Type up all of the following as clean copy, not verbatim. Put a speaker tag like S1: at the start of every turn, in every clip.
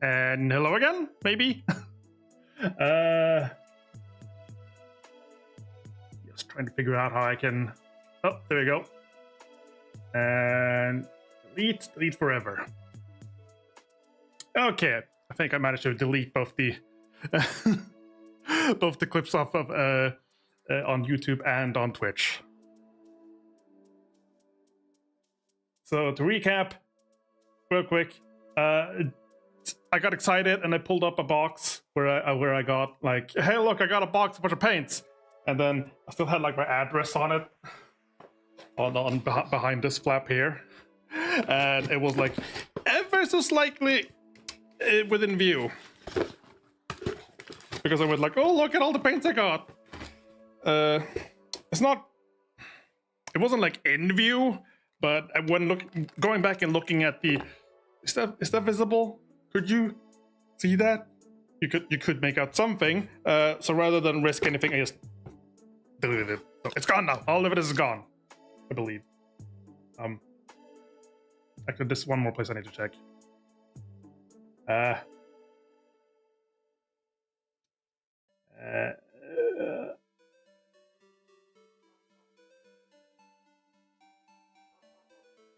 S1: And hello again, maybe? Just trying to figure out how I can... Oh, there we go. And delete forever. Okay, I think I managed to delete both the both the clips off of on YouTube and on Twitch. So to recap, real quick, I got excited and I pulled up a box where I got like, hey look, I got a box, a bunch of paints, and then I still had like my address on it, on behind this flap here, and it was like ever so slightly within view, because I went like, oh look at all the paints I got. It's not, it wasn't like in view, but when going back and looking at the, is that visible? Could you see that? You could make out something. So rather than risk anything, I just deleted it. So it's gone now. All of it is gone, I believe. Actually, there's one more place I need to check.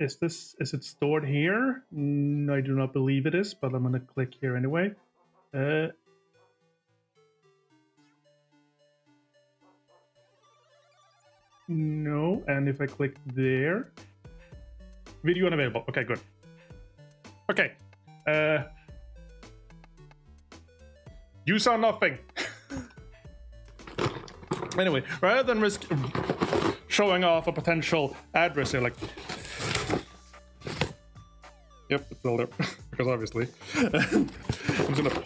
S1: Is it stored here? I do not believe it is, but I'm gonna click here anyway. No, and if I click there, video unavailable. Okay, good. Okay, you saw nothing. Anyway, rather than risk showing off a potential address here, like, yep, it's still there, because obviously, I'm just gonna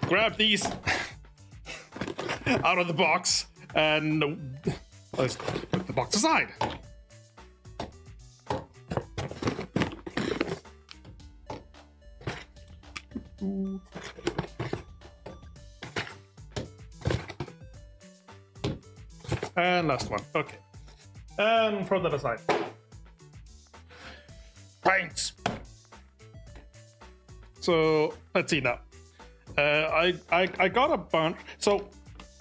S1: grab these out of the box and let's put the box aside. And last one, okay. And throw that aside. Paints. So let's see now. I got a bunch. So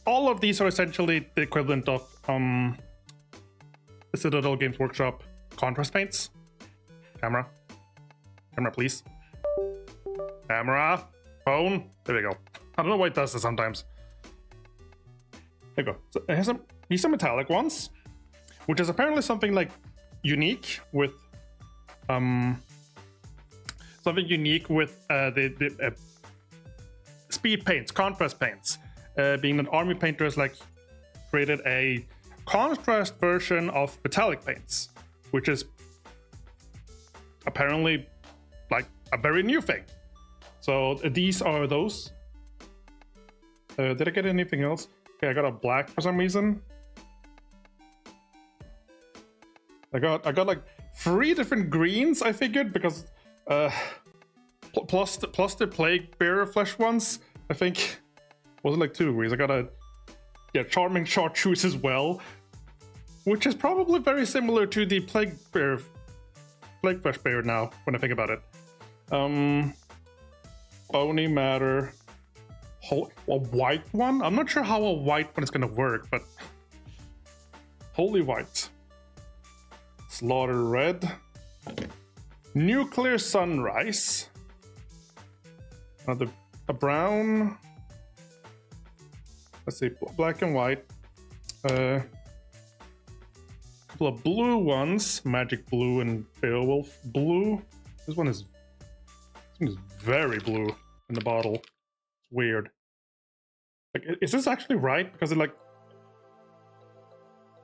S1: all of these are essentially the equivalent of the Citadel Games Workshop contrast paints. Camera, please. Camera, phone. There we go. I don't know why it does this sometimes. There you go. So it has these are metallic ones, which is apparently something like unique with the speed paints, contrast paints. Being an army painter has like created a contrast version of metallic paints, which is apparently like a very new thing. So these are those. Did I get anything else? Okay, I got a black for some reason. I got like 3 different greens, I figured, because plus the plague bearer flesh ones, I think. Was it like 2 greens? I got a charming chartreuse as well, which is probably very similar to the plague flesh bearer now when I think about it. Bony matter. A white one? I'm not sure how a white one is gonna work, but holy white. Slaughter red. Nuclear sunrise. A brown. Let's see, black and white. A couple of blue ones. Magic blue and Beowulf blue. This one is very blue in the bottle. It's weird. Like, is this actually right? Because it like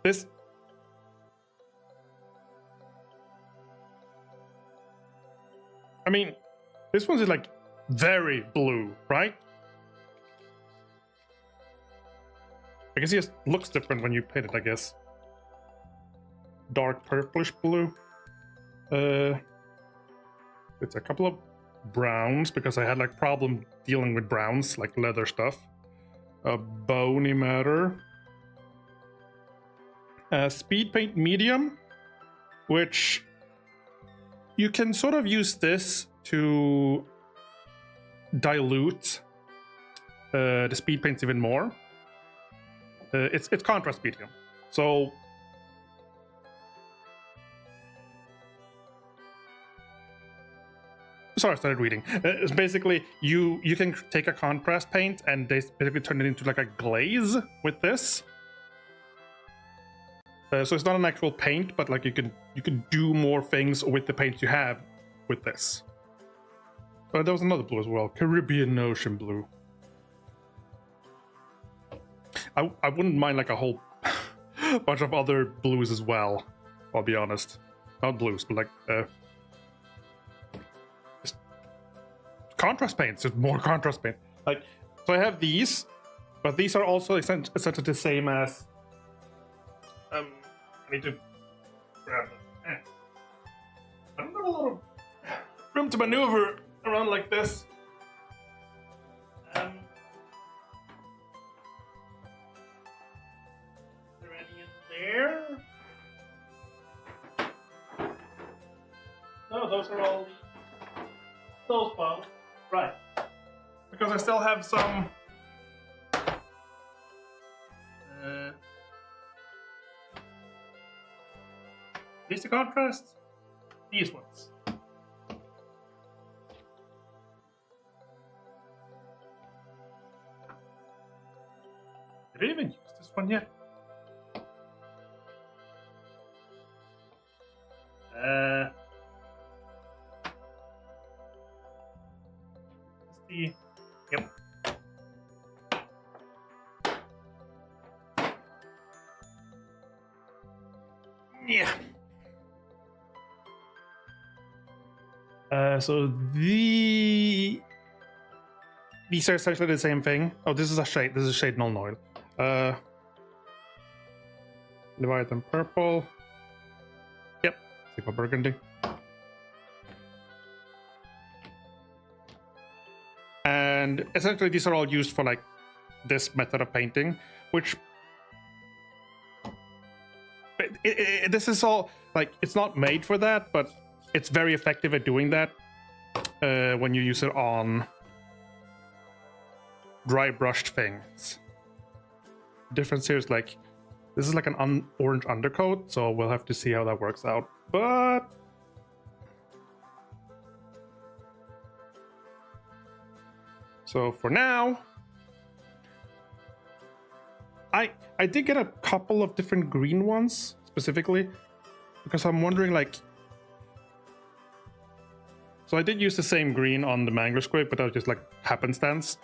S1: this. I mean, this one's like very blue, right? I guess it just looks different when you paint it, I guess. Dark purplish blue. It's a couple of browns because I had like problem dealing with browns, like leather stuff. Bony matter. Speed paint medium, which you can sort of use this to dilute the speed paints even more. It's contrast medium. So sorry, I started reading. It's basically you can take a contrast paint and they basically turn it into like a glaze with this. So it's not an actual paint, but like you can do more things with the paint you have with this. There was another blue as well, Caribbean Ocean blue. I wouldn't mind like a whole bunch of other blues as well. I'll be honest, not blues, but like just contrast paints. Just more contrast paint. Like so, I have these, but these are also essentially the same as. I need to grab them. I don't have a lot of room to maneuver around like this. Is there any in there? No, those are all those bottles. Right. Because I still have some these the contrast? These ones. Did I even use this one yet? Yep. Yeah. So these are essentially the same thing. Oh, this is a shade. This is shade null oil. Divide them purple. Yep. Sigma burgundy. And essentially, these are all used for like this method of painting, which this is all like it's not made for that, but it's very effective at doing that when you use it on dry brushed things. The difference here is like this is like an orange undercoat, so we'll have to see how that works out. But so for now, I did get a couple of different green ones specifically because I'm wondering like. So I did use the same green on the mangler squig, but that was just like happenstance.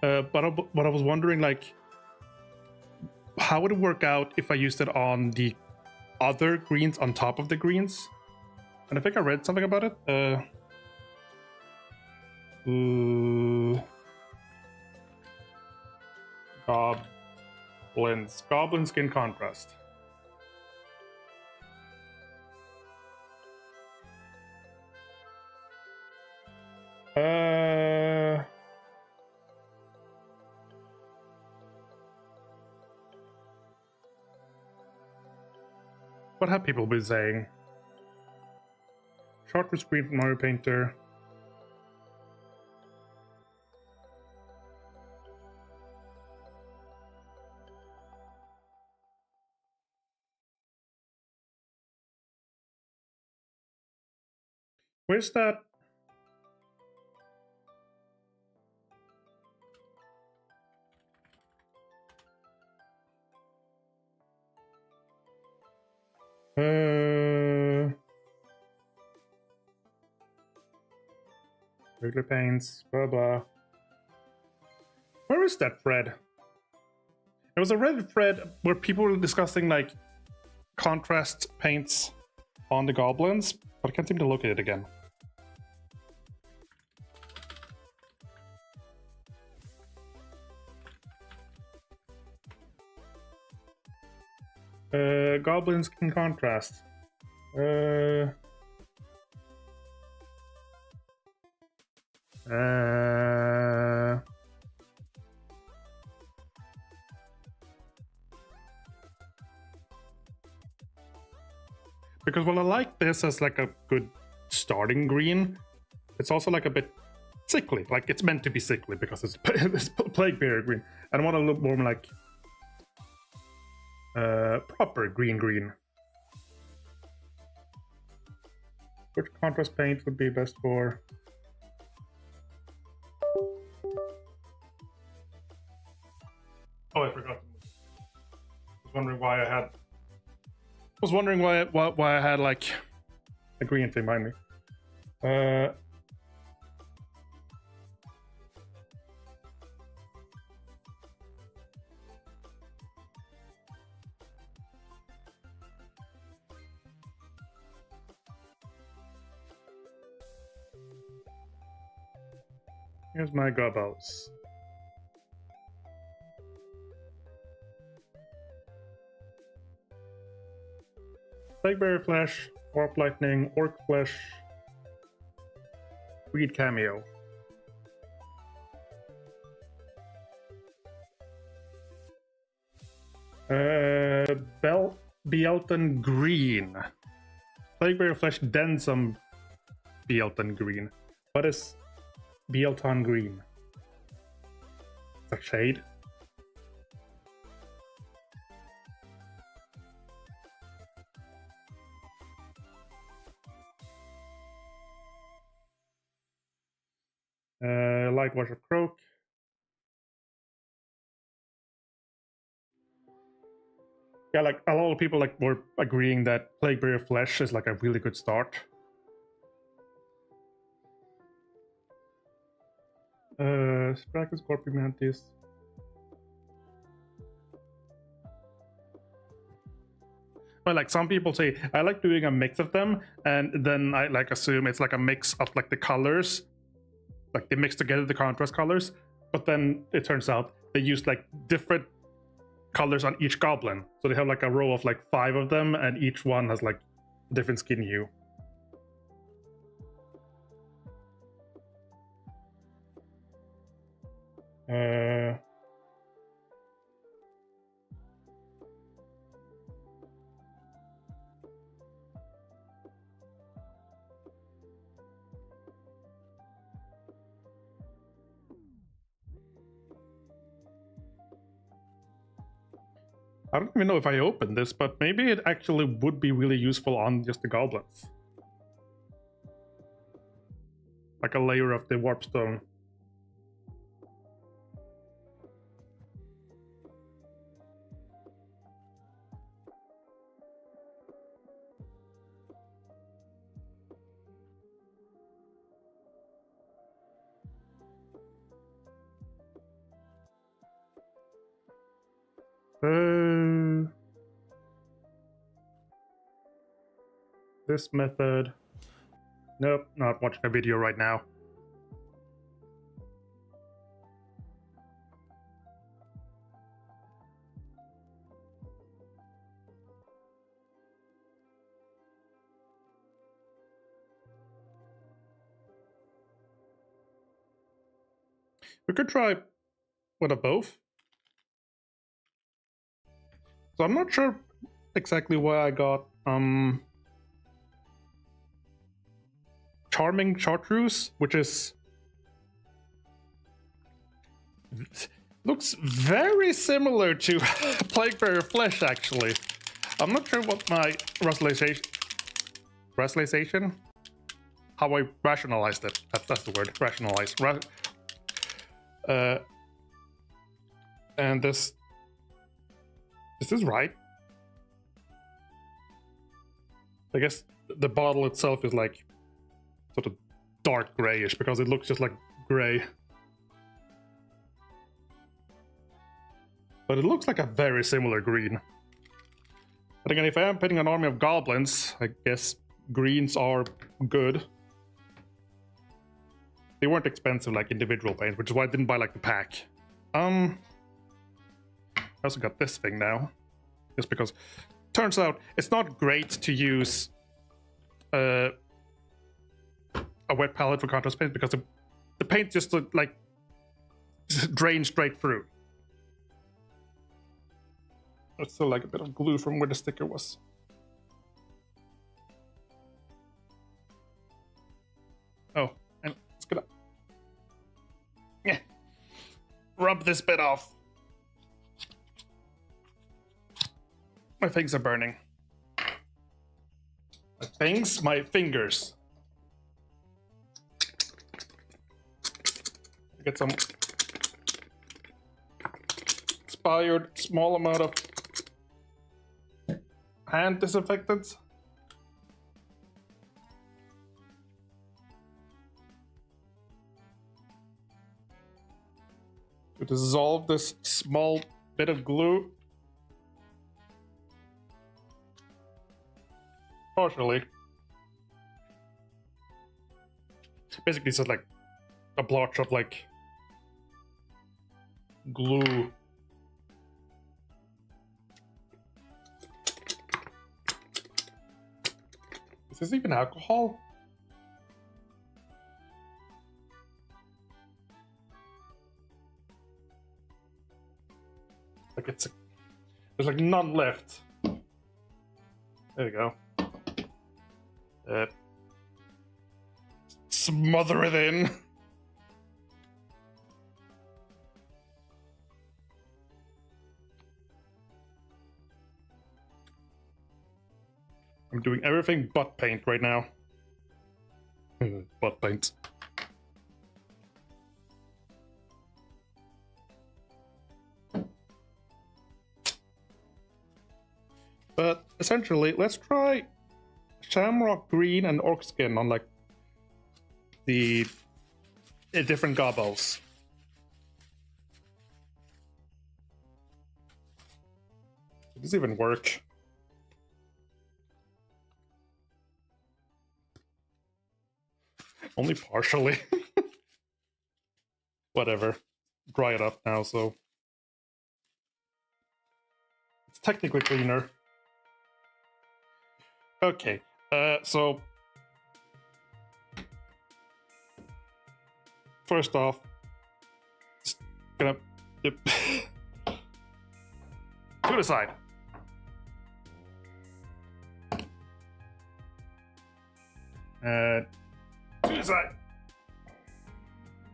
S1: But I was wondering like, how would it work out if I used it on the other greens on top of the greens? And I think I read something about it. Goblin skin contrast. What have people been saying? Shortcut screen from Mario Painter. Where's that? Regular paints, blah blah. Where is that thread? It was a Reddit thread where people were discussing like contrast paints on the goblins, but I can't seem to locate it again. Goblins can contrast. Because while I like this as like a good starting green, it's also like a bit sickly, like it's meant to be sickly because it's, it's plague bearer green. And I want to look more like proper green. Which contrast paint would be best for? Oh, I forgot. I was wondering why I had. I was wondering why I had like a green thing behind me. Here's my gobbles. Plaguebearer Flesh, Warp Lightning, Orc Flesh, Weed Cameo. Bealton Green. Plaguebearer Flesh, then some Bealton Green. What is Bealton Green? It's a shade. Lightwash of Croak. Yeah, like a lot of people like were agreeing that Plaguebearer Flesh is like a really good start. Sprack Scorpion Mantis. But like some people say, I like doing a mix of them, and then I like assume it's like a mix of like the colors, like they mix together the contrast colors. But then it turns out they use like different colors on each goblin, so they have like a row of like 5 of them, and each one has like a different skin hue. I don't even know if I opened this, but maybe it actually would be really useful on just the goblins. Like a layer of the warpstone. This method. Nope, not watching a video right now. We could try with a both. So I'm not sure exactly why I got Charming Chartreuse, which is looks very similar to Plaguebearer Flesh actually. I'm not sure what my rationalization, how I rationalized it. That's the word, rationalize. And this is right. I guess the bottle itself is like sort of dark grayish because it looks just like gray. But it looks like a very similar green. But again, if I am painting an army of goblins, I guess greens are good. They weren't expensive like individual paints, which is why I didn't buy like the pack. I also got this thing now. Just because turns out it's not great to use a wet palette for contrast paint because the paint just like drains straight through. There's still like a bit of glue from where the sticker was. Oh, and let's get up. rub this bit off. My things are burning. My fingers. Get some expired small amount of hand disinfectant. To dissolve this small bit of glue. Partially. Basically, it's just like a blotch of like glue. Is this even alcohol? Like there's like none left. There you go. Smother it in. I'm doing everything but paint right now. Butt paint. But essentially, let's try Shamrock Green and Orc Skin on like the different gobbles. Does this even work? Only partially. Whatever. Dry it up now, so it's technically cleaner. Okay, so first off, just gonna to the side. And to the side.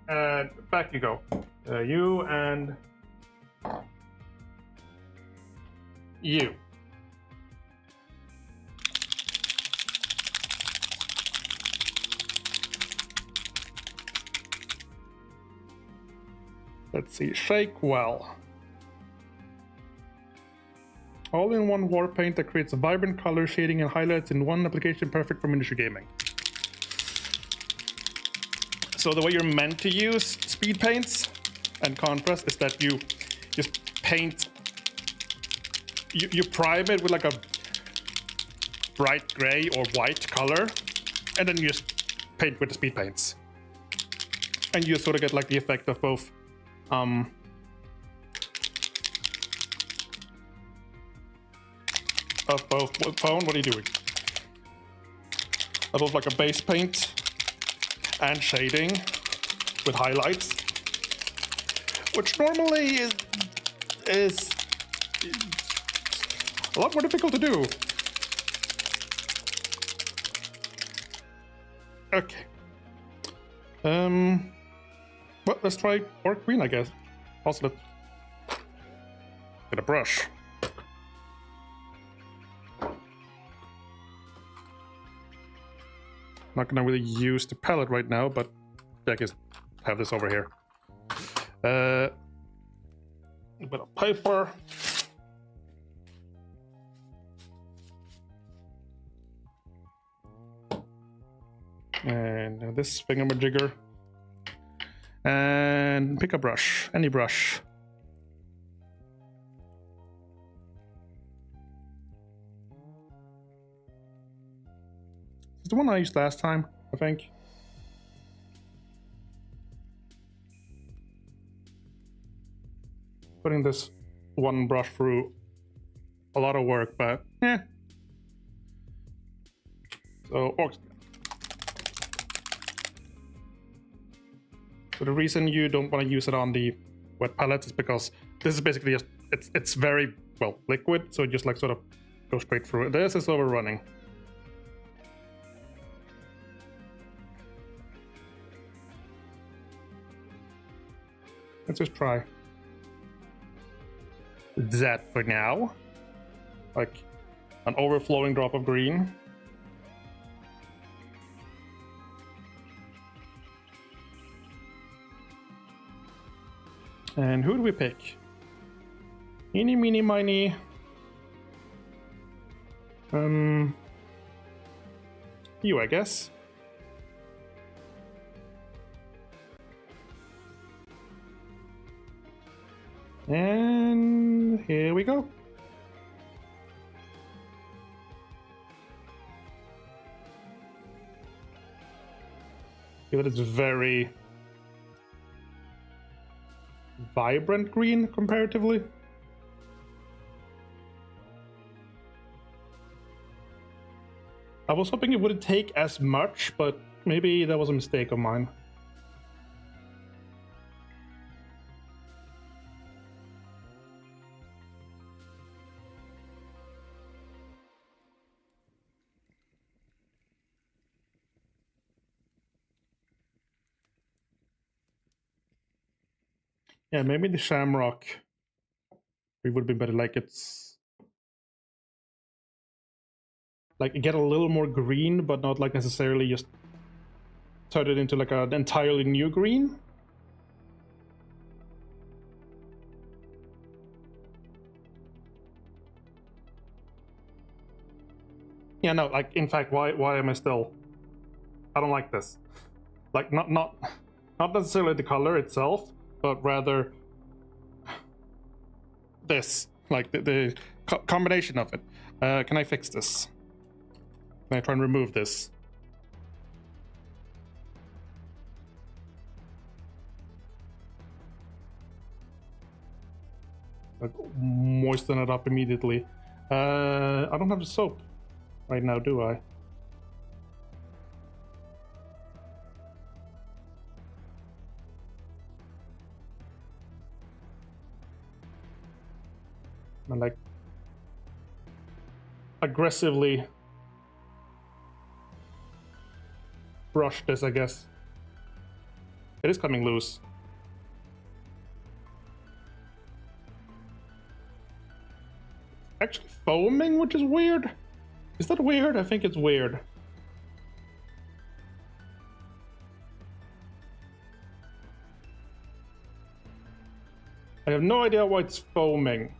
S1: And back you go. You and you. Let's see, shake well. All-in-one war paint that creates a vibrant color shading and highlights in one application, perfect for miniature gaming. So the way you're meant to use speed paints and contrast is that you just paint, you prime it with like a bright gray or white color, and then you just paint with the speed paints. And you sort of get like the effect of both phone, what are you doing? Of both like a base paint and shading with highlights, which normally is a lot more difficult to do. Okay. Well, let's try Orc Green, I guess. Also, let's get a brush. Not gonna really use the palette right now, but I guess have this over here. A bit of paper. And this thingamajigger. And pick a brush, any brush. It's the one I used last time, I think. Putting this one brush through a lot of work, but eh. So, so the reason you don't want to use it on the wet palette is because this is basically just, it's very, well, liquid, so it just like sort of goes straight through it. This is overrunning. Let's just try. that for now. Like an overflowing drop of green. And who do we pick? Eeny, meeny, miny. You, I guess. And here we go. It is very vibrant green comparatively. I was hoping it wouldn't take as much, but maybe that was a mistake of mine. Yeah, maybe the shamrock. It would be better. Like it's like get a little more green, but not like necessarily just turn it into like an entirely new green. Yeah, no, like in fact, why am I still? I don't like this. Like not necessarily the color itself, but rather this, like the combination of it. Can I fix this? Can I try and remove this? Like moisten it up immediately. I don't have the soap right now, do I? And like aggressively brush this, I guess. It is coming loose. Actually foaming, which is weird. Is that weird? I think it's weird. I have no idea why it's foaming.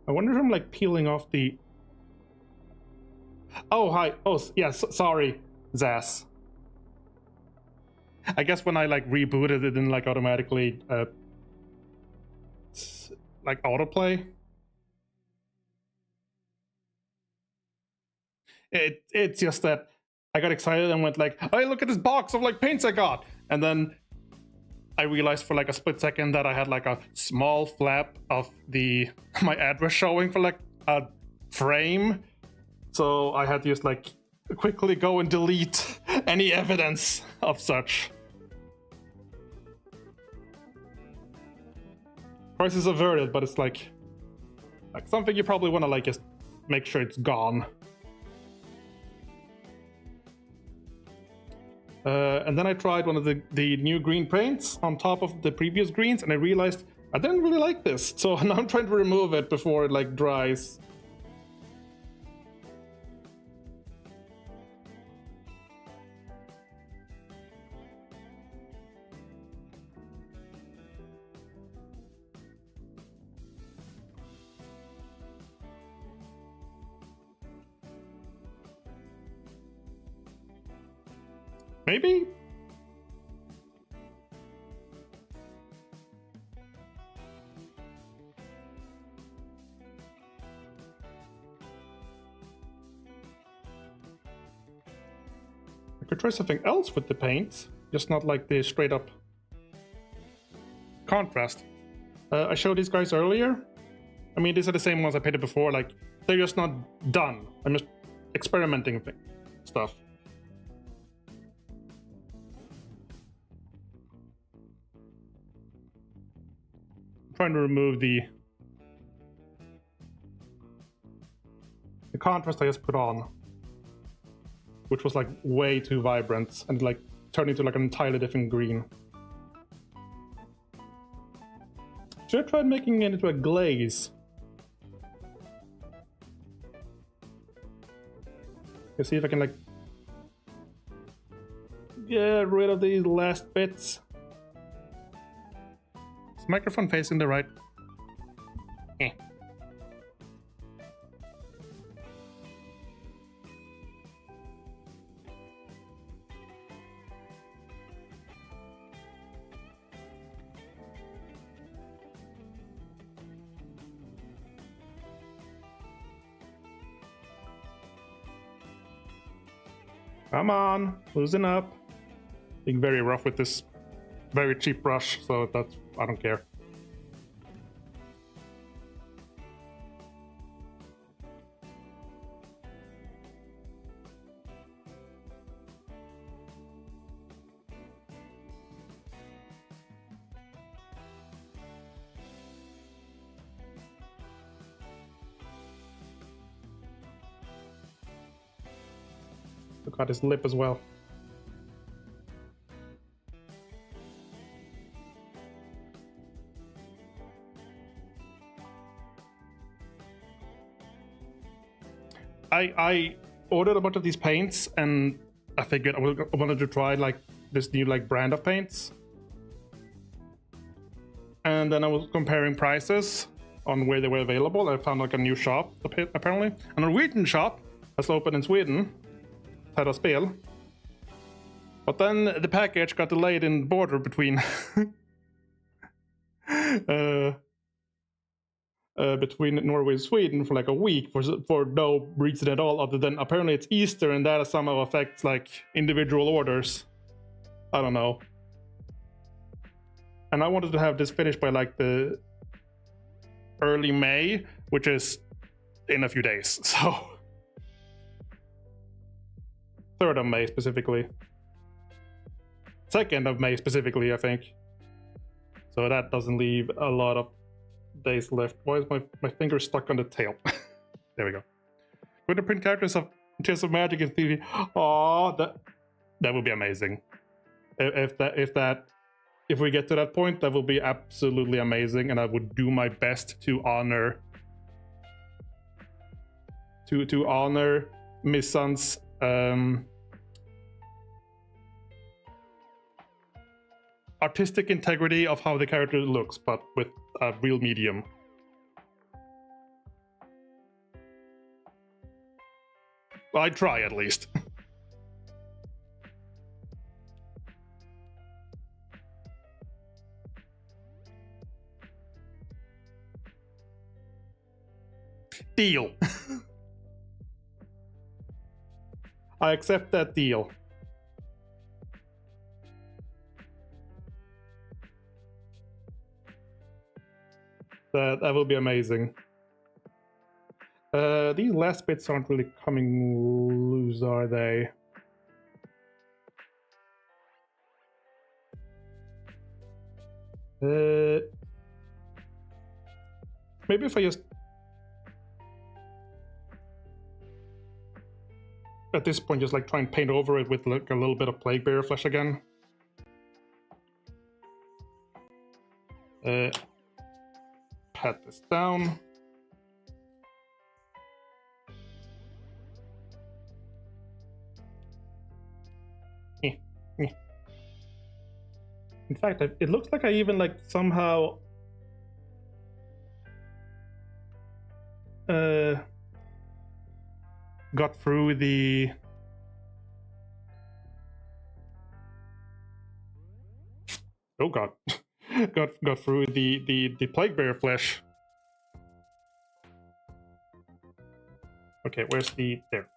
S1: I wonder if I'm like peeling off the... Oh, hi. Oh, yeah, sorry, Zas. I guess when I like rebooted it didn't like automatically like autoplay. It's just that I got excited and went like, hey, look at this box of like paints I got. And then I realized for like a split second that I had like a small flap of my address showing for like a frame. So I had to just like quickly go and delete any evidence of such. Crisis averted, but it's like something you probably want to like just make sure it's gone. And then I tried one of the new green paints on top of the previous greens, and I realized I didn't really like this. So now I'm trying to remove it before it like dries. Maybe? I could try something else with the paints, just not like the straight up contrast. I showed these guys earlier. I mean, these are the same ones I painted before, like they're just not done. I'm just experimenting with stuff. trying to remove the contrast I just put on, which was like way too vibrant and like turned into like an entirely different green. Should I try making it into a glaze? Let's see if I can like get rid of these last bits. Is microphone facing the right? Eh. Come on, loosen up. Being very rough with this very cheap brush, so that's, I don't care. Look at his lip as well. I ordered a bunch of these paints, and I figured I wanted to try like this new like brand of paints. And then I was comparing prices on where they were available. I found like a new shop, apparently. A Norwegian shop that's open in Sweden. Had a spel. But then the package got delayed in the border between between Norway and Sweden for like a week for no reason at all, other than apparently it's Easter and that somehow affects like individual orders. I don't know. And I wanted to have this finished by like the early May, which is in a few days. So 3rd of May specifically. 2nd of May specifically, I think. So that doesn't leave a lot of days left. Why is my finger stuck on the tail? There we go. With the print characters of Chess of Magic in 3D. Oh, that would be amazing. If we get to that point, that will be absolutely amazing, and I would do my best to honor Miss Sun's artistic integrity of how the character looks, but with a real medium. Well, I'd try at least. Deal. I accept that deal. That will be amazing. These last bits aren't really coming loose, are they? Maybe if I just... At this point, just like try and paint over it with like a little bit of Plague Bearer flesh again. Pat this down. In fact, it looks like I even like somehow got through the oh god got through the Plague Bearer flesh. Okay, where's the there?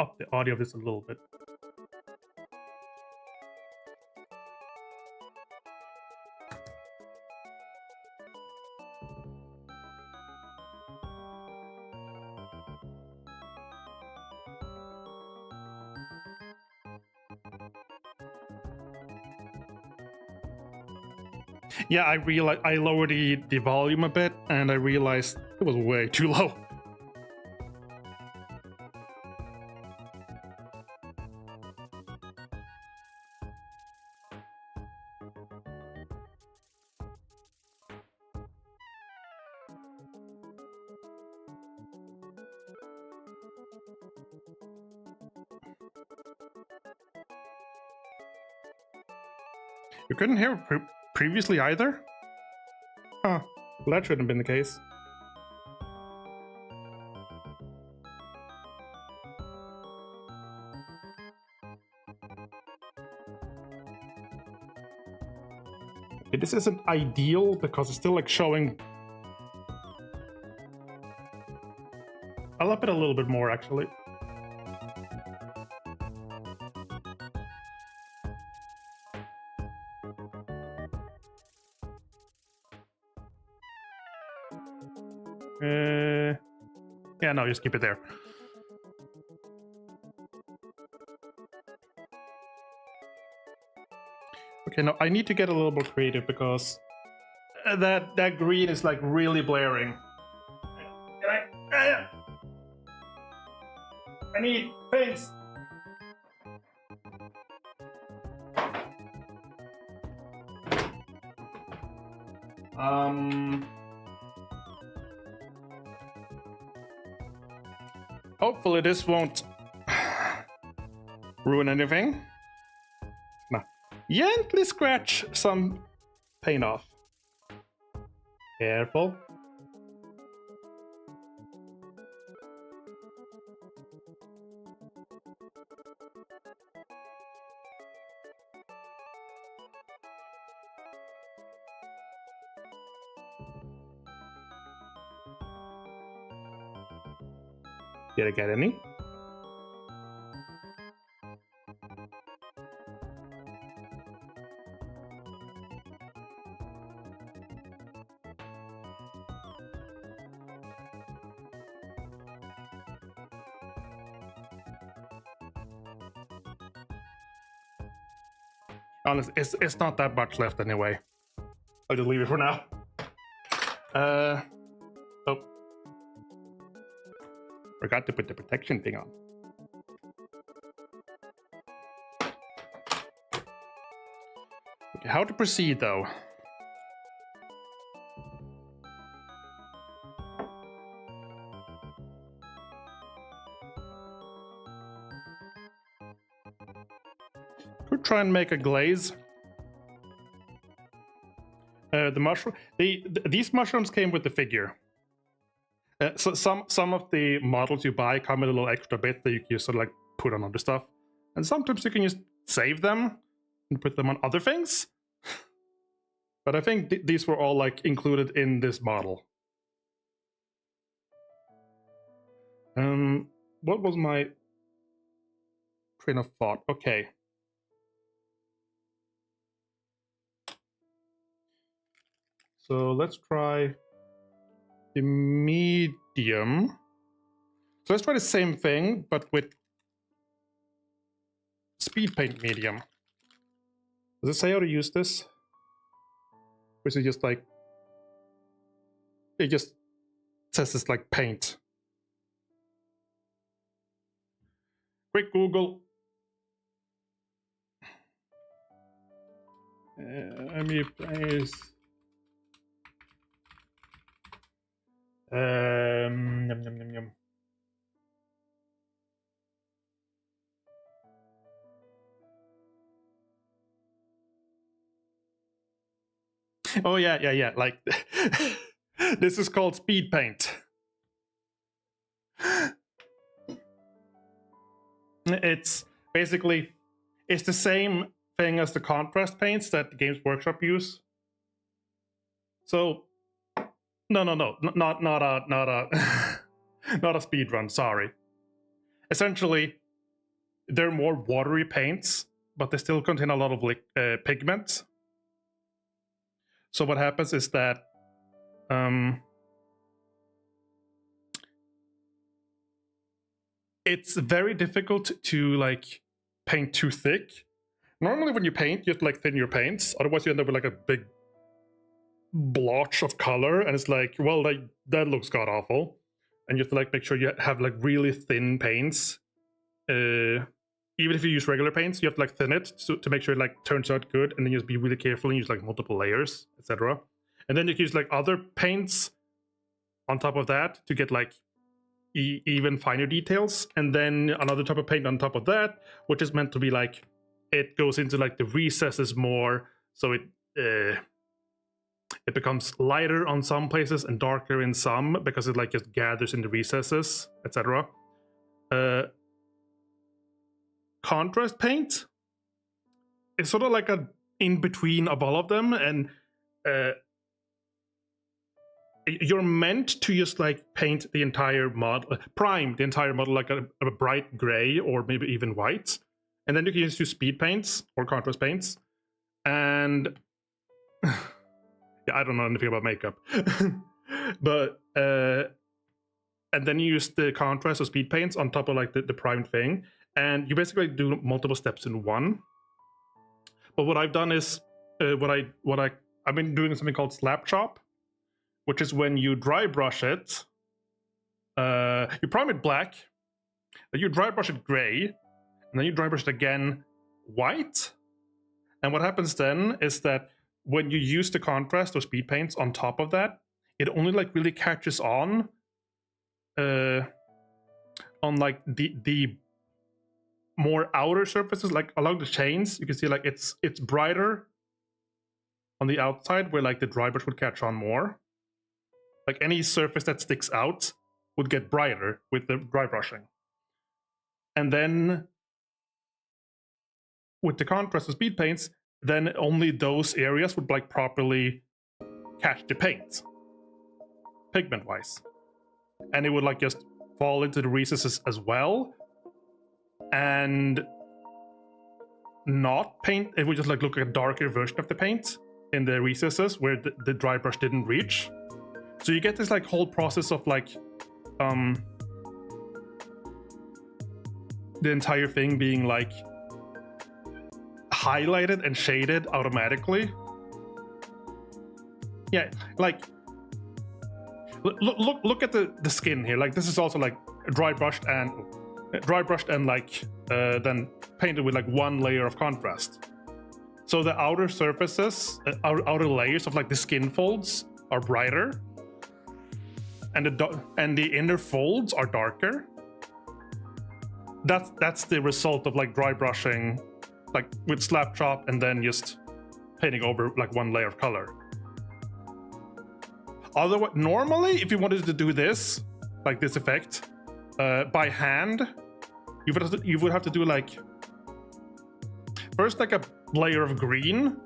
S1: Up the audio of this a little bit. Yeah, I realized I lowered the volume a bit, and I realized it was way too low. You couldn't hear it previously either? Huh. Well, that shouldn't have been the case. Okay, this isn't ideal because it's still like showing. I'll up it a little bit more actually. Yeah, no, just keep it there. Okay, no, I need to get a little more creative because that green is like really blaring. I need things. Hopefully this won't ruin anything. Nah. Gently scratch some paint off. Careful. Did I get any? Honestly, it's not that much left anyway. I'll just leave it for now. Oh. Forgot to put the protection thing on. Okay, how to proceed though? Could try and make a glaze. The mushroom. These mushrooms came with the figure. So some of the models you buy come with a little extra bit that you can just sort of like put on other stuff, and sometimes you can just save them and put them on other things. But I think these were all like included in this model. What was my train of thought? Okay. So let's try the medium. So let's try the same thing, but with speed paint medium. Does it say how to use this? Or is it just like, it just says it's like paint? Quick Google. Let me place. Yum, yum, yum, yum. Oh yeah. Like this is called speed paint. It's basically it's the same thing as the contrast paints that the Games Workshop use. So no, not a not a speed run. Sorry. Essentially, they're more watery paints, but they still contain a lot of pigment. So what happens is that it's very difficult to like paint too thick. Normally when you paint, you have to like thin your paints, otherwise you end up with like a big blotch of color, and it's like, well, like that looks god awful, and you have to like make sure you have like really thin paints. Even if you use regular paints, you have to like thin it to make sure it like turns out good, and then you just be really careful and use like multiple layers, etc. And then you can use like other paints on top of that to get like even finer details, and then another type of paint on top of that, which is meant to be like, it goes into like the recesses more, so it becomes lighter on some places and darker in some, because it like just gathers in the recesses, etc. Contrast paint is sort of like a in between of all of them, and you're meant to just like paint the entire model, prime the entire model like a bright gray or maybe even white, and then you can just use speed paints or contrast paints. And yeah, I don't know anything about makeup, but and then you use the contrast or speed paints on top of like the primed thing, and you basically do multiple steps in one. But what I've done is I've been doing something called slap chop, which is when you dry brush it, you prime it black, then you dry brush it gray, and then you dry brush it again white. And what happens then is that when you use the contrast or speed paints on top of that, it only like really catches on like the more outer surfaces, like along the chains. You can see like it's brighter on the outside, where like the dry brush would catch on more. Like any surface that sticks out would get brighter with the dry brushing. And then with the contrast and speed paints, then only those areas would like properly catch the paint, pigment wise. And it would like just fall into the recesses as well, and not paint. It would just like look like a darker version of the paint in the recesses where the dry brush didn't reach. So you get this like whole process of like the entire thing being like highlighted and shaded automatically. Yeah, like look at the skin here. Like this is also like dry brushed and like then painted with like one layer of contrast. So the outer surfaces, outer layers of like the skin folds are brighter, and the inner folds are darker. That's the result of like dry brushing, like with slap chop, and then just painting over like one layer of color. Otherwise, normally, if you wanted to do this, like this effect, by hand, you would have to do like first like a layer of green,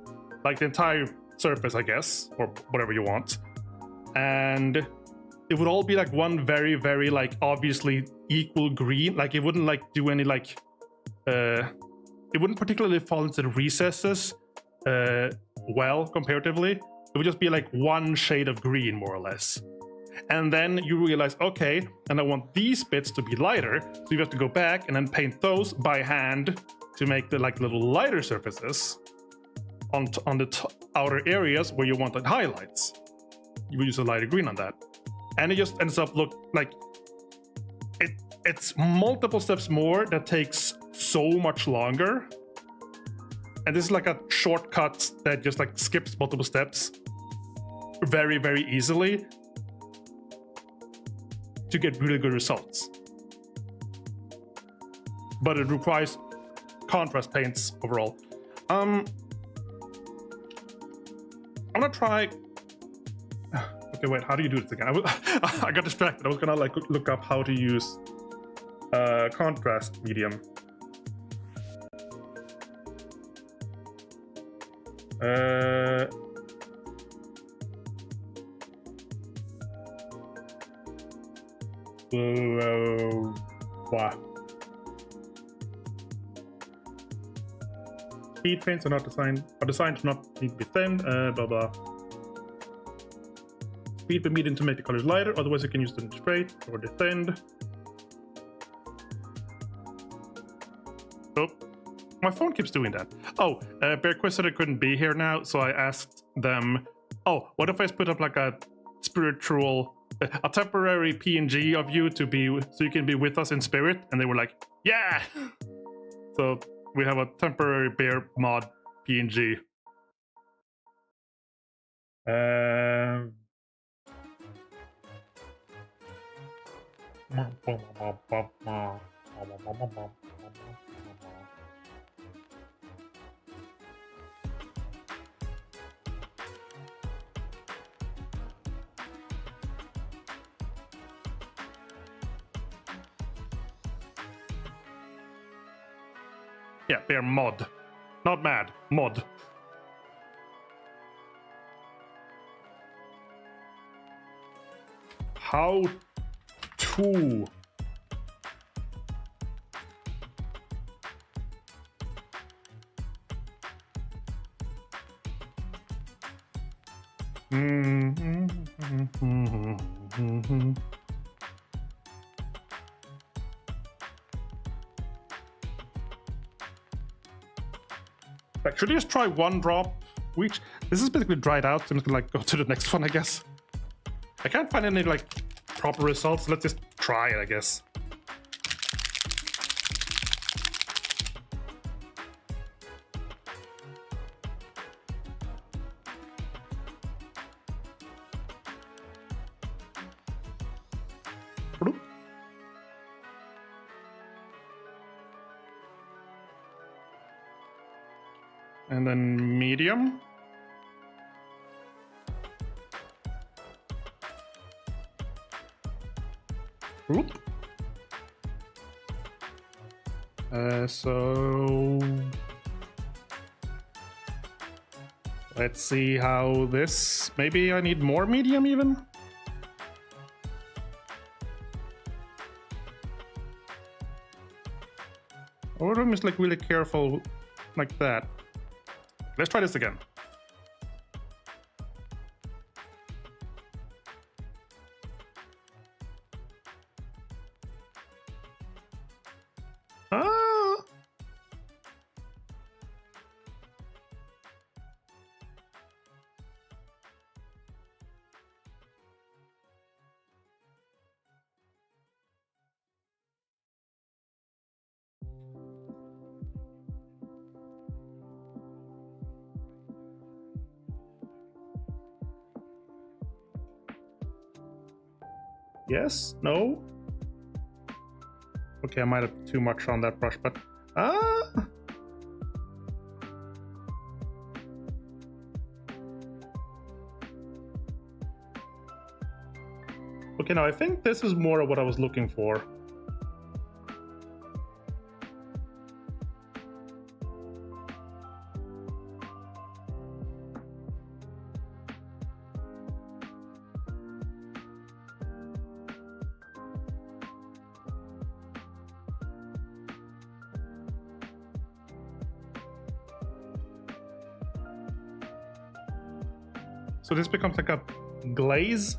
S1: like the entire surface, I guess, or whatever you want, and it would all be like one very, very like obviously equal green. Like it wouldn't like do any like it wouldn't particularly fall into the recesses well comparatively. It would just be like one shade of green more or less. And then you realize, okay, and I want these bits to be lighter, so you have to go back and then paint those by hand to make the like little lighter surfaces on the outer areas where you want the highlights. You would use a lighter green on that, and it just ends up look like it's multiple steps more that takes so much longer. And this is like a shortcut that just like skips multiple steps very, very easily to get really good results. But it requires contrast paints overall. I'm gonna try. Okay, wait, how do you do this again? I got distracted. I was gonna like look up how to use contrast medium. Wow. Speed paints are designed to not need to be thinned. Blah blah. Speed the medium to make the colors lighter. Otherwise, you can use them straight or the thinned. Oh, my phone keeps doing that. Oh, Bear Quiz said it couldn't be here now, so I asked them Oh, what if I put up like a spiritual, a temporary PNG of you to be, so you can be with us in spirit? And they were like, yeah! So we have a temporary bear mod PNG. Yeah, bear mod. Not mad, mod. How to. Like, should I just try one drop each? This is basically dried out, so I'm just gonna like go to the next one, I guess. I can't find any like proper results. Let's just try it, I guess. And then medium. Oop. So let's see how this. Maybe I need more medium even. Or I'm just like really careful like that. Let's try this again. Ah. Yes? No? Okay, I might have too much on that brush, but okay, now I think this is more of what I was looking for. So this becomes like a glaze.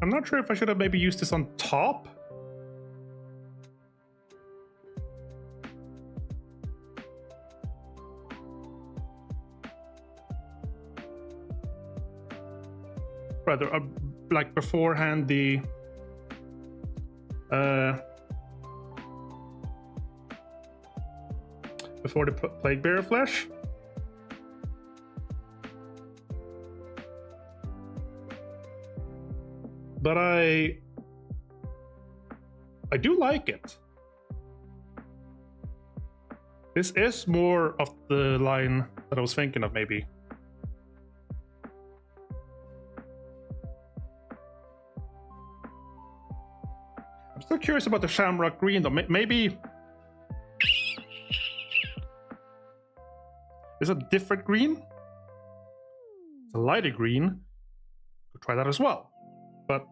S1: I'm not sure if I should have maybe used this on top. Rather, like beforehand the before the plague bearer flesh. But I do like it. This is more of the line that I was thinking of, maybe. I'm still curious about the shamrock green, though. Maybe there's a different green. It's a lighter green. Could try that as well. But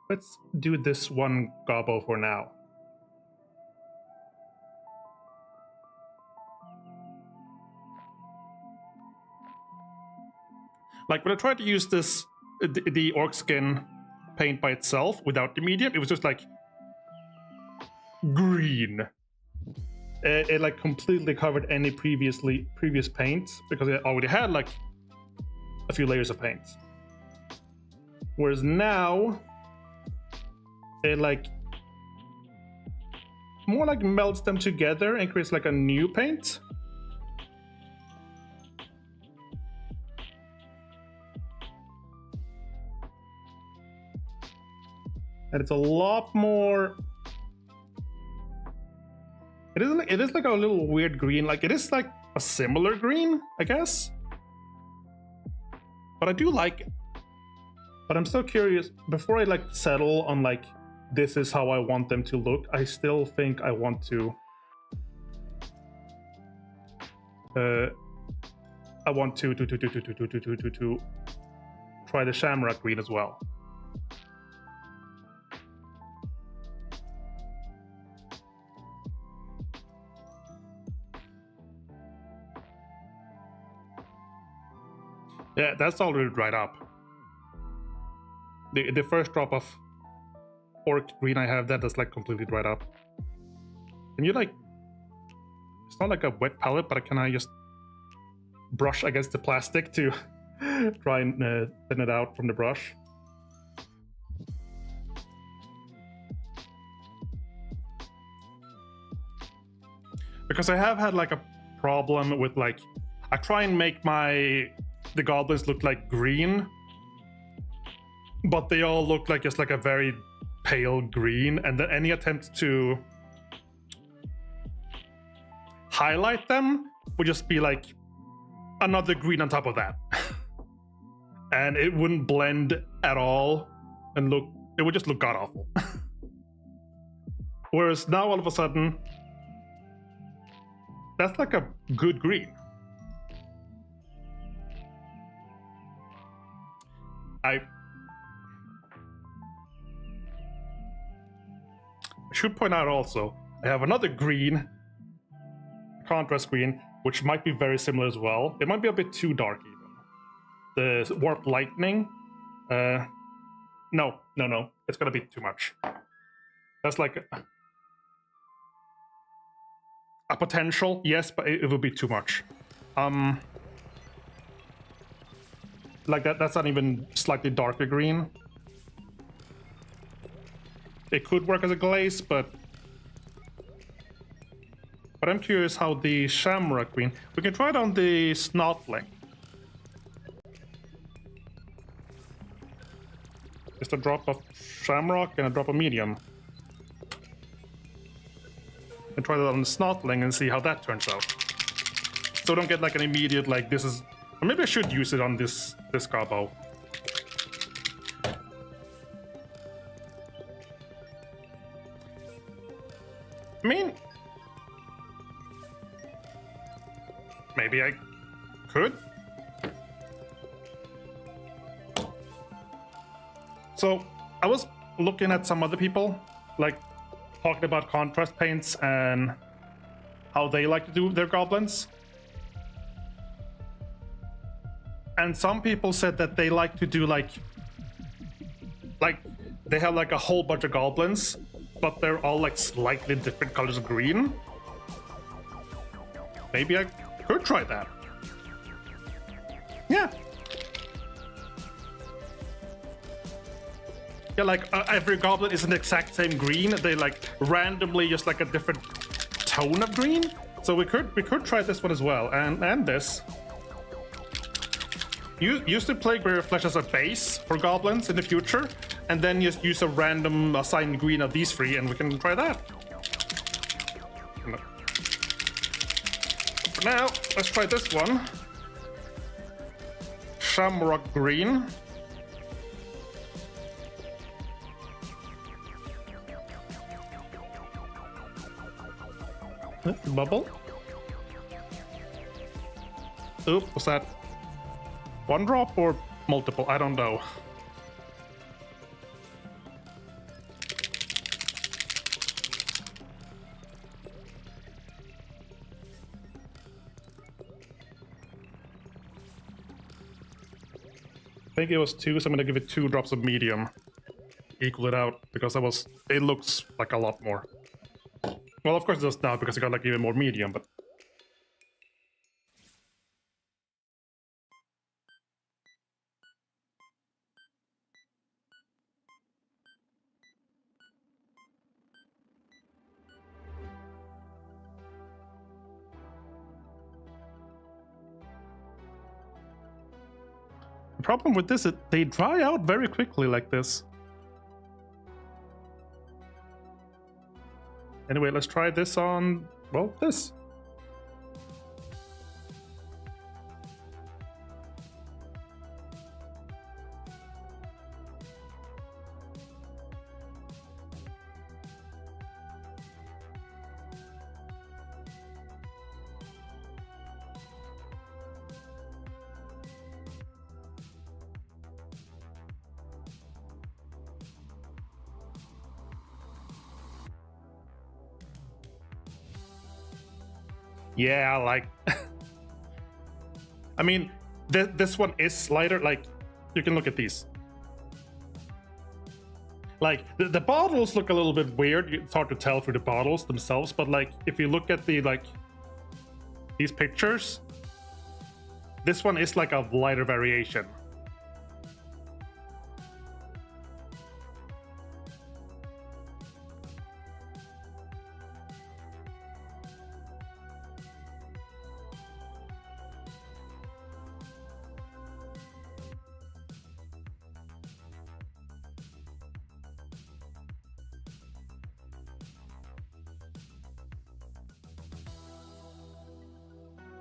S1: let's do this one gobbo for now. Like when I tried to use this the orc skin paint by itself without the medium. It was just like green. It like completely covered any previous paints because it already had like a few layers of paint. Whereas now it like more like melts them together and creates like a new paint. And it's a lot more. It is like a little weird green. Like it is like a similar green, I guess. But I do like it. But I'm still curious. Before I like settle on like this is how I want them to look, I still think I want to. I want to try the shamrock green as well. Yeah, that's already dried up. The first drop of orc green I have, that's like completely dried up. Can you like... It's not like a wet palette, but can I just brush against the plastic to try and thin it out from the brush? Because I have had like a problem with like... I try and make the goblins look like green, but they all look like just like a very pale green, and then any attempt to highlight them would just be like another green on top of that. And it wouldn't blend at all and it would just look god awful. Whereas now all of a sudden that's like a good green. I should point out also, I have another green, contrast green, which might be very similar as well. It might be a bit too dark even. The warp lightning, no, it's gonna be too much. That's like a potential, yes, but it will be too much. Like that's not even slightly darker green. It could work as a glaze, but I'm curious how the shamrock green... We can try it on the snotling. Just a drop of shamrock and a drop of medium. And try that on the snotling and see how that turns out. So don't get like an immediate like this is... Or maybe I should use it on this gobbo. I mean, maybe I could. So I was looking at some other people, like talking about contrast paints and how they like to do their goblins. And some people said that they like to do like they have like a whole bunch of goblins, but they're all like slightly different colors of green. Maybe I could try that. Yeah. Yeah, like every goblin isn't the exact same green. They like randomly just like a different tone of green. So we could try this one as well, and this. Use the Plague Bearer Flesh as a base for goblins in the future, and then just use a random assigned green of these three, and we can try that. For now, let's try this one. Shamrock Green. Bubble. Oop, was that one drop or multiple? I don't know. think it was 2, so I'm gonna give it 2 drops of medium. Equal it out, because it looks like a lot more. Well, of course it does now, because it got like even more medium, but... The problem with this is they dry out very quickly like this. Anyway, let's try this on, well, this. Yeah, like... I mean, this one is lighter. Like, you can look at these. Like, the bottles look a little bit weird. It's hard to tell through the bottles themselves, but like, if you look at the, like, these pictures, this one is like a lighter variation.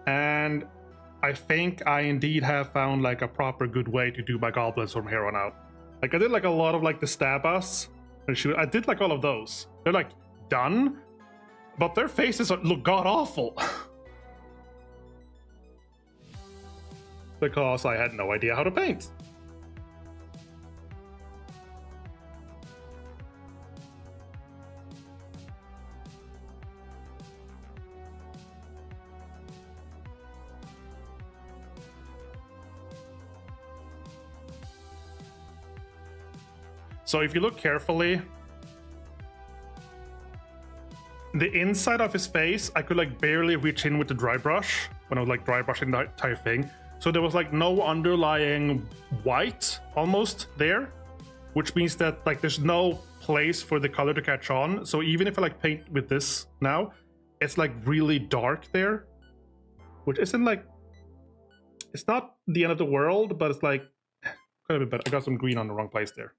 S1: And I think I indeed have found like a proper good way to do my goblins from here on out. Like I did like a lot of like the stab us and shoot. I did like all of those. They're like done, but their faces look god awful. Because I had no idea how to paint. So if you look carefully, the inside of his face, I could like barely reach in with the dry brush when I was like dry brushing the entire thing. So there was like no underlying white almost there, which means that like there's no place for the color to catch on. So even if I like paint with this now, it's like really dark there, which isn't like, it's not the end of the world, but it's like quite a bit better. I got some green on the wrong place there.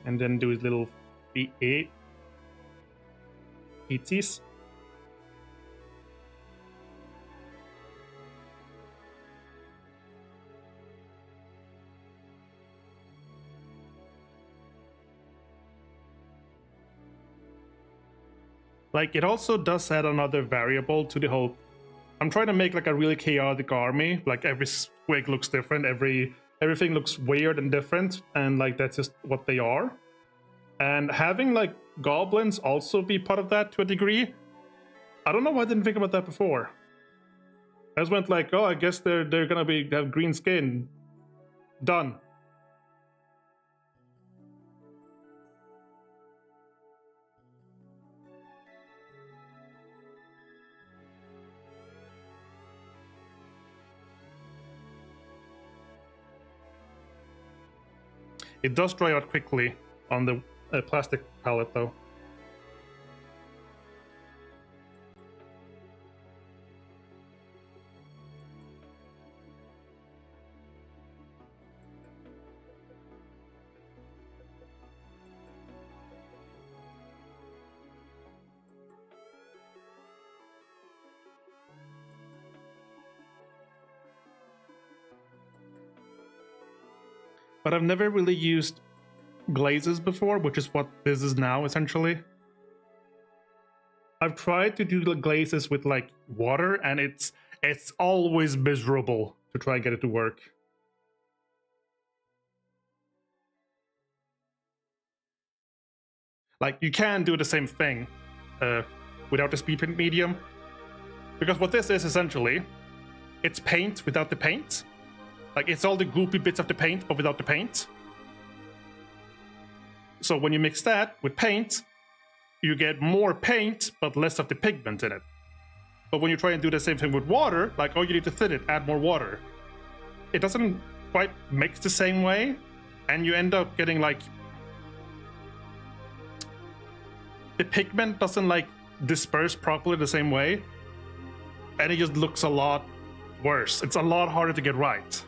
S1: And then do his little feetsies. Like, it also does add another variable to the whole... I'm trying to make like a really chaotic army. Like every squig looks different, everything looks weird and different, and like that's just what they are. And having like goblins also be part of that to a degree, I don't know why I didn't think about that before. I just went like, oh, I guess they're gonna have green skin. Done. It does dry out quickly on the plastic palette though. But I've never really used glazes before, which is what this is now, essentially. I've tried to do the glazes with like water, and it's always miserable to try and get it to work. Like, you can do the same thing without the speed paint medium, because what this is essentially, it's paint without the paint. Like, it's all the goopy bits of the paint, but without the paint. So when you mix that with paint, you get more paint, but less of the pigment in it. But when you try and do the same thing with water, like, oh, you need to thin it, add more water. It doesn't quite mix the same way, and you end up getting, like, the pigment doesn't, like, disperse properly the same way, and it just looks a lot worse. It's a lot harder to get right.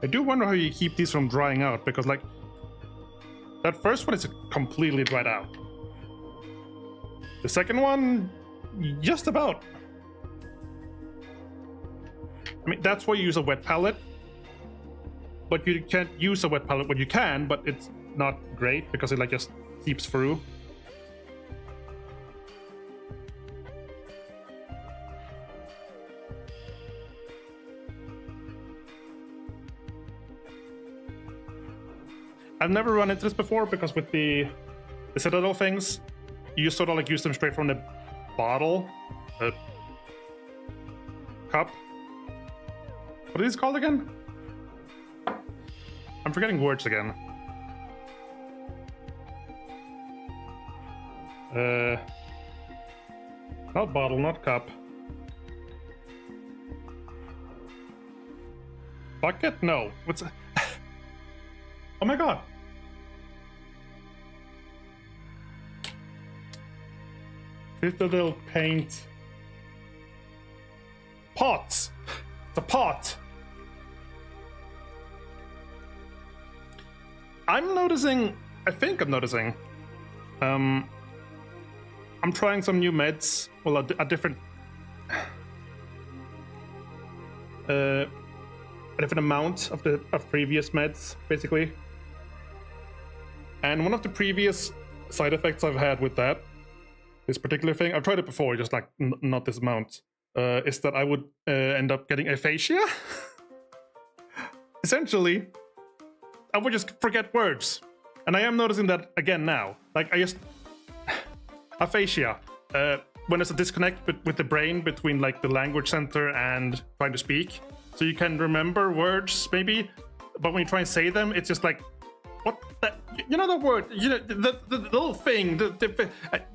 S1: I do wonder how you keep these from drying out, because like that first one is completely dried out. The second one, just about. I mean, that's why you use a wet palette, but you can't use a wet palette. Well, you can, but it's not great because it like just seeps through. I've never run into this before because with the Citadel things, you sort of like use them straight from the bottle, cup. What are these called again? I'm forgetting words again. Not bottle, not cup. Bucket? No. What's... Oh my god. Citadel paint. Pots. It's a pot. I'm noticing, I think I'm noticing, I'm trying some new meds, well, a different amount of previous meds, basically. And one of the previous side effects I've had with that, this particular thing, I've tried it before, just like not this amount, is that I would end up getting aphasia. Essentially, I would just forget words. And I am noticing that again now. Like, I just... aphasia. When there's a disconnect with the brain between like the language center and trying to speak. So you can remember words, maybe, but when you try and say them, it's just like, what? You know the word, you know the little thing, like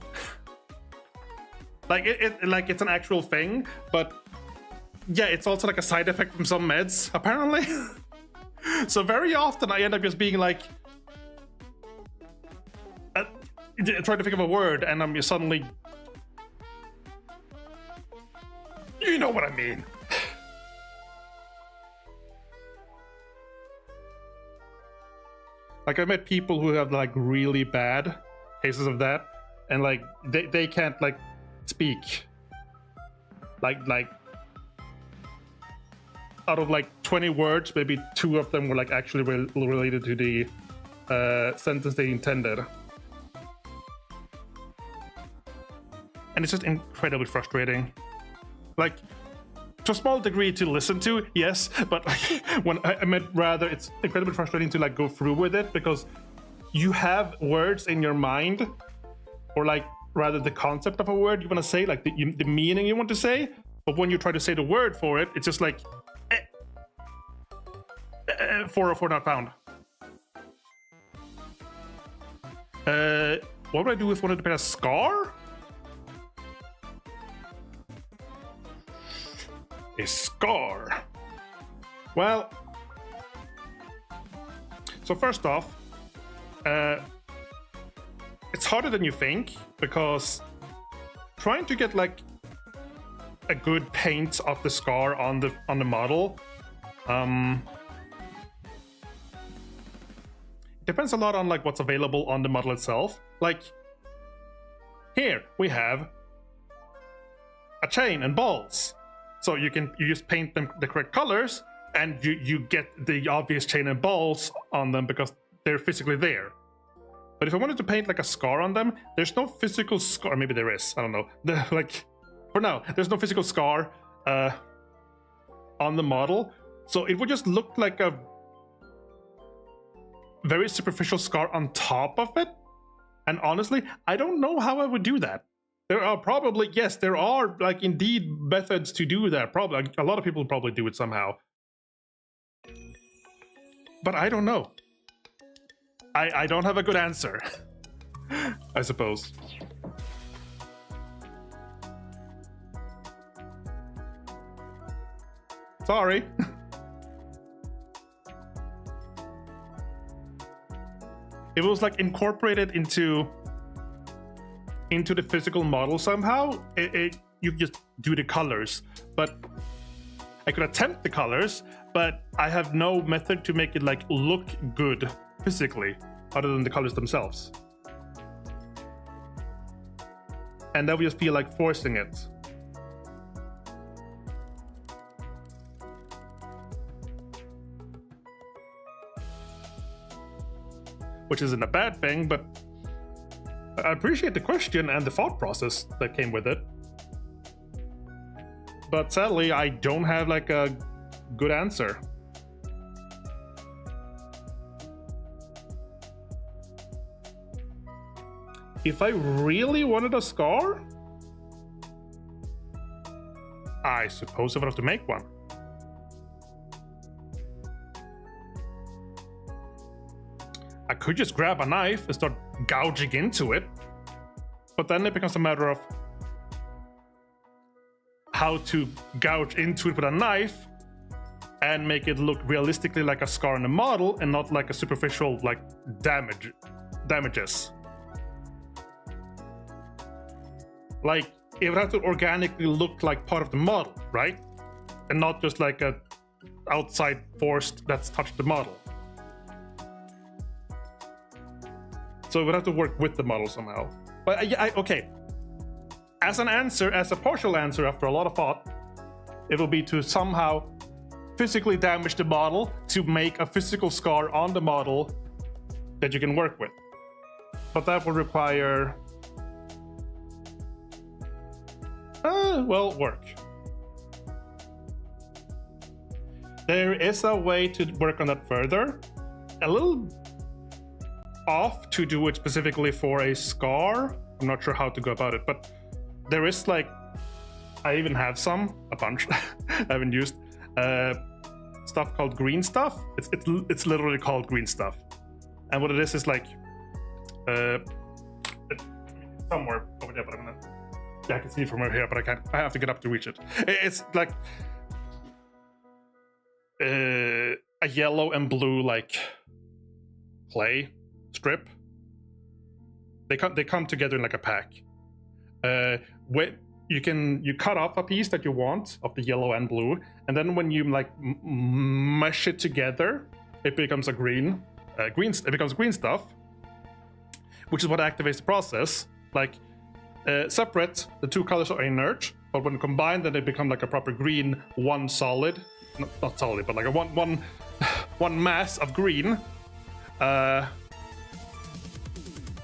S1: like it's an actual thing, but yeah, it's also like a side effect from some meds, apparently. So very often I end up just being like, trying to think of a word, and I'm just suddenly, you know what I mean. Like, I met people who have like really bad cases of that, and like they can't like speak. Like out of like 20 words, maybe 2 of them were like actually related to the sentence they intended. And it's just incredibly frustrating. Like, to a small degree to listen to, yes, but like, when I meant rather, it's incredibly frustrating to like go through with it, because you have words in your mind, or like rather the concept of a word you want to say, like the meaning you want to say, but when you try to say the word for it, it's just like 404 not found. What would I do if I wanted to paint a scar? A scar. Well, so first off, it's harder than you think, because trying to get like a good paint of the scar on the model Depends a lot on like what's available on the model itself. Like here we have a chain and balls, so you just paint them the correct colors, and you get the obvious chain and balls on them because they're physically there. But if I wanted to paint like a scar on them, there's no physical scar. Maybe there is. I don't know. Like for now, there's no physical scar on the model, so it would just look like a very superficial scar on top of it. And honestly, I don't know how I would do that. There are probably, yes, there are like indeed methods to do that. Probably a lot of people probably do it somehow. But I don't know. I don't have a good answer, I suppose. Sorry. It was like incorporated into the physical model somehow. You just do the colors, but I could attempt the colors, but I have no method to make it like look good physically other than the colors themselves. And that would just feel like forcing it. Which isn't a bad thing, but I appreciate the question and the thought process that came with it. But sadly, I don't have like a good answer. If I really wanted a scar, I suppose I would have to make one. I could just grab a knife and start gouging into it, but then it becomes a matter of how to gouge into it with a knife and make it look realistically like a scar in the model and not like a superficial like damages. Like it would have to organically look like part of the model, right? And not just like a outside force that's touched the model. So it would have to work with the model somehow. But okay. As an answer, as a partial answer after a lot of thought, it will be to somehow physically damage the model to make a physical scar on the model that you can work with. But that would require well, work. There is a way to work on that further. A little off to do it specifically for a scar. I'm not sure how to go about it, but there is like, I even have a bunch I haven't used, stuff called green stuff. It's literally called green stuff. And what it is like, it's somewhere over there, but I'm gonna, yeah, I can see it from over here, but I have to get up to reach it. It's like a yellow and blue like clay strip. They come together in like a pack. You cut off a piece that you want of the yellow and blue, and then when you like mesh it together, it becomes a green. It becomes green stuff, which is what activates the process. Like separate, the two colors are inert, but when combined, then they become like a proper green, one solid, not solid, but like a one mass of green.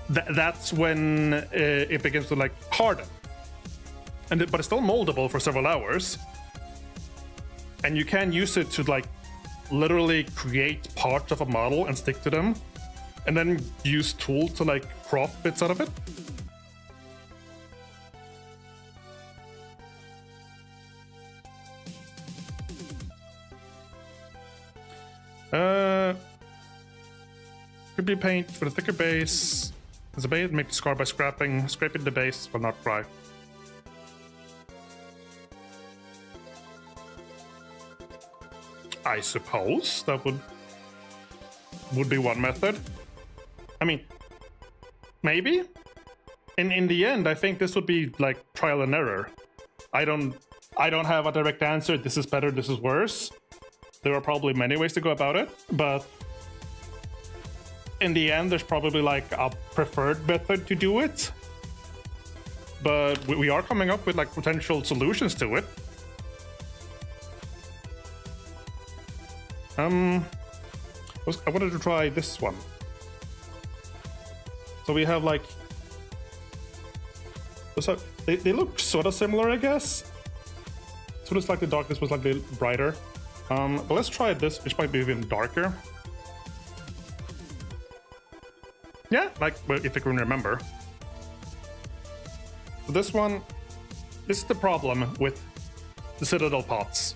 S1: That's when it begins to like harden, but it's still moldable for several hours, and you can use it to like literally create parts of a model and stick to them, and then use tools to like crop bits out of it. Could be paint with a thicker base. As a base, make the scar by scraping the base will not dry. I suppose that would be one method. I mean, maybe. In the end, I think this would be like trial and error. I don't have a direct answer. This is better. This is worse. There are probably many ways to go about it, but in the end, there's probably like a preferred method to do it. But we are coming up with like potential solutions to it. I wanted to try this one. So we have like, so they look sort of similar, I guess. Sort of slightly dark. This was slightly brighter. But let's try this, which might be even darker. Yeah, like if I can remember. So this one, this is the problem with the Citadel pots.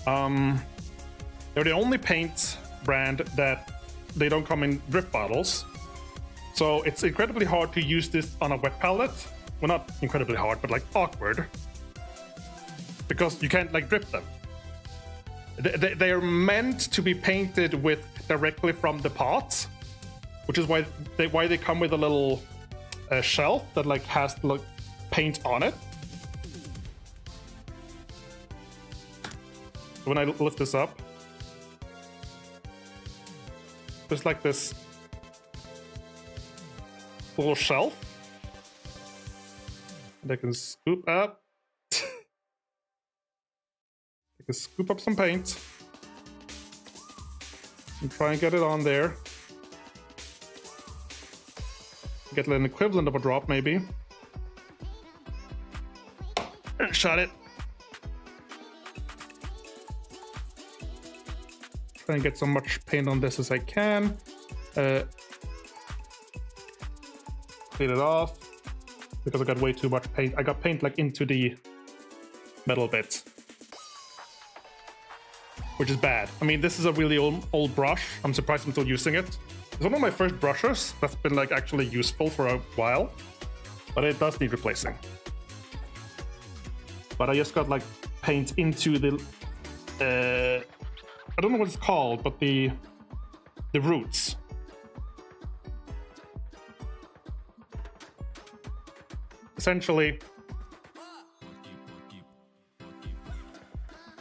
S1: They're the only paint brand that they don't come in drip bottles. So it's incredibly hard to use this on a wet palette. Well, not incredibly hard, but like awkward. Because you can't like drip them. They are meant to be painted with directly from the pot, which is why they come with a little shelf that like has like paint on it. When I lift this up, there's like this little shelf and I can scoop up. I can scoop up some paint and try and get it on there. Get an equivalent of a drop, maybe. And shut it. Try and get so much paint on this as I can. Clean it off because I got way too much paint. I got paint like into the metal bit, which is bad. I mean, this is a really old brush. I'm surprised I'm still using it. It's one of my first brushes that's been like actually useful for a while, but it does need replacing. But I just got like paint into the I don't know what it's called, but the roots. Essentially,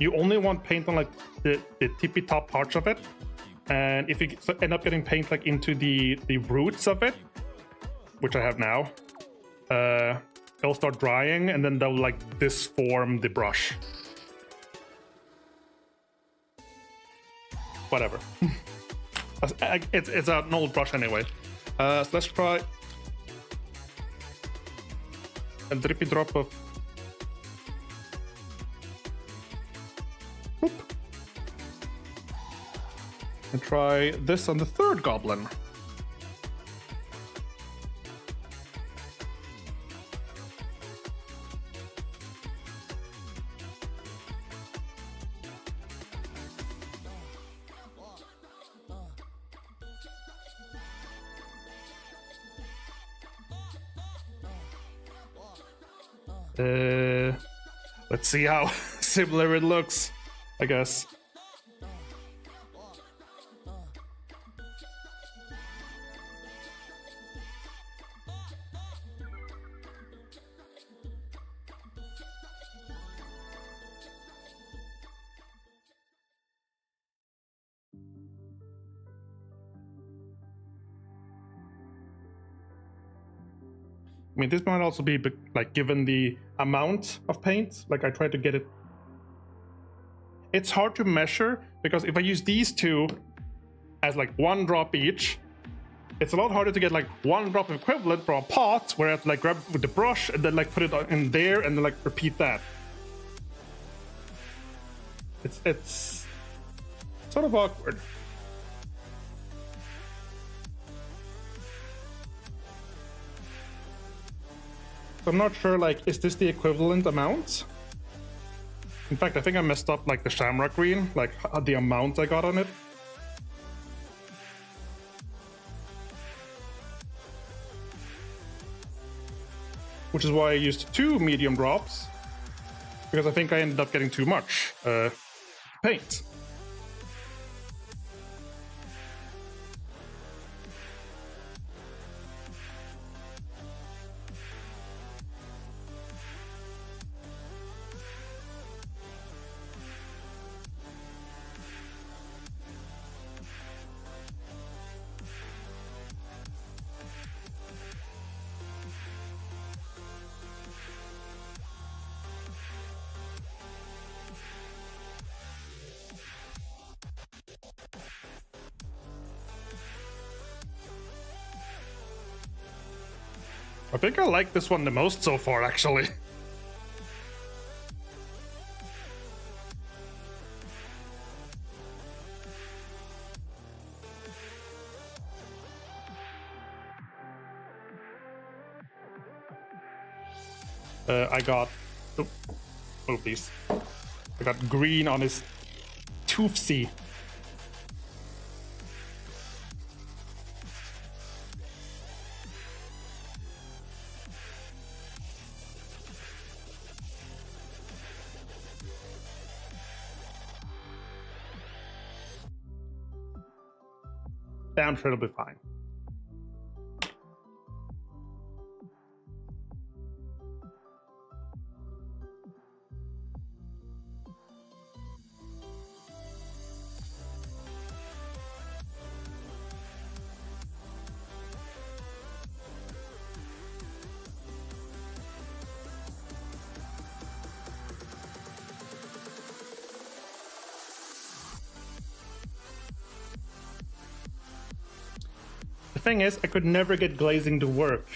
S1: you only want paint on like the tippy top parts of it, and if you end up getting paint like into the roots of it, which I have now, they'll start drying and then they'll like disform the brush. Whatever. It's an old brush anyway. So let's try a drippy drop of. Whoop. And try this on the third goblin. Let's see how similar it looks, I guess. I mean, this might also be like given the amount of paint, like I tried to get it. It's hard to measure because if I use these two as like one drop each, it's a lot harder to get like one drop equivalent from a pot where I have to like grab with the brush and then like put it in there and then like repeat that. It's sort of awkward. I'm not sure, like, is this the equivalent amount? In fact, I think I messed up, like, the shamrock green, like, the amount I got on it. Which is why I used 2 medium drops, because I think I ended up getting too much paint. I think I like this one the most so far, actually. I got... Oh, move these. I got green on his toothy. I'm sure it'll be fine. The thing is, I could never get glazing to work.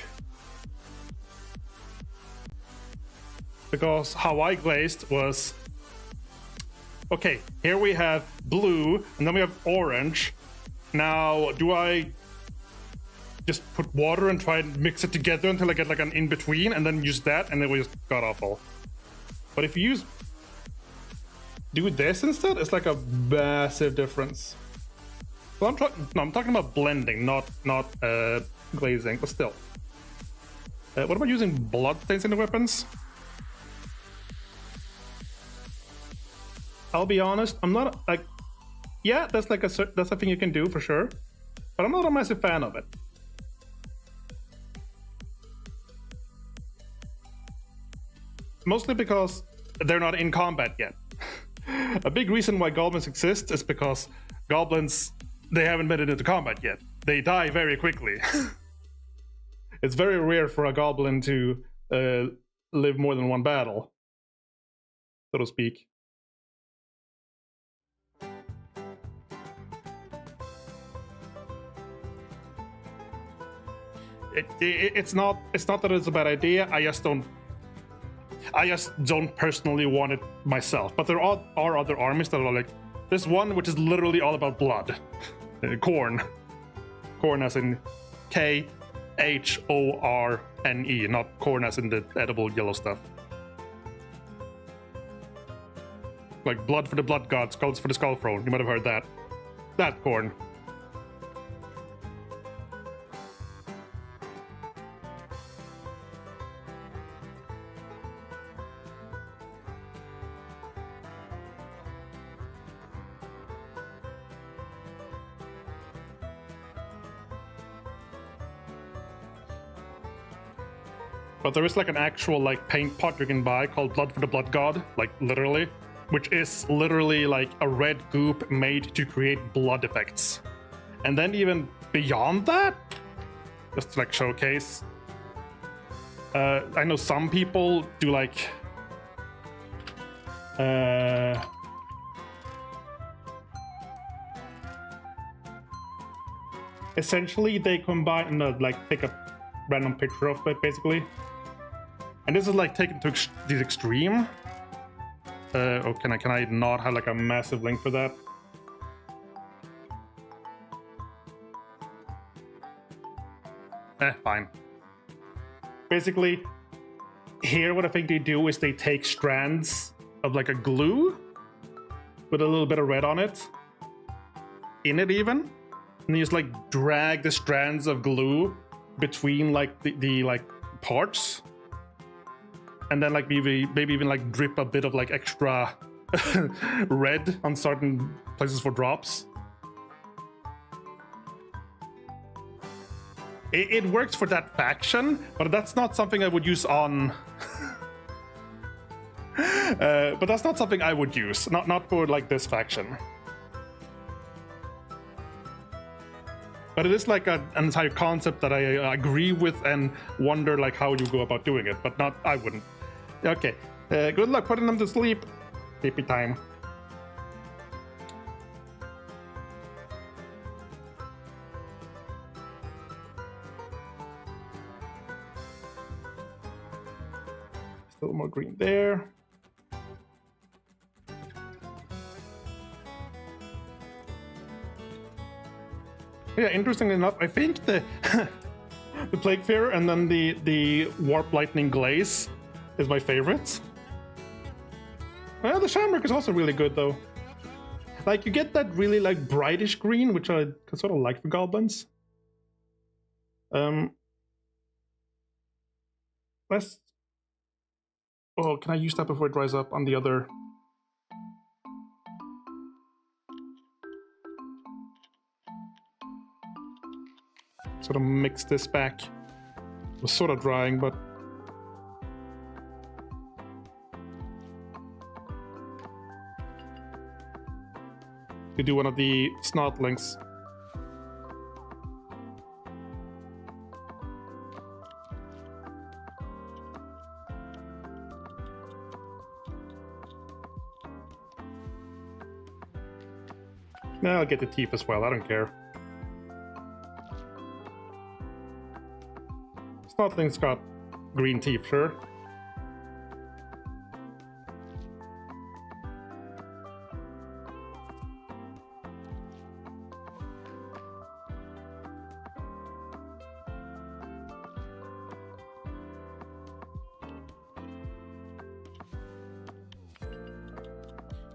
S1: Because how I glazed was... Okay, here we have blue, and then we have orange. Now, do I just put water and try and mix it together until I get like an in-between, and then use that, and then we just got awful. But if you do this instead, it's like a massive difference. Well, I'm talking about blending, not glazing, but still. What about using blood stains in the weapons? I'll be honest, I'm not like, yeah, that's like that's a thing you can do for sure, but I'm not a massive fan of it. Mostly because they're not in combat yet. A big reason why goblins exist is because goblins, they haven't made it into combat yet. They die very quickly. It's very rare for a goblin to live more than one battle, so to speak. It's not that it's a bad idea. I just don't personally want it myself. But there are other armies that are like this one, which is literally all about blood. Corn as in Khorne, not corn as in the edible yellow stuff. Like blood for the blood god, skulls for the skull throne. You might have heard that. That corn. But there is like an actual like paint pot you can buy called Blood for the Blood God, like literally, which is literally like a red goop made to create blood effects. And then even beyond that, just to like showcase, I know some people do like essentially they combine like take a random picture of it basically. And this is like taken to the extreme. Oh, can I not have like a massive link for that? Fine. Basically, here what I think they do is they take strands of like a glue with a little bit of red on it, in it even, and you just like drag the strands of glue between like the like parts. And then like maybe even like drip a bit of like extra red on certain places for drops. It works for that faction, but that's not something I would use on. But that's not something I would use. Not for like this faction. But it is like an entire concept that I agree with and wonder like how you go about doing it, but not I wouldn't. Okay, good luck putting them to sleep. Sleepy time. little more green there. Yeah, interestingly enough, I think the the Plague Fear and then the Warp Lightning Glaze is my favorite. The Shamrock is also really good though. Like you get that really like brightish green, which I sort of like for goblins. Let's. Oh, can I use that before it dries up on the other? Sort of mix this back. It was sort of drying, but you do one of the snotlings. I'll get the teeth as well, I don't care. Snotling's got green teeth, sure.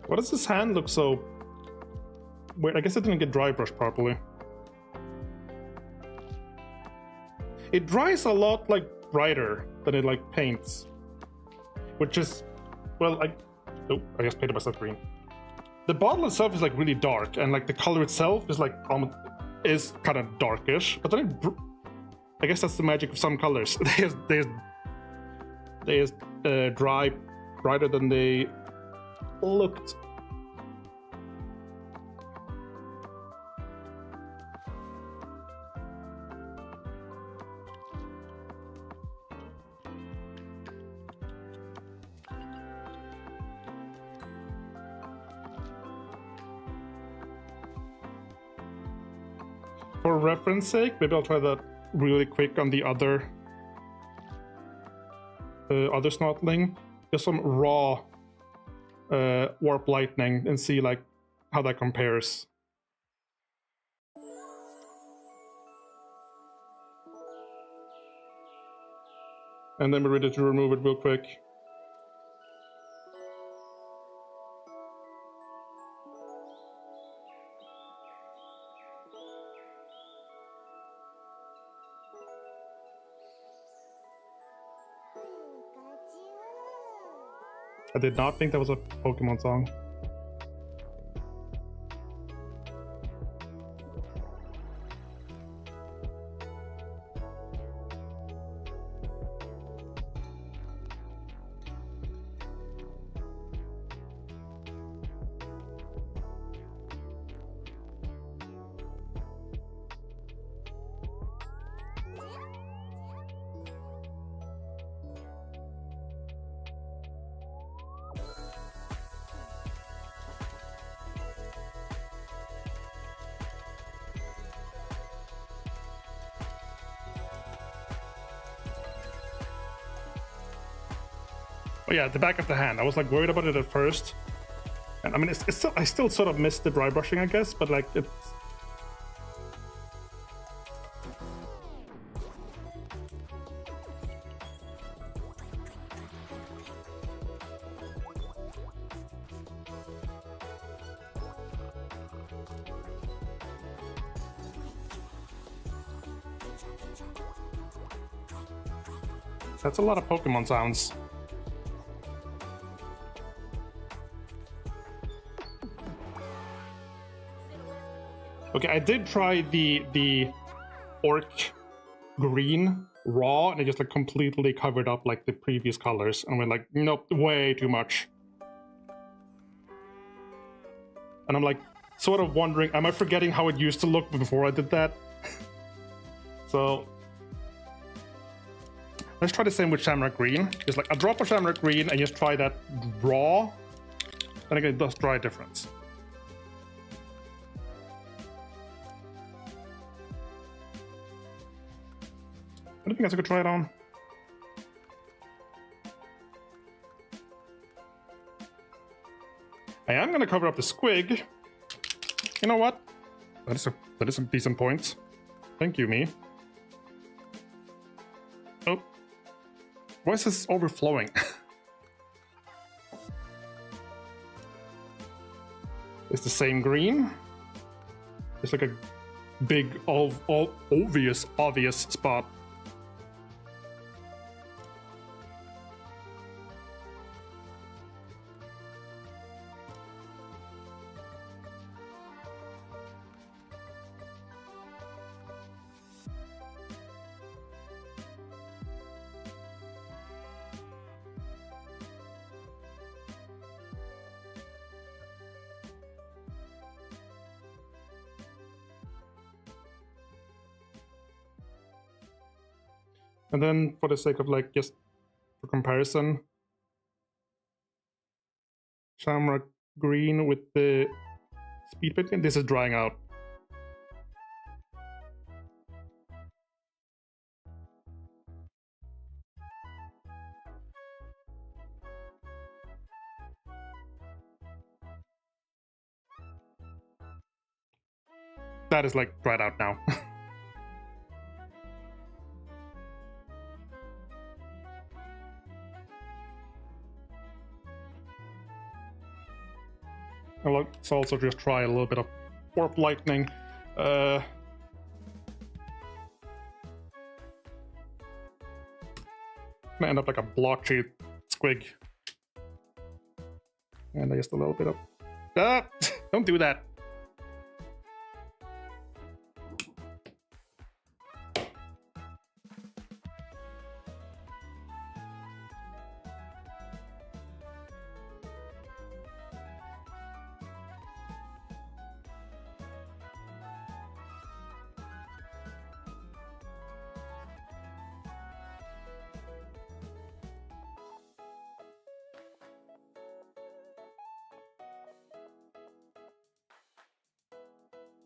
S1: Why does this hand look so... Wait, I guess I didn't get dry brush properly. It dries a lot like brighter than it like paints, which is, well, I just painted myself green. The bottle itself is like really dark, and like the color itself is like almost is kind of darkish. But then I guess that's the magic of some colors. they dry brighter than they looked. For reference sake, maybe I'll try that really quick on the other snotling. Just some raw warp lightning and see like how that compares. And then we're ready to remove it real quick. I did not think that was a Pokemon song. Oh yeah, the back of the hand. I was like worried about it at first, and I mean, it's still, I still sort of missed the dry brushing, I guess, but like it's. That's a lot of Pokemon sounds. Okay, I did try the orc green raw, and it just like completely covered up like the previous colors, and we're like, nope, way too much. And I'm like sort of wondering, am I forgetting how it used to look before I did that? So let's try the same with Shamrock Green. Just like a drop of Shamrock Green and just try that raw, and again it does dry difference. I don't think I could try it on. I am gonna cover up the squig. You know what? That is some decent points. Thank you, me. Oh. Why is this overflowing? It's the same green. It's like a big, obvious spot. And then, for the sake of like just for comparison, Shamrock green with the speed paint. This is drying out. That is like dried out now. Let's also just try a little bit of warp lightning. Gonna end up like a blotchy squig. And just a little bit of... Ah! Don't do that!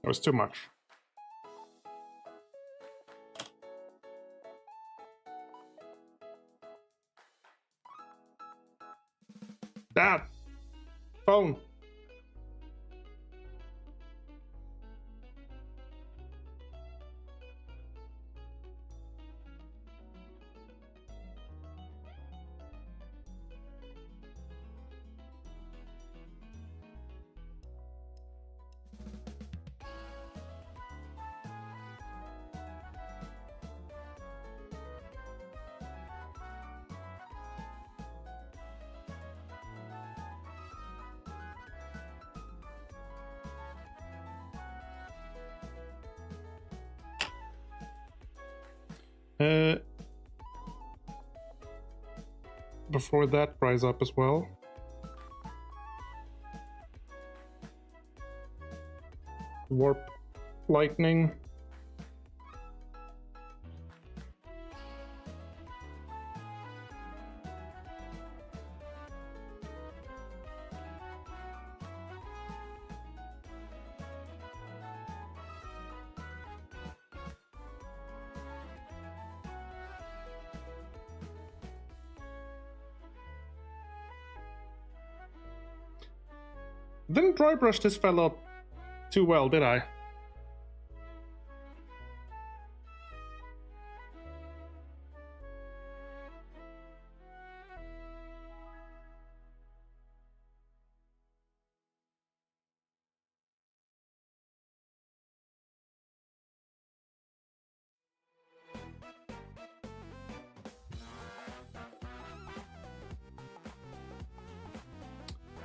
S1: That was too much. Dad! Phone! Before that dries up as well. Warp lightning. Didn't dry brush this fella too well, did I?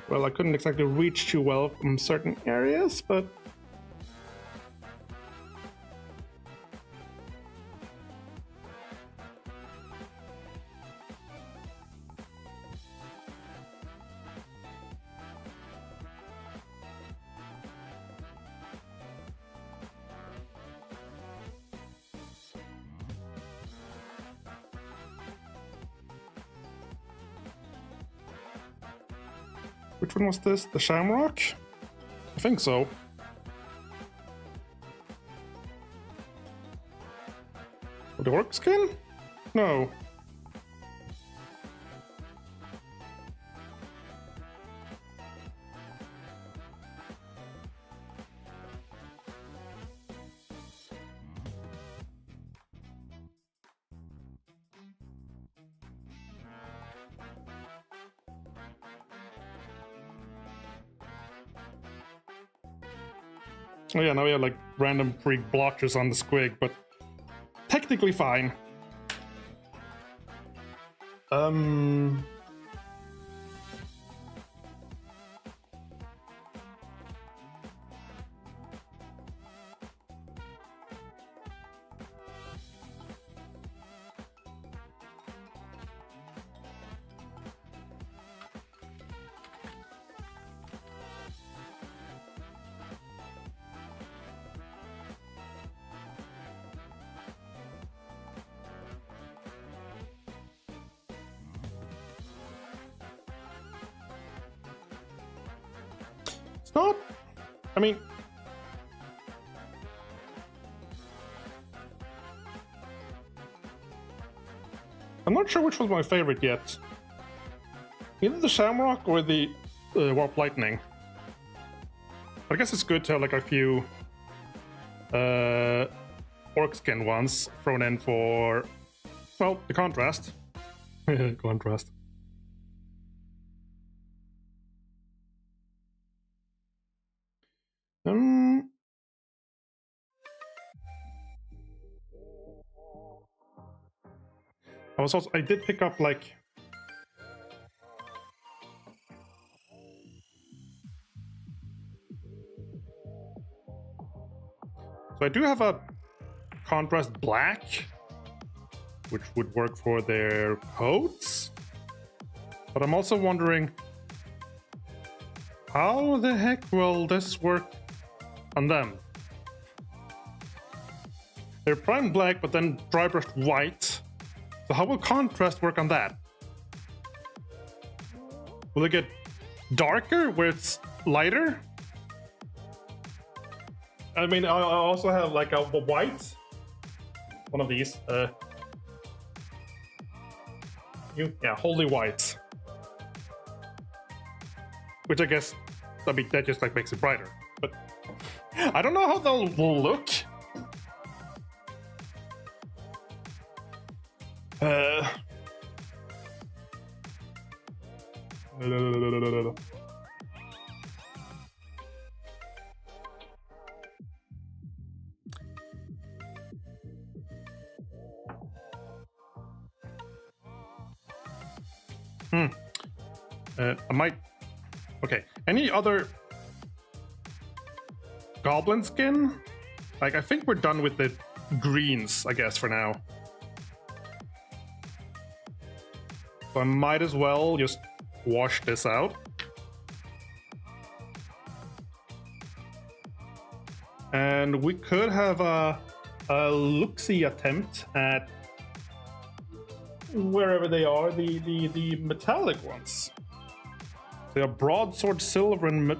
S1: Well, I couldn't exactly reach too well from certain areas, but... Which one was this? The Shamrock? I think so. The orc skin? No. Oh yeah, now we have like random freak blotches on the squig, but technically fine. It's not, I mean, I'm not sure which was my favorite yet. Either the Shamrock or the Warp Lightning. I guess it's good to have like a few orc skin ones thrown in for, well, the contrast. Contrast. I did pick up like so I do have a contrast black, which would work for their coats, but I'm also wondering how the heck will this work on them? They're prime black, but then dry brushed white. So how will contrast work on that? Will it get darker where it's lighter? I mean, I also have like a white, one of these. Yeah, holy white. Which I guess, I mean, that just like makes it brighter. But I don't know how they'll look. I might. Okay. Any other goblin skin? Like, I think we're done with the greens, I guess, for now. So I might as well just wash this out. And we could have a look-see attempt at wherever they are, the metallic ones. They are broadsword silver and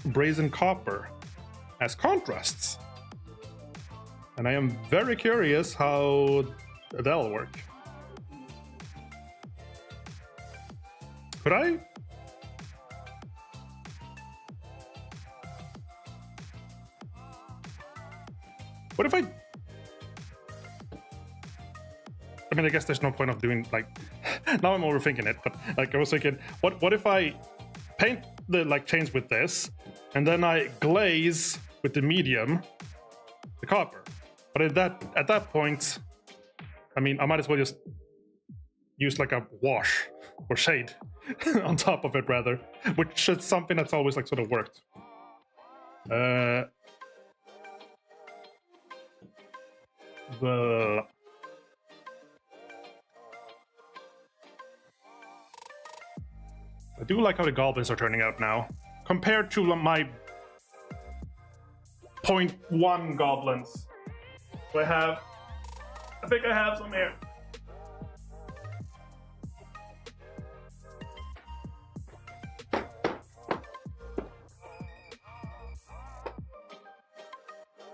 S1: brazen copper as contrasts. And I am very curious how that'll work. Could I? What if I mean, I guess there's no point of doing like now I'm overthinking it, but like I was thinking, what if I paint the like chains with this and then I glaze with the medium the copper? But at that point, I mean, I might as well just use like a wash or shade on top of it rather, which is something that's always like sort of worked. I do like how the goblins are turning out now compared to my 0.1 goblins. So I think I have some here.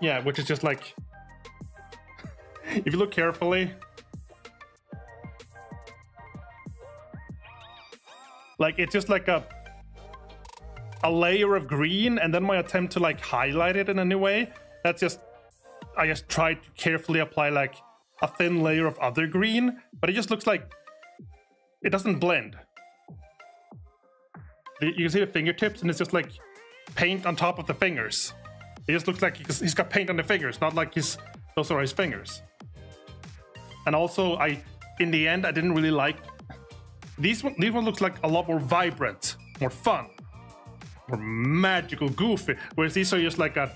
S1: Yeah, which is just like, if you look carefully, like it's just like a layer of green, and then my attempt to like highlight it in a new way, that's just, I just tried to carefully apply like a thin layer of other green, but it just looks like it doesn't blend. You can see the fingertips, and it's just like paint on top of the fingers. He just looks like he's got paint on the fingers, not like those are his fingers. And also, in the end, I didn't really like these one looks like a lot more vibrant, more fun, more magical, goofy. Whereas these are just like a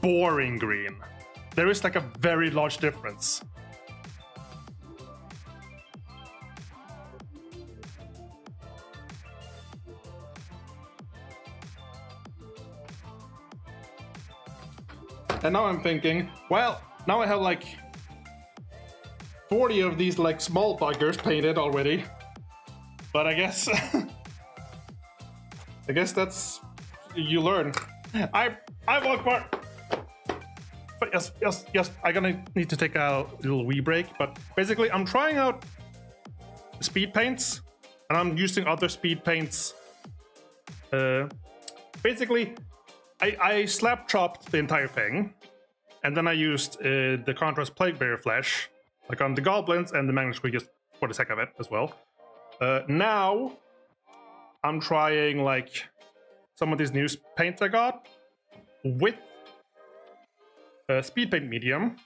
S1: boring green. There is like a very large difference. And now I'm thinking, well, now I have like 40 of these like small buggers painted already. But I guess I guess that's you learn. I want more. But yes, I'm gonna need to take a little wee break. But basically, I'm trying out speed paints, and I'm using other speed paints. Basically, I slap chopped the entire thing, and then I used the contrast plague bearer flesh, like on the goblins and the mangler squig just for the heck of it as well. Now I'm trying like some of these new paints I got with speed paint medium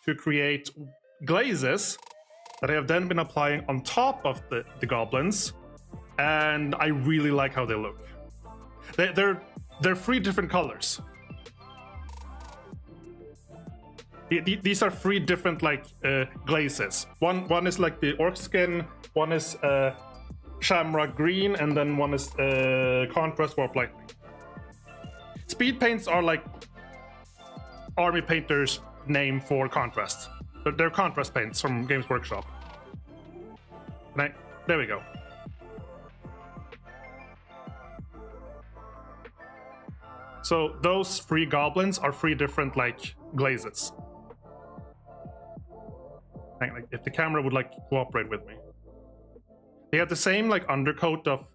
S1: to create glazes that I have then been applying on top of the goblins, and I really like how they look. They're 3 different colors. These are 3 different like glazes. One is like the orc skin, one is shamrock green, and then one is contrast warp lightning. Speed paints are like army painters' name for contrast. They're contrast paints from Games Workshop. There we go. So those 3 goblins are 3 different like glazes. Like if the camera would like cooperate with me. They have the same like undercoat of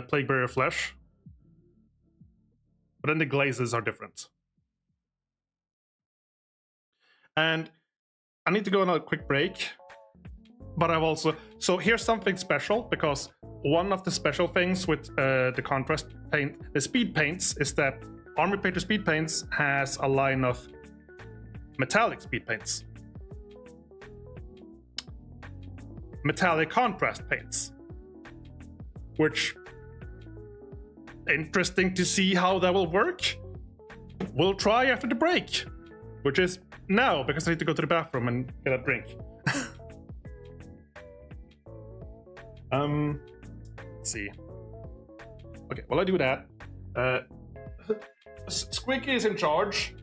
S1: plague bearer flesh, but then the glazes are different. And I need to go on a quick break, but I've also so here's something special, because one of the special things with the contrast paint, the speed paints, is that Army Painter Speed Paints has a line of metallic speed paints. Metallic contrast paints. Which, interesting to see how that will work. We'll try after the break, which is now, because I need to go to the bathroom and get a drink. Let's see. Okay, while I do that, Squig is in charge.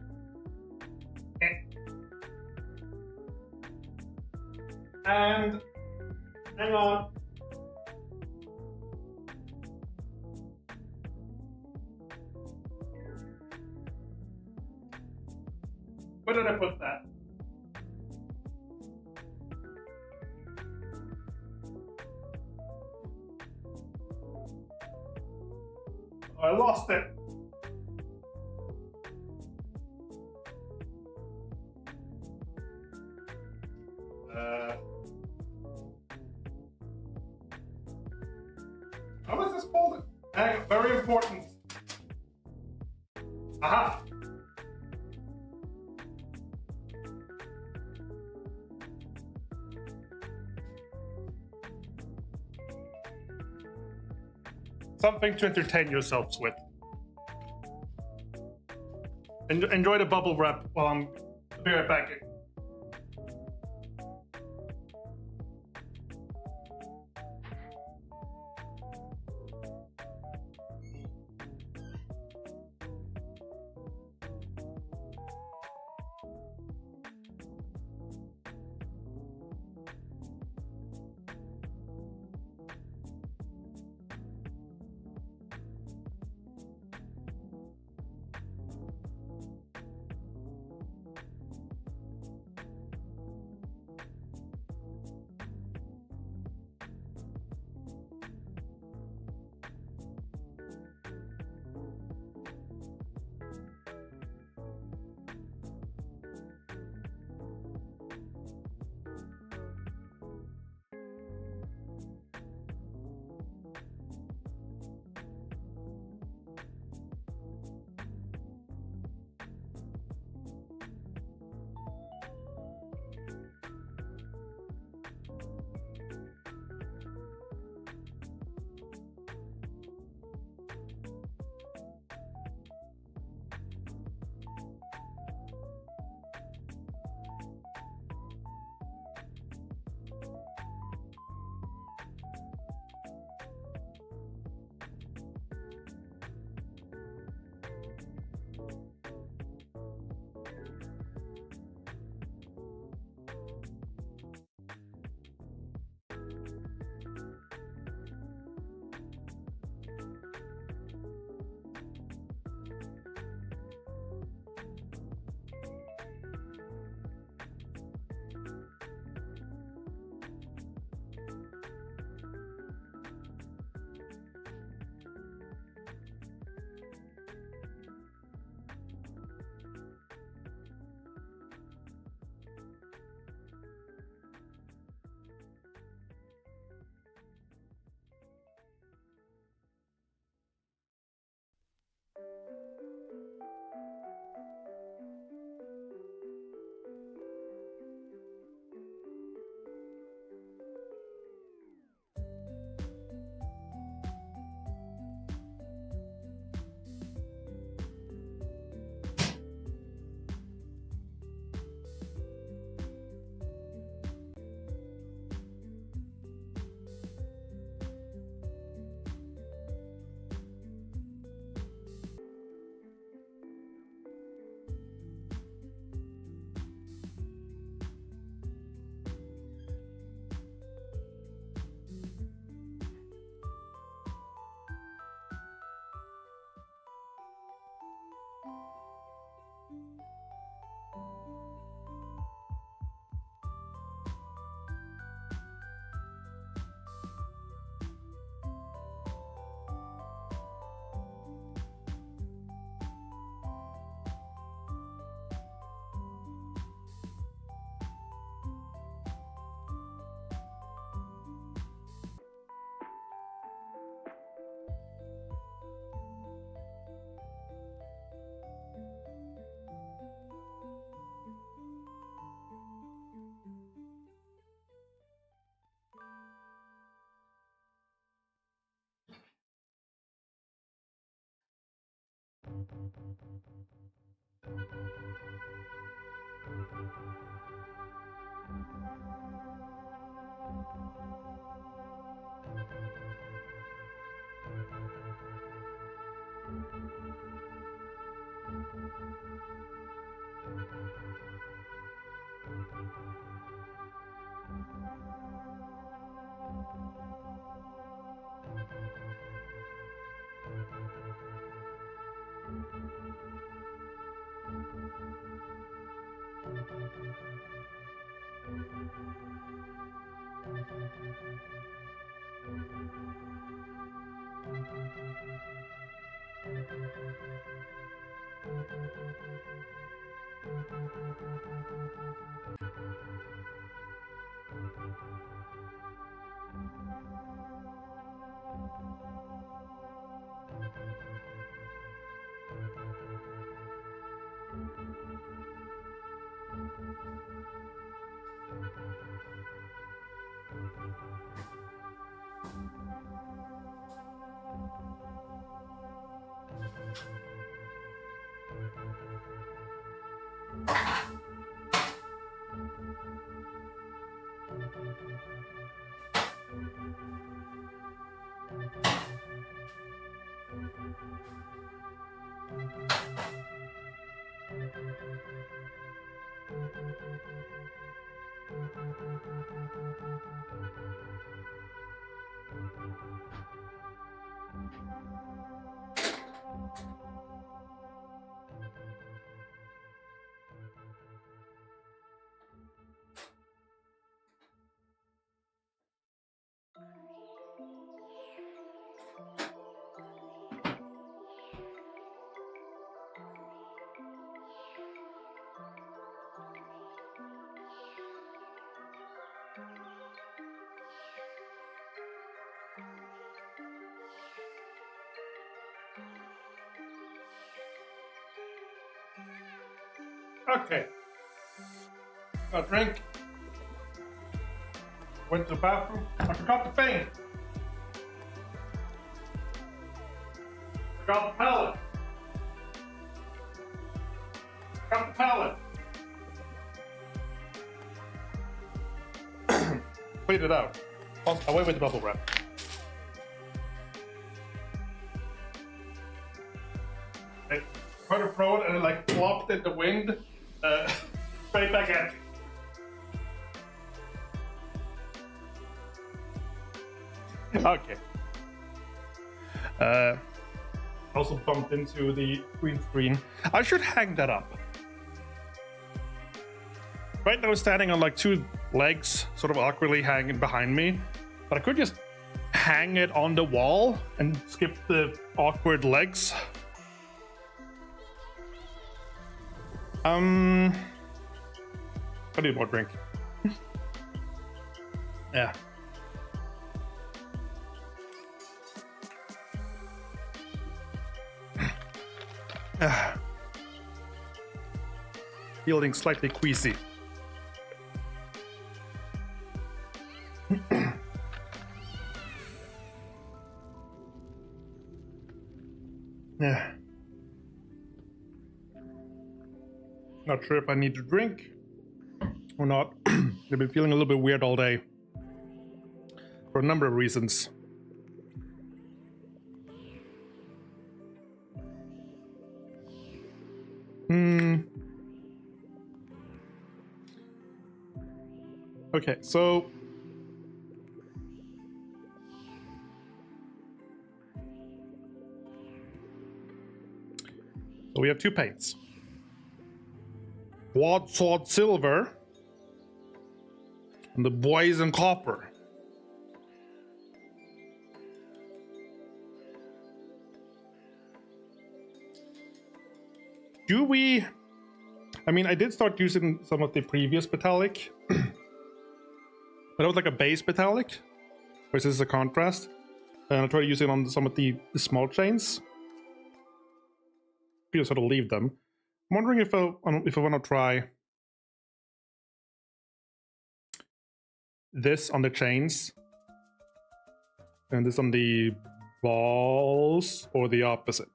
S1: And hang on. Where did I put that? I lost it. How is this folded? Hang on, very important. Aha! Something to entertain yourselves with. Enjoy the bubble wrap while I'm be right back. Okay. Got a drink. Went to the bathroom. I forgot the paint. Forgot the palette. Forgot the palette. Cleaned it out. Away with the bubble wrap. I tried to throw it and it like flopped in the wind. Straight back at you. Okay. Also bumped into the green screen. I should hang that up. Right now, it's standing on like two legs, sort of awkwardly hanging behind me. But I could just hang it on the wall and skip the awkward legs. I need more drink. Yeah. Feeling slightly queasy. Yeah. Not sure if I need to drink or not. I've been feeling a little bit weird all day for a number of reasons. Okay, so we have two paints. Broadsword silver and the poison copper. Do we? I mean, I did start using some of the previous metallic, but it was like a base metallic, which is a contrast. And I tried to use it on some of the small chains. You sort of leave them. I'm wondering if I want to try this on the chains and this on the balls, or the opposite.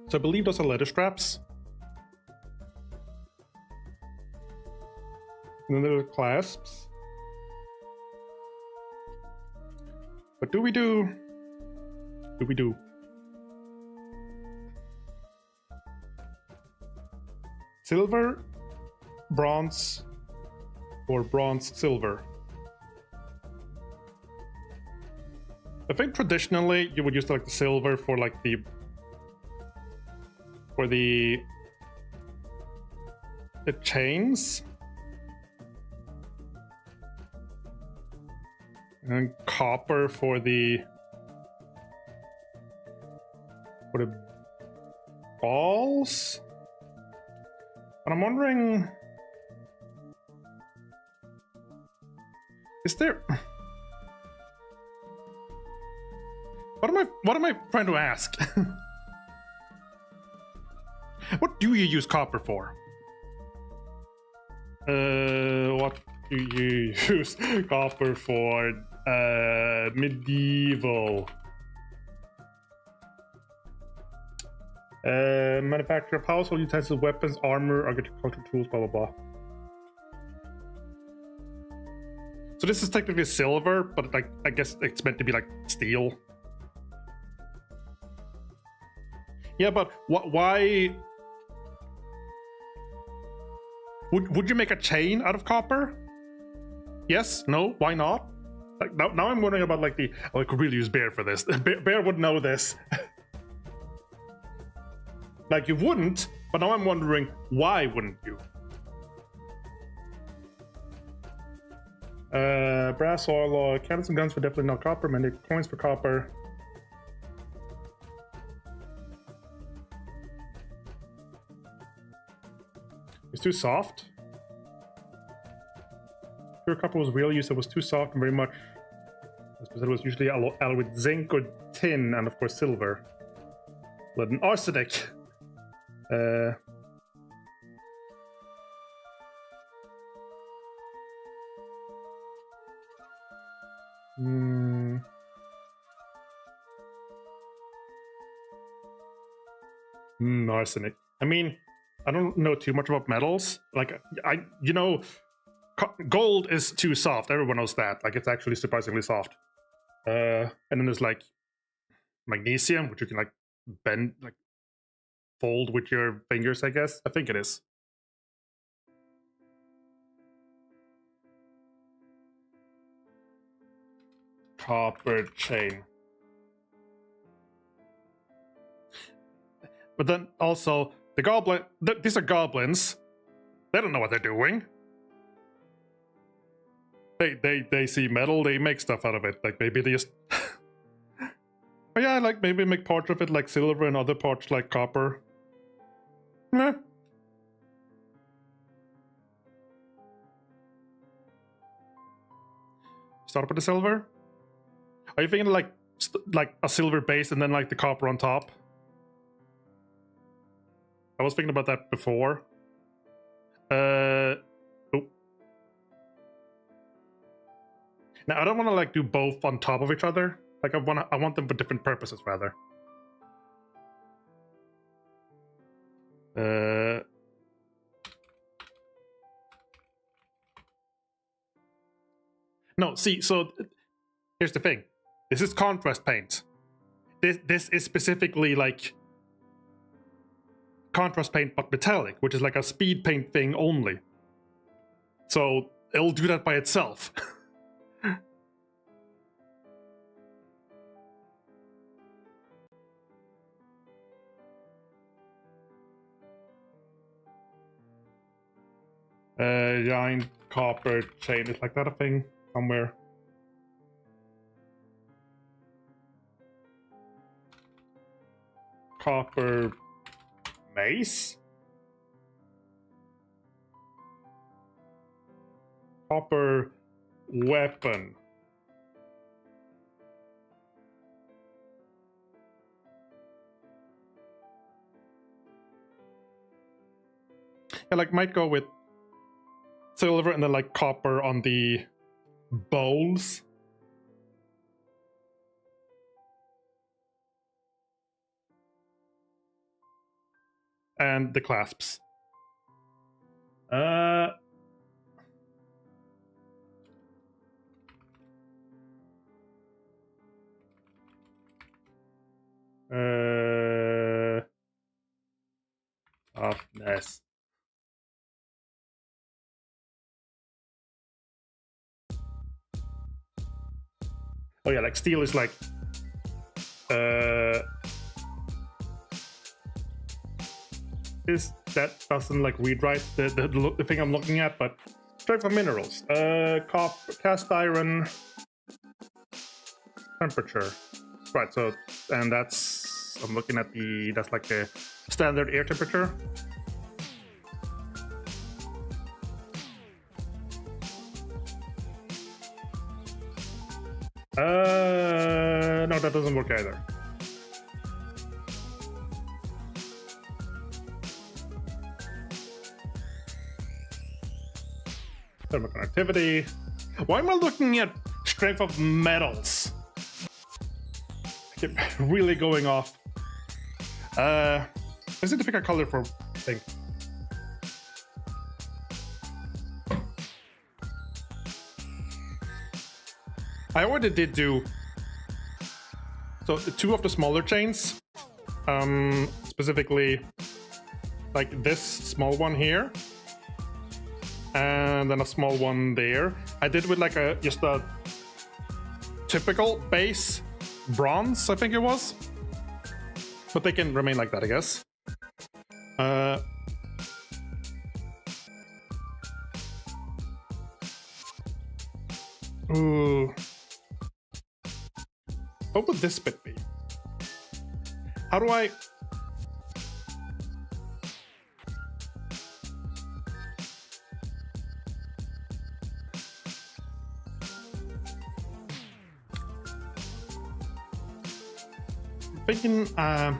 S1: So I believe those are leather straps. And then there are clasps. But do we do? Silver, bronze, or bronze, silver? I think traditionally you would use like the silver for like the chains, and copper for the balls. And I'm wondering, is there? What am I trying to ask? What do you use copper for? What do you use copper for? Medieval. Manufacture of household utensils, weapons, armor, agricultural tools, blah blah blah. So this is technically silver, but like I guess it's meant to be like steel. Yeah, but why would you make a chain out of copper? Yes? No? Why not? Like now I'm wondering about like I could really use Bear for this. Bear would know this. Like you wouldn't, but now I'm wondering why wouldn't you? Brass, oil, cannons and guns for definitely not copper. Many coins for copper. It's too soft. Pure copper was real use. It was too soft and very much. It was usually alloyed with zinc or tin, and of course silver. Lead and arsenic. Arsenic. I mean, I don't know too much about metals. Like, gold is too soft. Everyone knows that. Like, it's actually surprisingly soft. And then there's like magnesium, which you can like bend, like fold with your fingers, I guess. I think it is. Copper chain. But then also, the goblin, these are goblins. They don't know what they're doing. They see metal, they make stuff out of it. Like maybe they just but yeah, like maybe make parts of it like silver and other parts like copper. Meh. Start with the silver? Are you thinking like a silver base and then like the copper on top? I was thinking about that before. Oh. Now I don't want to like do both on top of each other. Like I want them for different purposes rather. No, see, so here's the thing. This is contrast paint. This is specifically like contrast paint but metallic, which is like a speed paint thing only. So it'll do that by itself. Giant copper chain. Is like that a thing somewhere? Copper mace? Copper weapon. I like might go with silver and then like copper on the bowls. and the clasps. Nice. Oh yeah, like steel is like that doesn't like read right the thing I'm looking at, but strength of minerals. Copper, cast iron, temperature. Right, so and that's I'm looking at that's like the standard air temperature. No, that doesn't work either. Thermoconductivity. Why am I looking at strength of metals? I keep really going off. I just need to pick a color for thing. I already did do so 2 of the smaller chains, specifically like this small one here, and then a small one there. I did with like just a typical base bronze, I think it was, but they can remain like that, I guess. Ooh. What would this bit be? How do I... thinking, how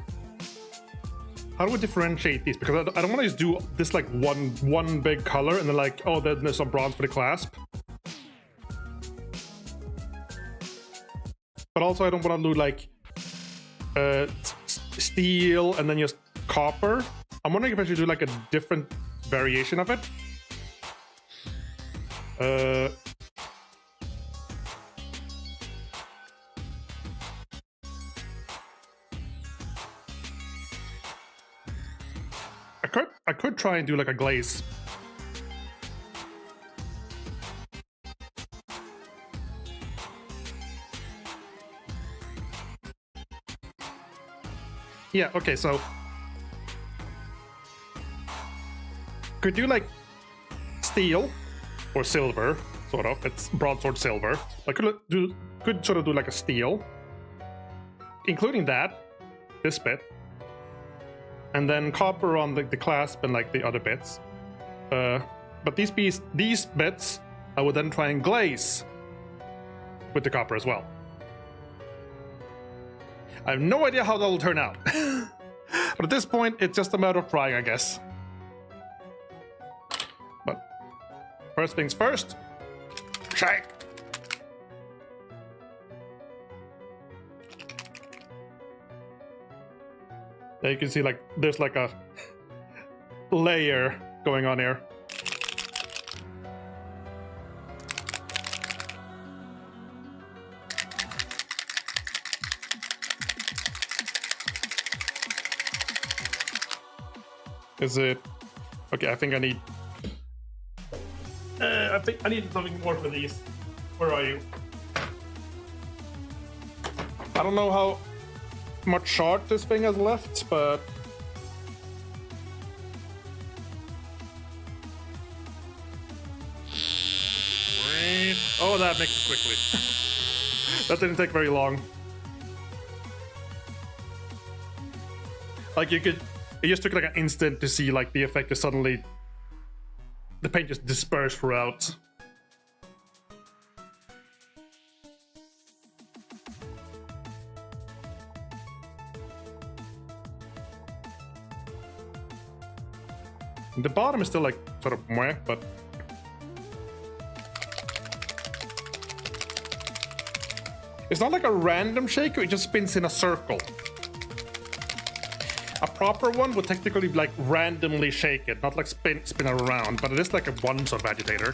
S1: do I differentiate these? Because I don't want to just do this like one big color and then like, oh, then there's some bronze for the clasp. But also I don't want to do like steel and then just copper. I'm wondering if I should do like a different variation of it. I could try and do like a glaze. Yeah, okay, so could do like steel or silver, sort of. It's broadsword silver. I could sort of do like a steel, including that, this bit, and then copper on the clasp and like the other bits. But these bits, I would then try and glaze with the copper as well. I have no idea how that will turn out. But at this point, it's just a matter of trying, I guess. But first things first, check. There you can see like there's like a layer going on here. Is it okay? I think I need something more for these. Where are you? I don't know how much shard this thing has left, but oh, that makes it quickly. That didn't take very long. Like it just took like an instant to see like the effect is suddenly the paint just dispersed throughout. And the bottom is still like sort of meh, but it's not like a random shaker, it just spins in a circle. A proper one would technically like randomly shake it, not like spin it around, but it is like a one sort of agitator.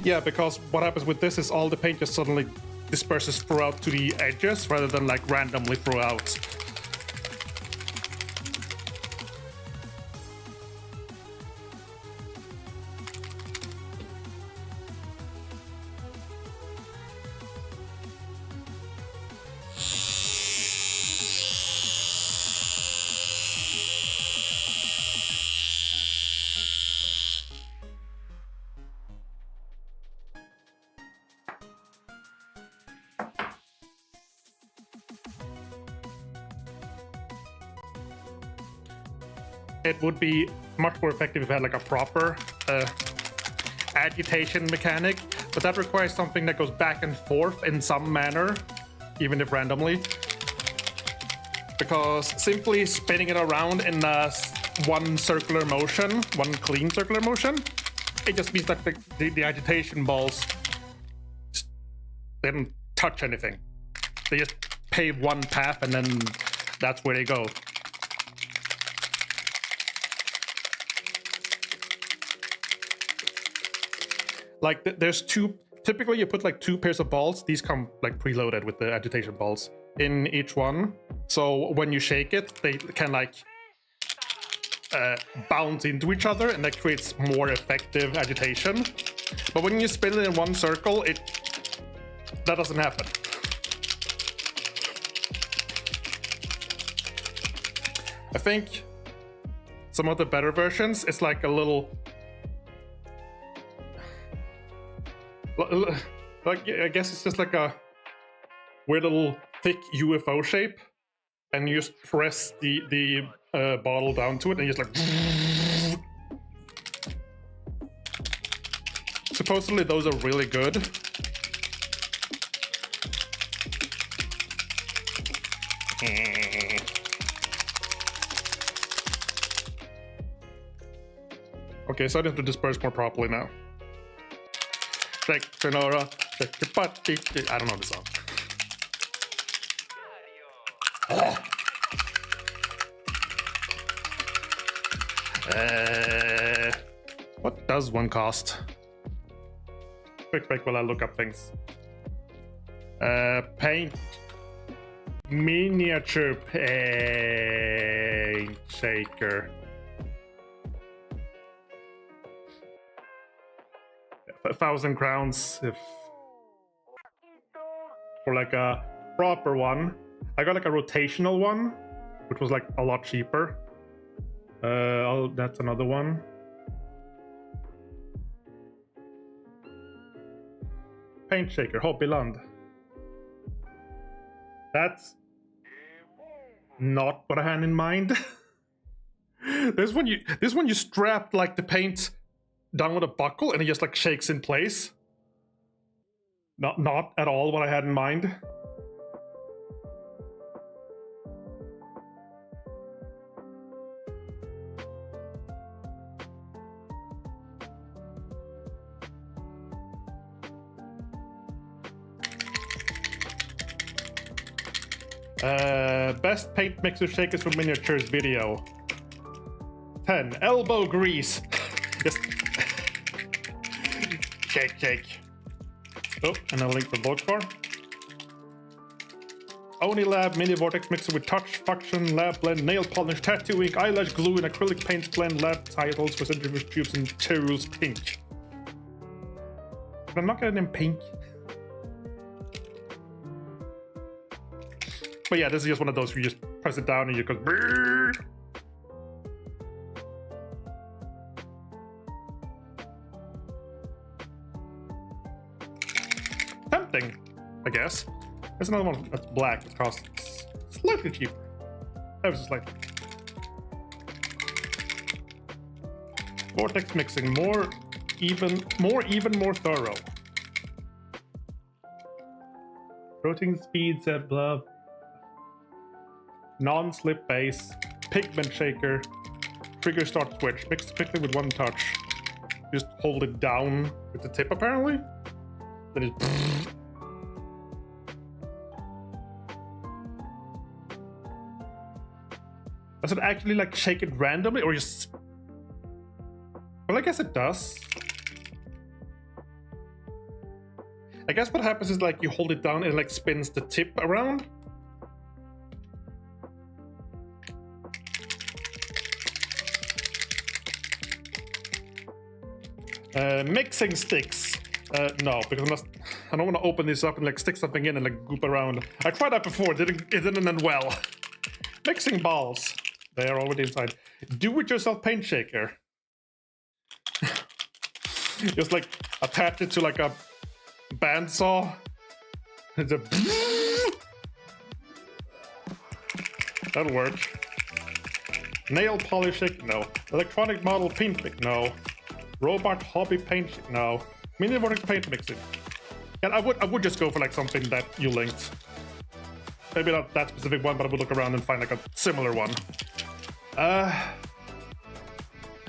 S1: Yeah, because what happens with this is all the paint just suddenly disperses throughout to the edges rather than like randomly throughout. It would be much more effective if it had like a proper agitation mechanic, but that requires something that goes back and forth in some manner, even if randomly. Because simply spinning it around in one circular motion, one clean circular motion, it just means that the agitation balls they don't touch anything. They just pave one path and then that's where they go. Like there's two, typically you put like 2 pairs of balls. These come like preloaded with the agitation balls in each one. So when you shake it, they can like bounce into each other and that creates more effective agitation. But when you spin it in one circle, that doesn't happen. I think some of the better versions, it's like a little, like I guess it's just like a weird little thick UFO shape, and you just press the bottle down to it, and you just like. Supposedly those are really good. Okay, so I have to disperse more properly now. Shake Sonora, shake your butt. I don't know the song. What does one cost? Quick while I look up things. Paint. Miniature paint shaker. 1,000 crowns if for like a proper one. I got like a rotational one, which was like a lot cheaper. That's another one. Paint shaker, Hobbyland. That's not what I had in mind. This one you strap like the paint down with a buckle and it just like shakes in place. Not at all what I had in mind. Best paint mixer shakers for miniatures video. 10. Elbow grease. Just shake. Oh, and a link for bulk bar. Oni Lab mini vortex mixer with touch function, lab blend, nail polish, tattoo ink, eyelash glue, and acrylic paint blend. Lab titles for centrifuge tubes and materials pink. I'm not getting in pink. But yeah, this is just one of those where you just press it down and you go. Brrr. Tempting, I guess. There's another one that's black. It costs slightly cheaper. That was slightly. Vortex mixing, more even, more thorough. Rotating speeds at blah. Non-slip base, pigment shaker, trigger start switch, mix quickly with one touch. Just hold it down with the tip apparently. Then it's Does it actually like shake it randomly or just... Well, I guess it does. I guess what happens is like you hold it down and it like spins the tip around. Mixing sticks. No, because I don't want to open this up and like stick something in and like goop around. I tried that before, it didn't end well. Mixing balls. They are already inside. Do-it-yourself paint shaker. Just like attach it to like a bandsaw. It's a... That'll work. Nail polishing? No. Electronic model paint? No. Robot hobby paint? No. Mini-vortex paint mixing? And I would just go for like something that you linked. Maybe not that specific one, but I would look around and find like a similar one.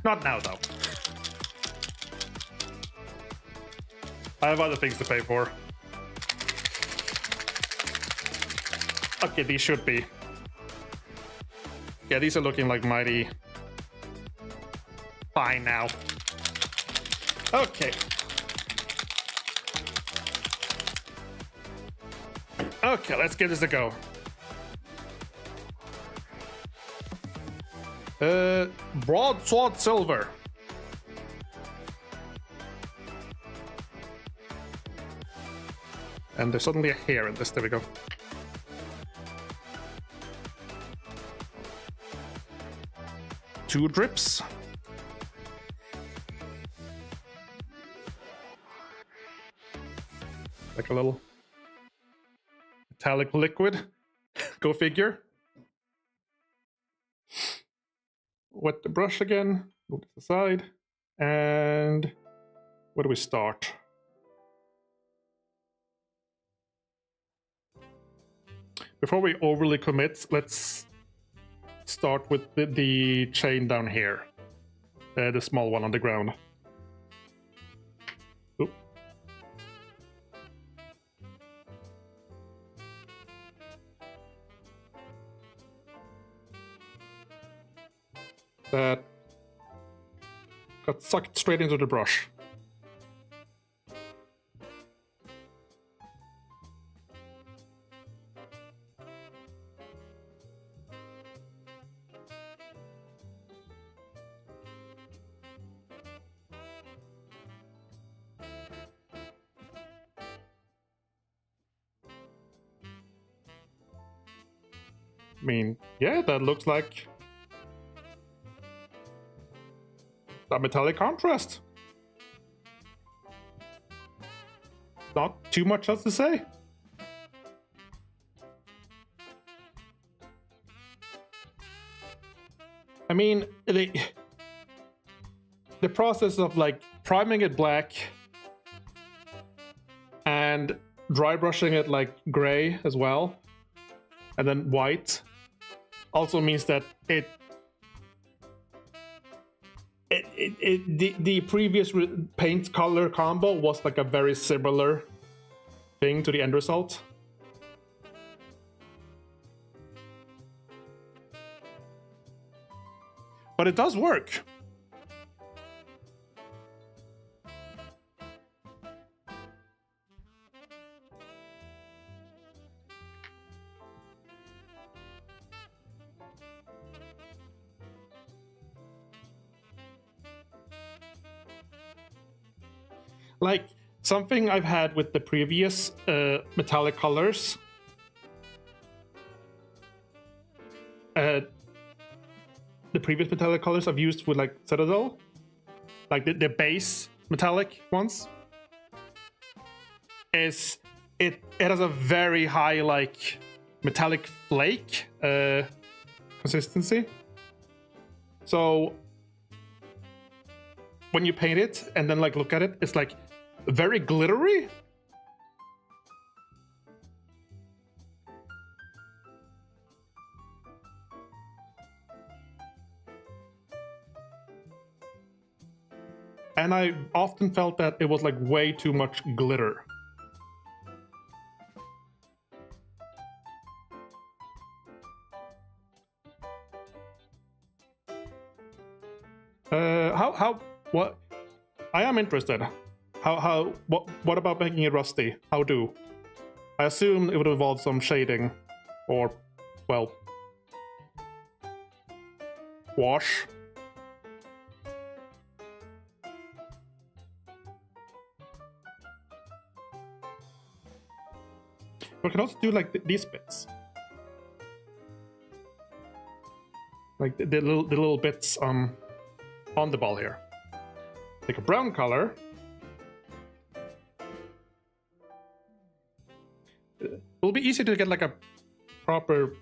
S1: Not now though. I have other things to pay for. Okay, these should be. Yeah, these are looking like mighty fine now. Okay. Okay, let's give this a go. Broadsword silver. And there's suddenly a hair in this. There we go. Two drips. Like a little metallic liquid. Go figure. Wet the brush again. Move to the side. And where do we start? Before we overly commit, let's start with the chain down here. The small one on the ground. Oop. That got sucked straight into the brush. I mean, yeah, that looks like a metallic contrast. Not too much else to say. I mean, the process of like priming it black and dry brushing it like gray as well, and then white, also means that the previous paint color combo was like a very similar thing to the end result. But it does work. Like something I've had with the previous metallic colors. The previous metallic colors I've used with like Citadel, like the base metallic ones, is it has a very high like metallic flake consistency. So when you paint it and then like look at it, it's like very glittery. And I often felt that it was like way too much glitter. What? I am interested. What about making it rusty? How do? I assume it would involve some shading, or, well, wash. We can also do like these bits, like the little bits on the ball here. Take a brown color. It'll be easy to get like a proper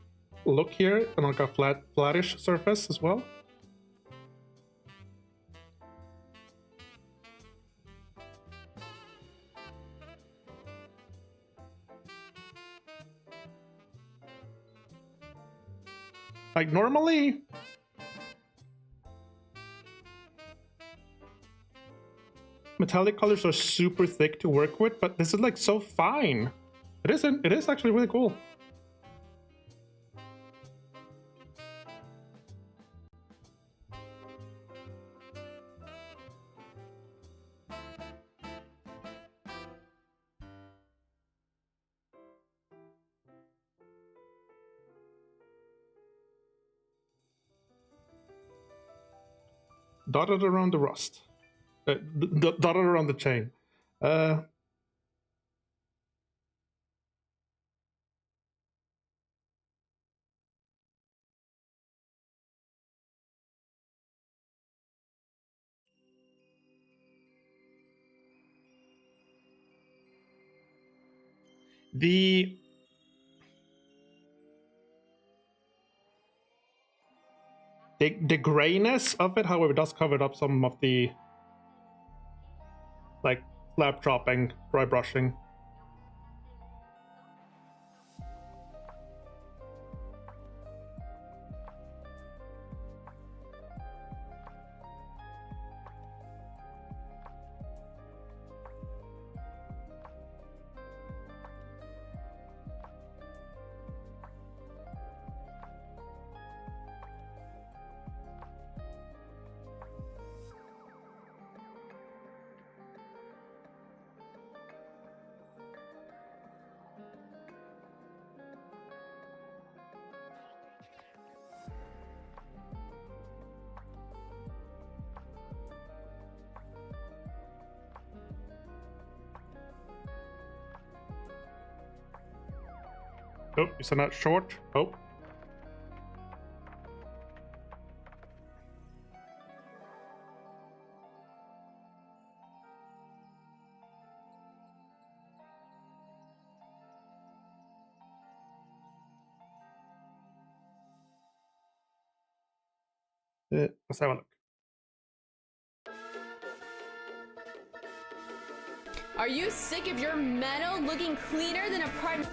S1: look here and like a flattish surface as well. Like normally, metallic colors are super thick to work with, but this is like so fine. It isn't. It is actually really cool. Dotted around the rust. Dotted around the chain. The grayness of it, however, does cover up some of the like slab chopping, dry brushing. Oh, isn't that short? Oh. Let's have a look.
S2: Are you sick of your metal looking cleaner than a prime?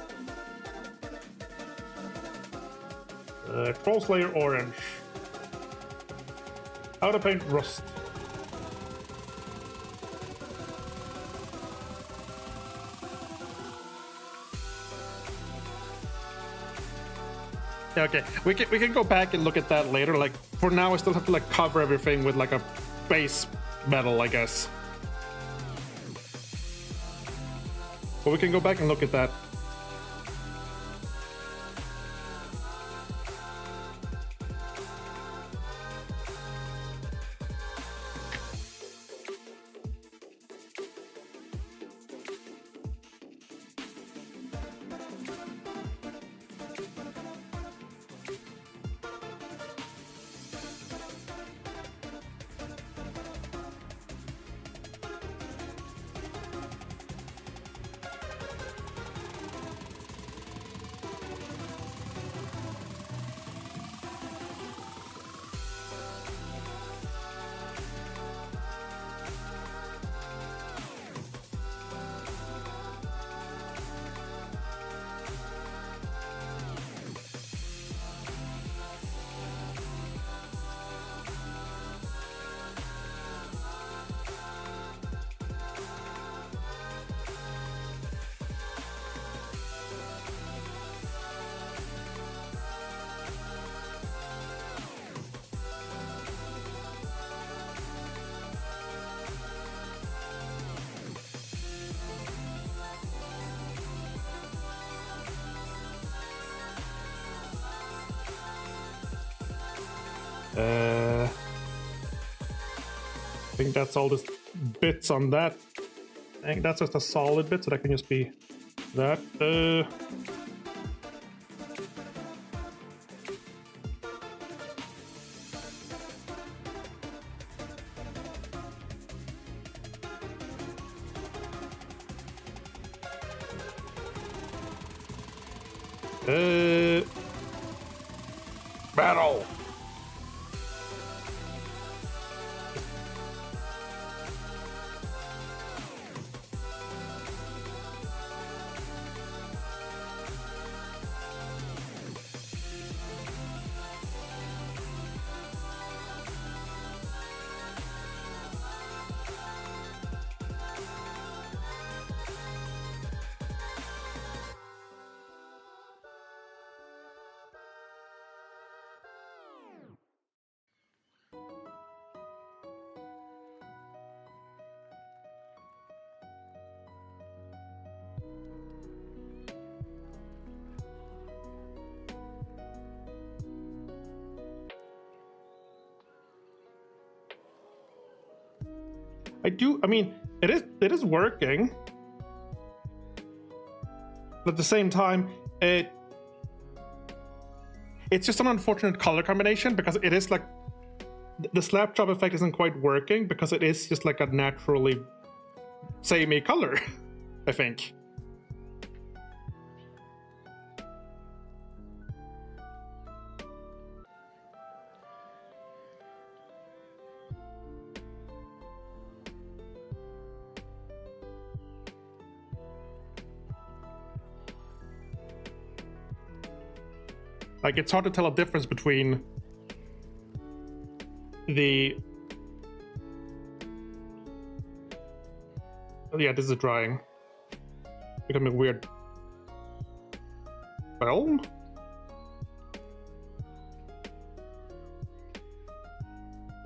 S1: Cross layer orange. How to paint rust. Yeah, okay. We can go back and look at that later. Like for now, I still have to like cover everything with like a base metal, I guess. But we can go back and look at that. I think that's all the bits on that. I think that's just a solid bit, so that can just be that. Battle. I mean, it is working. But at the same time, it's just an unfortunate color combination because it is like the slap drop effect isn't quite working because it is just like a naturally samey color, I think. Like, it's hard to tell a difference between the... Oh, yeah, this is drying. Becoming weird. Well?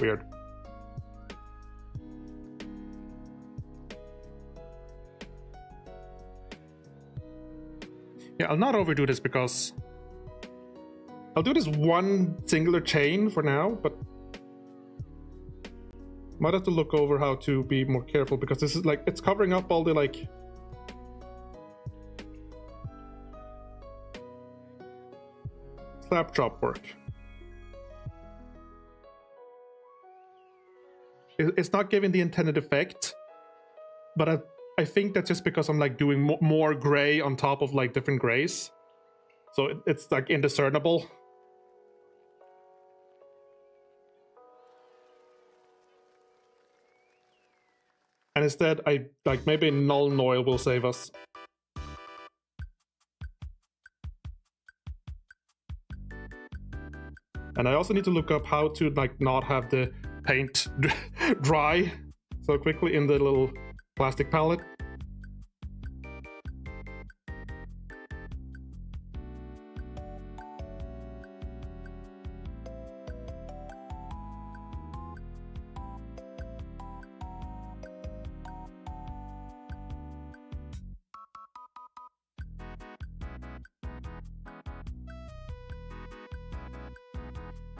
S1: Weird. Yeah, I'll not overdo this because I'll do this one singular chain for now, but might have to look over how to be more careful because this is like, it's covering up all the like slap drop work. It's not giving the intended effect, but I think that's just because I'm like doing more gray on top of like different grays. So it's like indiscernible. And instead, I like maybe null oil will save us. And I also need to look up how to like not have the paint dry so quickly in the little plastic palette.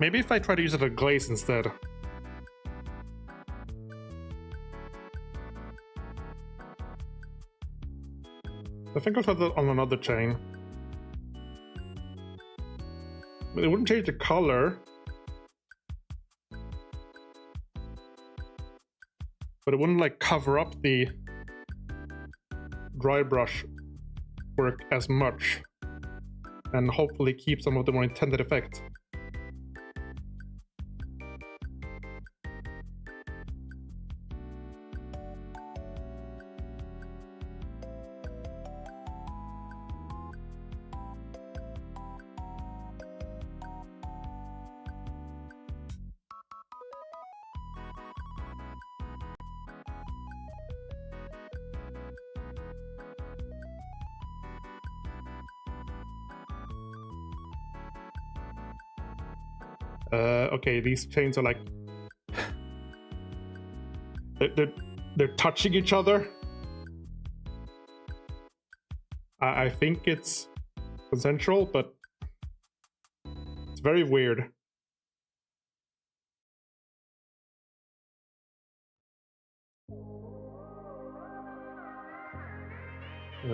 S1: Maybe if I try to use it as a glaze instead. I think I'll try that on another chain. But it wouldn't change the color. But it wouldn't like cover up the dry brush work as much. And hopefully keep some of the more intended effect. Okay, these chains are like they're touching each other. I think it's consensual, but it's very weird.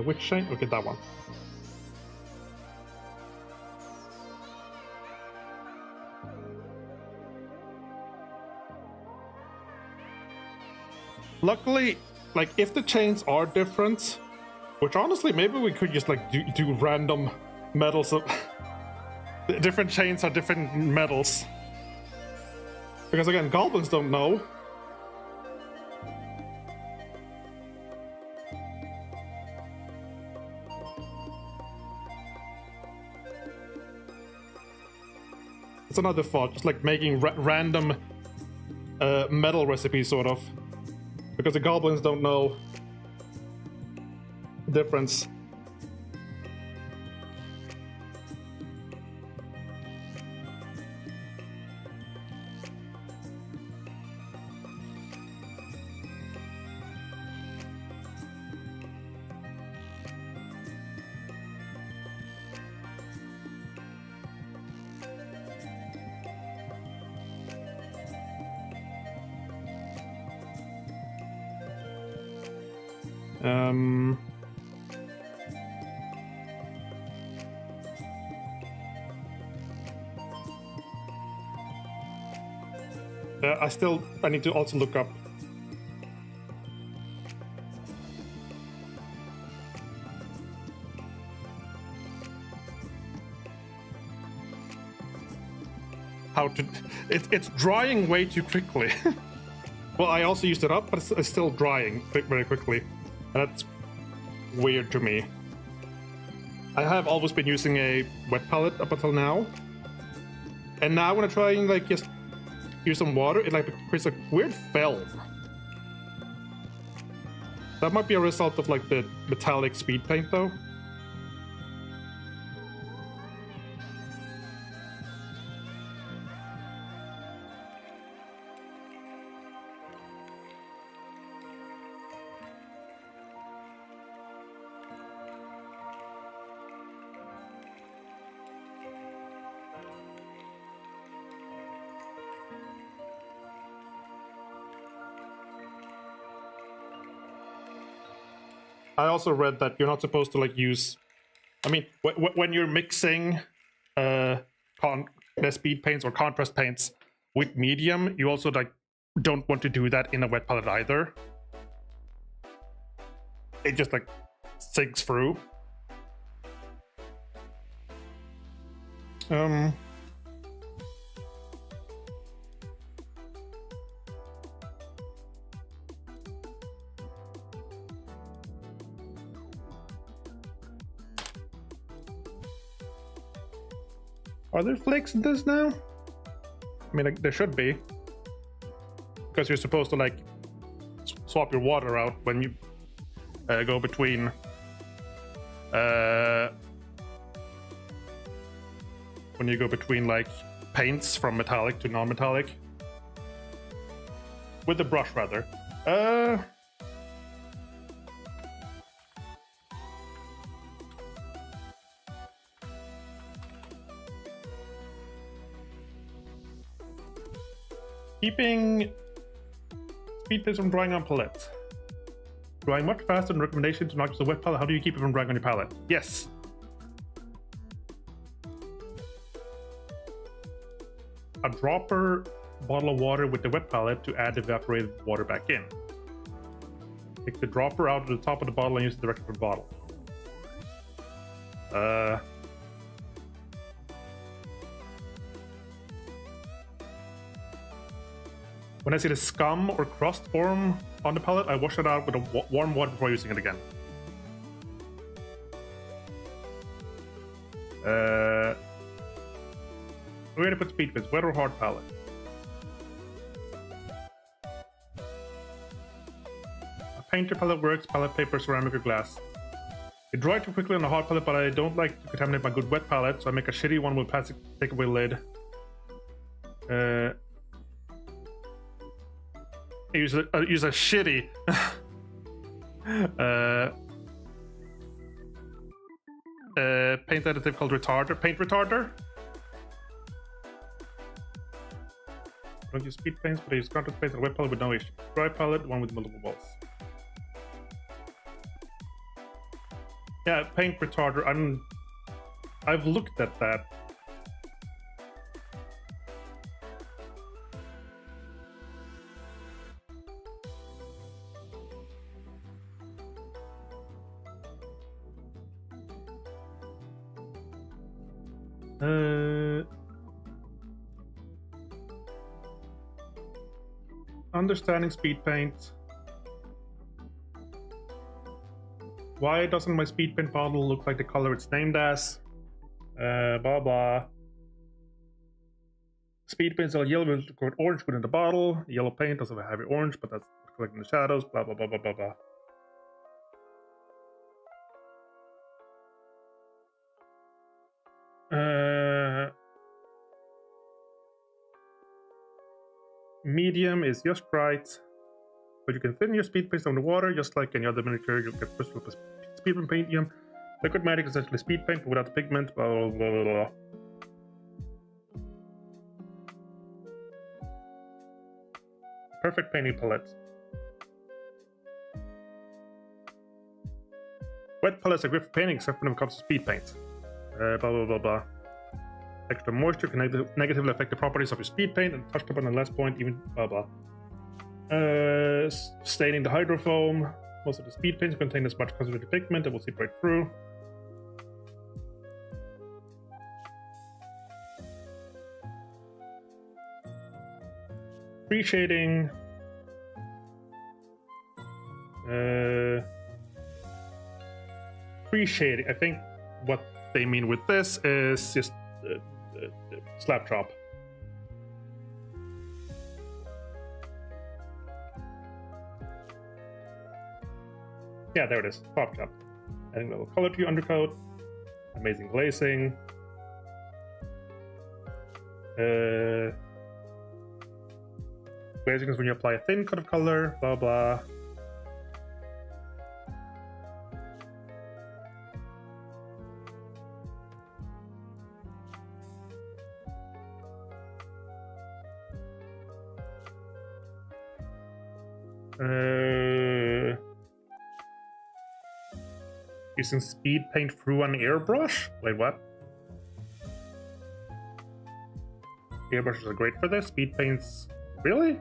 S1: Which chain? Okay, that one. Luckily, like, if the chains are different, which honestly, maybe we could just, like, do random metals of... different chains are different metals. Because, again, goblins don't know. It's another thought, just, like, making random metal recipes, sort of. Because the goblins don't know the difference. I need to also look up how to... It's drying way too quickly. Well, I also used it up, but it's still drying very quickly. And that's weird to me. I have always been using a wet palette up until now. And now when I try and, like, just use some water, it, like, creates a weird film. That might be a result of, like, the metallic speed paint, though. I also read that you're not supposed to, like, use... I mean, when you're mixing the speed paints or contrast paints with medium, you also, like, don't want to do that in a wet palette either. It just, like, sinks through. Are there flakes in this now? I mean, like, there should be. Because you're supposed to, like, swap your water out when you go between... when you go between, like, paints from metallic to non-metallic. With the brush, rather. Keeping speed paints from drying on palette. Drying much faster than recommendation to not use a wet palette. How do you keep it from drying on your palette? Yes. A dropper bottle of water with the wet palette to add evaporated water back in. Take the dropper out of the top of the bottle and use it directly from the bottle. When I see the scum or crust form on the palette, I wash it out with a warm water before using it again. Where to put speed paints, wet or hard palette? A painter palette works, palette paper, ceramic or glass. It dries too quickly on a hard palette, but I don't like to contaminate my good wet palette, so I make a shitty one with plastic takeaway lid. I use a shitty paint additive called retarder, paint retarder. Don't use speed paints, but I use contrast paints and a wet palette with no issue. Dry palette, one with multiple balls. Yeah, paint retarder. I've looked at that. Understanding speed paint. Why doesn't my speed paint bottle look like the color it's named as? Blah blah. Speed paints are yellow with orange within the bottle. Yellow paint doesn't have a heavy orange, but that's collecting the shadows. Blah blah blah blah blah blah. Medium is just right, but you can thin your speed paints on the water just like any other miniature. You'll get crystal speed paint medium. Liquid magic is essentially speed paint but without the pigment. Blah blah blah blah blah. Perfect painting palette. Wet palettes are great for painting except when it comes to speed paint. Blah blah blah blah. Extra moisture can negatively affect the properties of your speed paint, and touched upon the last point, even blah blah. Staining the hydrofoam. Most of the speed paints contain as much concentrated pigment that will seep right through. Pre-shading. Pre-shading. I think what they mean with this is just slap drop. Yeah, there it is. Pop drop. Adding a little color to your undercoat. Amazing glazing. Glazing is when you apply a thin coat of color. Blah blah. Using speed paint through an airbrush? Wait, what? Airbrushes are great for this? Speed paints... Really?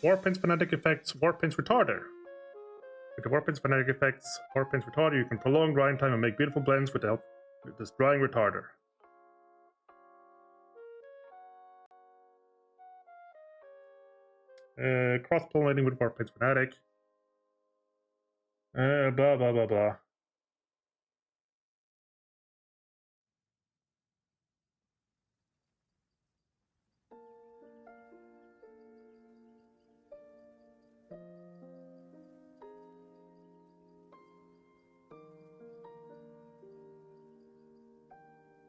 S1: Warpaint's phonetic effects, Warpaint's retarder. With the Warpaint's phonetic effects, Warpaint's retarder, you can prolong drying time and make beautiful blends with the help of this drying retarder. Cross-pollinating with Warpaint's fanatic. Blah blah blah blah.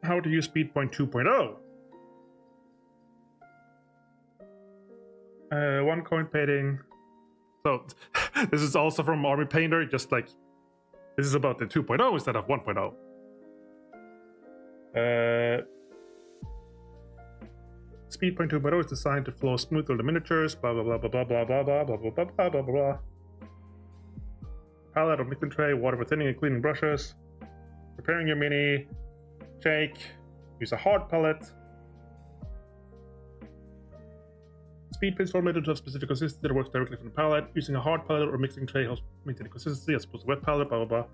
S1: How to use Speedpoint 2.0. One coin painting. So this is also from Army Painter, just like this is about the 2.0 instead of 1.0. Speedpoint 2.0 is designed to flow smooth through the miniatures. Blah blah blah blah blah blah blah blah blah blah blah blah blah blah. Palette or mixing tray, water for thinning and cleaning brushes. Preparing your mini. Shake. Use a hard palette. Speed paints formulated to a specific consistency that works directly from the palette. Using a hard palette or mixing tray helps maintain the consistency as opposed to wet palette. Blah blah blah.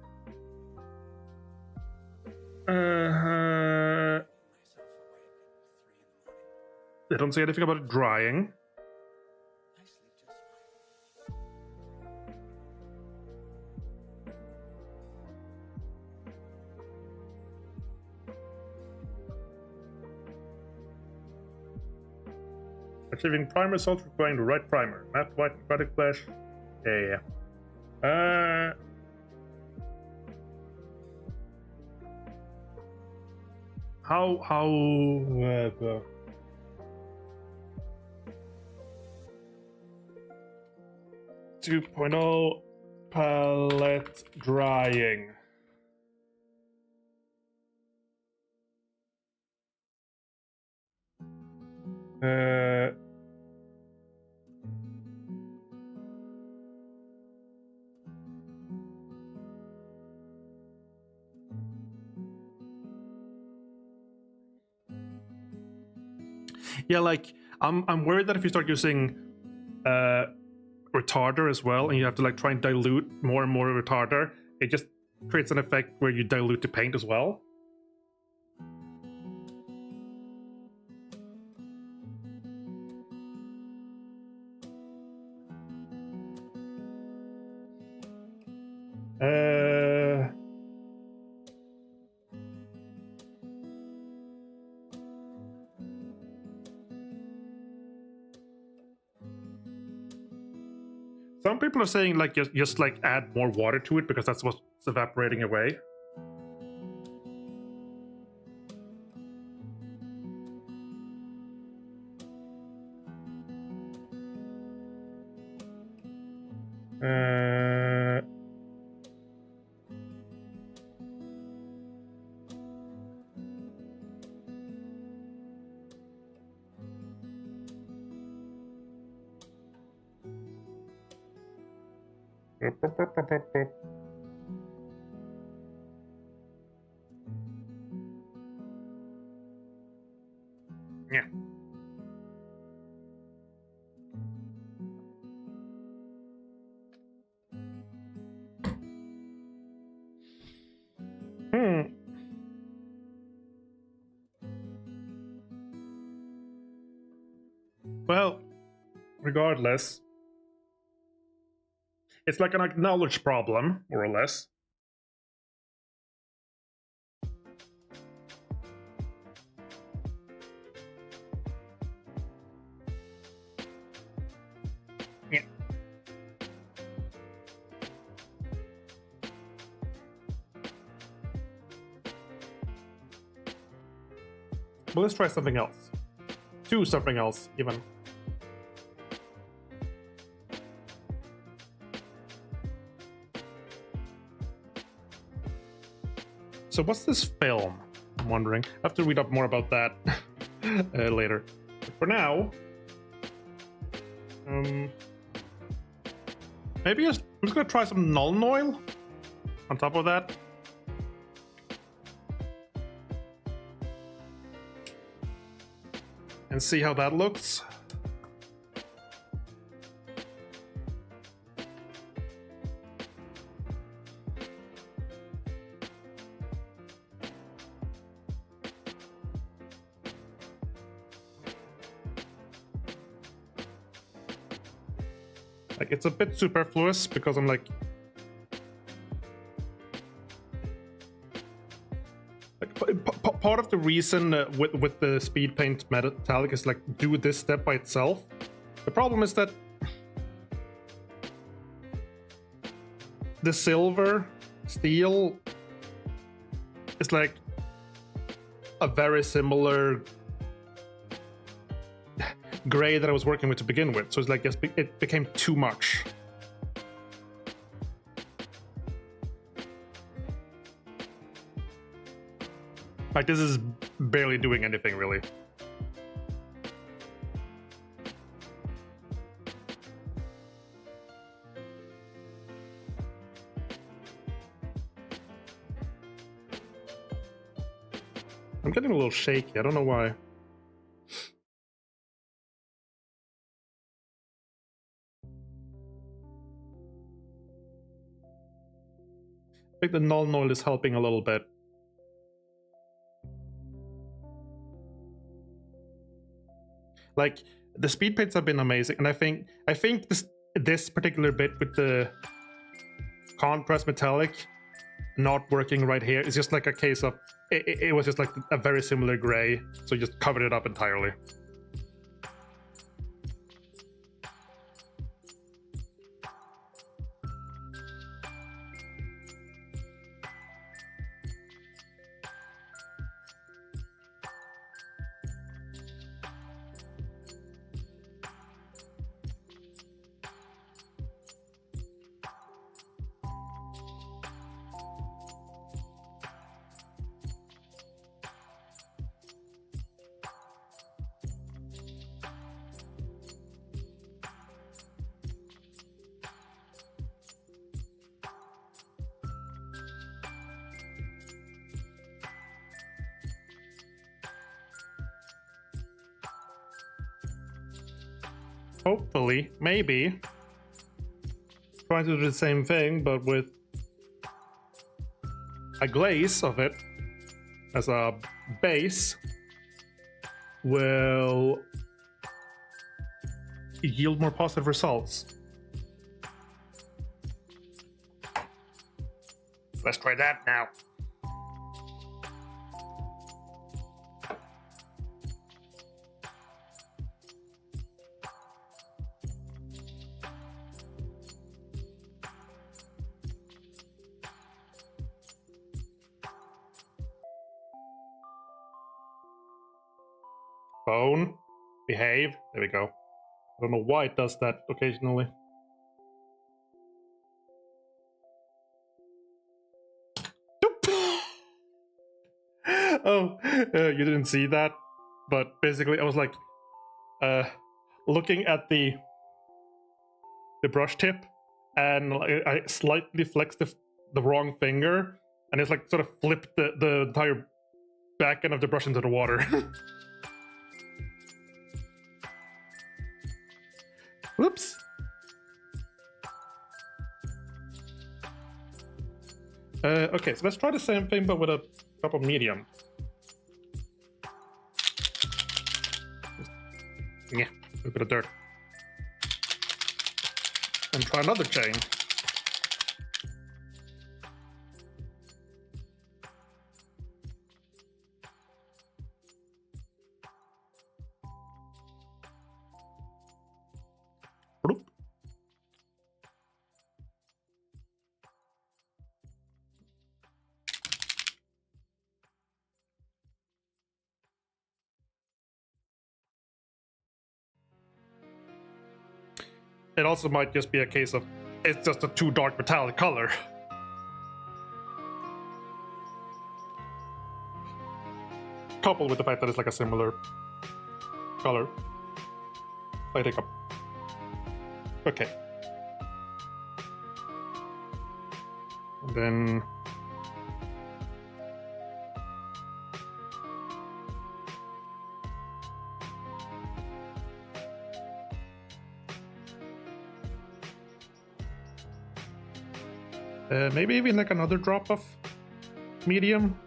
S1: They don't say anything about it drying. Achieving prime results requiring the right primer. Matte white and product flash. Yeah. How 2.0 palette drying. Uh, yeah, like I'm worried that if you start using retarder as well, and you have to like try and dilute more and more retarder, it just creates an effect where you dilute the paint as well. Some people are saying like just like add more water to it because that's what's evaporating away. Yeah. Well, regardless, it's like an acknowledged problem, more or less. Yeah. Well, let's try something else. Do something else, even. So what's this film? I'm wondering. I have to read up more about that later. But for now, maybe I'm just gonna try some Nuln Oil on top of that. And see how that looks. Like, it's a bit superfluous because I'm like part of the reason with the speed paint metallic is like do this step by itself. The problem is that the silver steel is like a very similar gray that I was working with to begin with, so it's like it became too much. Like, this is barely doing anything, really. I'm getting a little shaky, I don't know why. I think the Nuln Oil is helping a little bit. Like, the speed paints have been amazing, and I think this particular bit with the contrast metallic not working right here is just like a case of it was just like a very similar gray, so you just covered it up entirely. hopefully, maybe, trying to do the same thing, but with a glaze of it as a base will yield more positive results. Let's try that now. Phone, behave. There we go. I don't know why it does that occasionally. Oh, you didn't see that, but basically I was like looking at the brush tip, and I slightly flexed the wrong finger, and it's like sort of flipped the entire back end of the brush into the water. Whoops. Okay, so let's try the same thing, but with a drop of medium. Yeah, a bit of dirt. And try another chain. Bloop. It also might just be a case of it's just a too dark metallic color. Coupled with the fact that it's like a similar color. I think okay. And then maybe even like another drop of medium.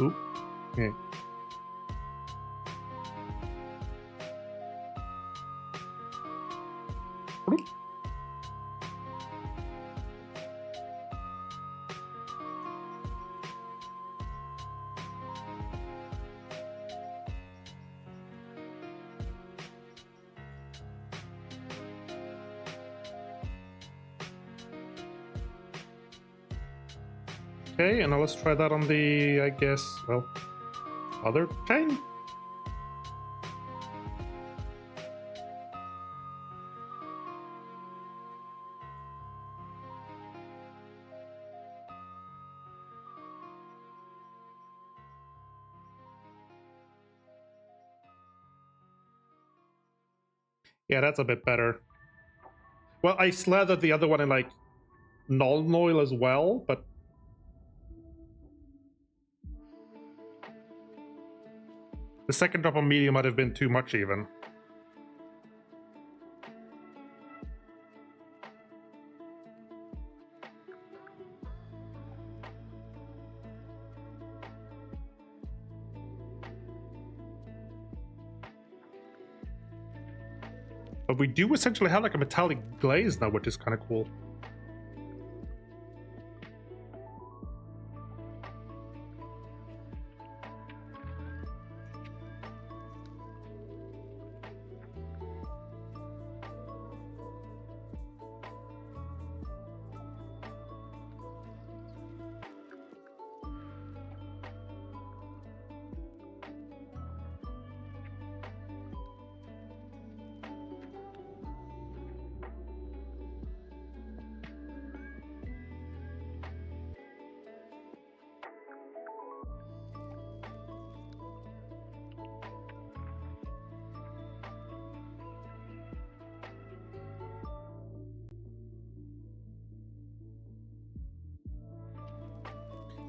S1: Oop. Yeah. Oop. Okay, and now let's try that on the, I guess, well, other chain? Yeah, that's a bit better. Well, I slathered the other one in like Nuln oil as well, but the second drop of medium might have been too much even. But we do essentially have like a metallic glaze now, which is kind of cool.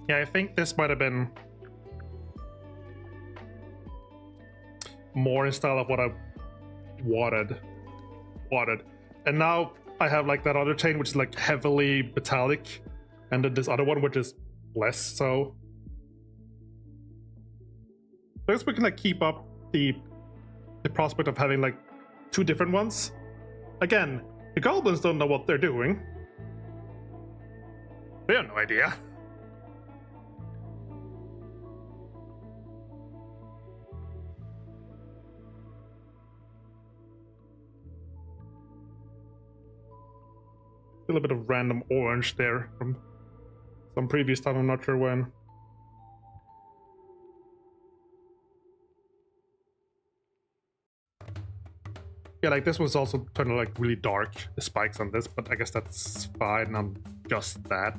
S1: Yeah, I think this might have been more in style of what I wanted. And now I have like that other chain which is like heavily metallic, and then this other one which is less so. I guess we can like keep up the prospect of having like two different ones. Again, the goblins don't know what they're doing. They have no idea. A little bit of random orange there from some previous time, I'm not sure when. Yeah, like this was also turning like really dark, the spikes on this, but I guess that's fine on just that.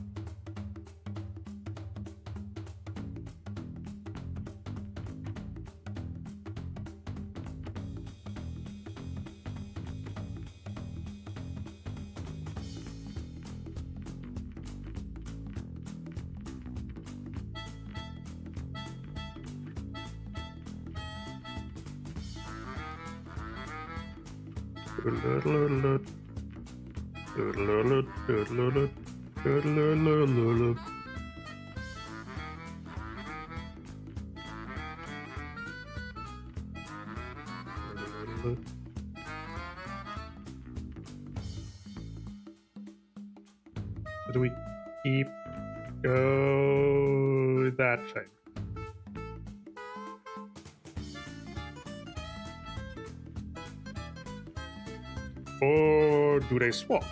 S1: So do we keep go that shape? Or do they swap?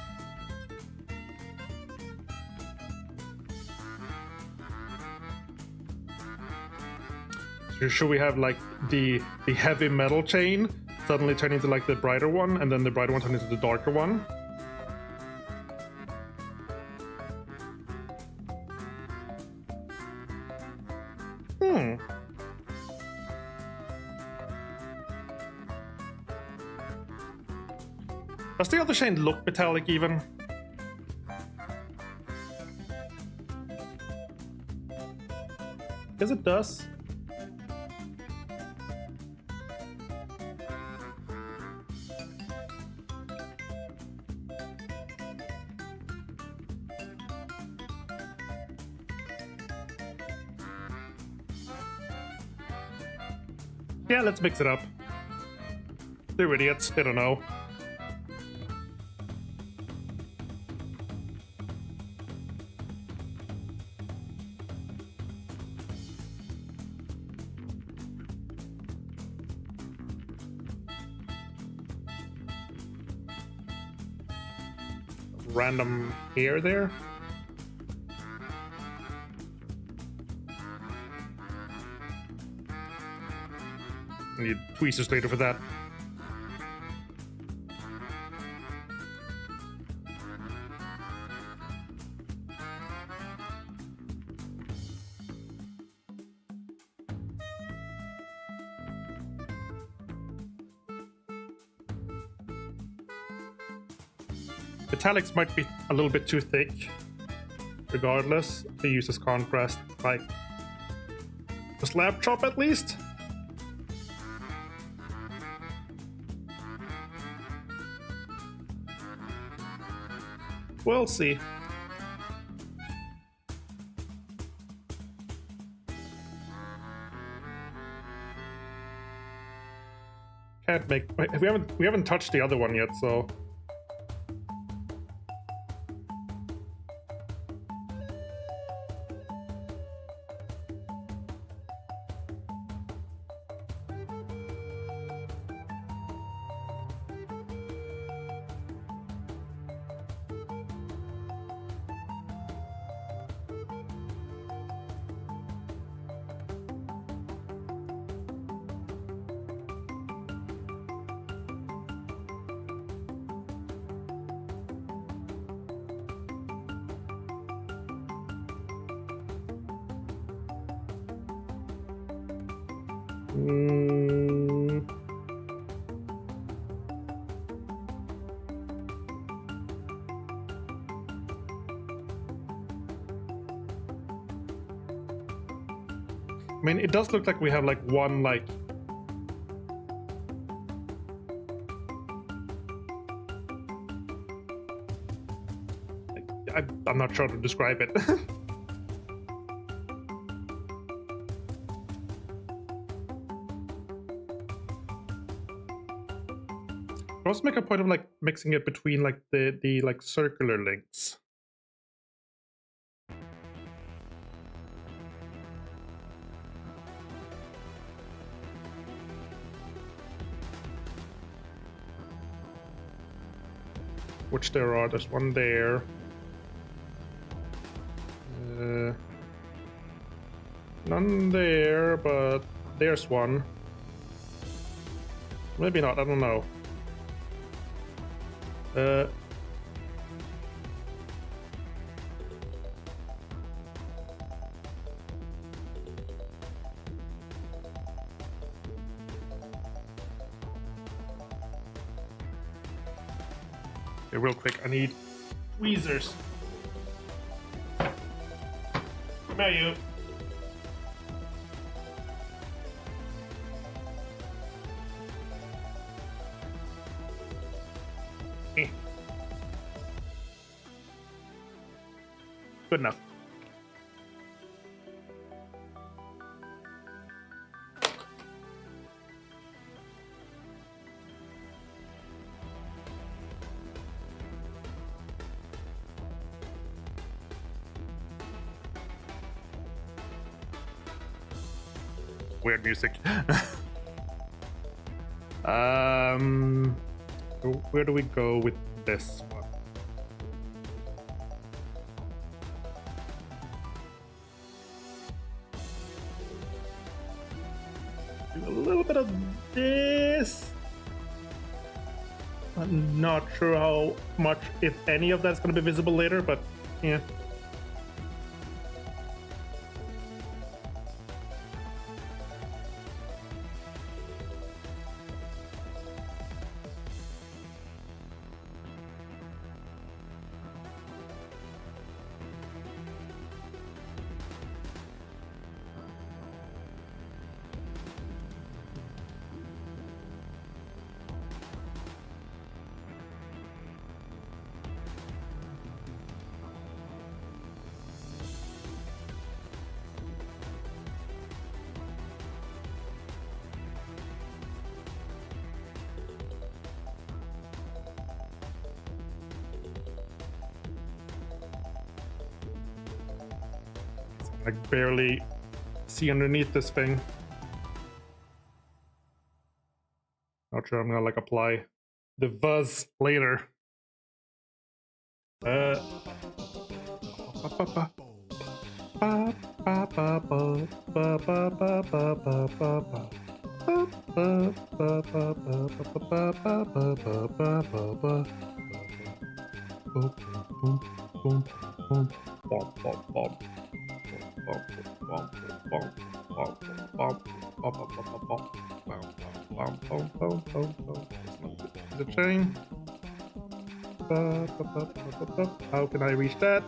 S1: So should we have like the heavy metal chain suddenly turn into like the brighter one, and then the brighter one turn into the darker one? Does the other chain look metallic even? Yes, it does. Yeah, let's mix it up. They're idiots, they don't know. Random hair there. Need tweezers later for that. Metallics might be a little bit too thick, regardless, to use as contrast, like a slab chop at least. We'll see. Can't make. We haven't touched the other one yet, so. I mean, it does look like we have like one like I'm not sure how to describe it. I also make a point of like mixing it between like the like circular links. Which there are. There's one there. None there, but there's one. Maybe not. I don't know. Okay, real quick, I need tweezers. Come here, you. Good enough. Weird music. Where do we go with this one? Do a little bit of this. I'm not sure how much, if any of that's going to be visible later, but yeah. I barely see underneath this thing. Not sure I'm gonna like apply the fuzz later. The chain. How can I reach that?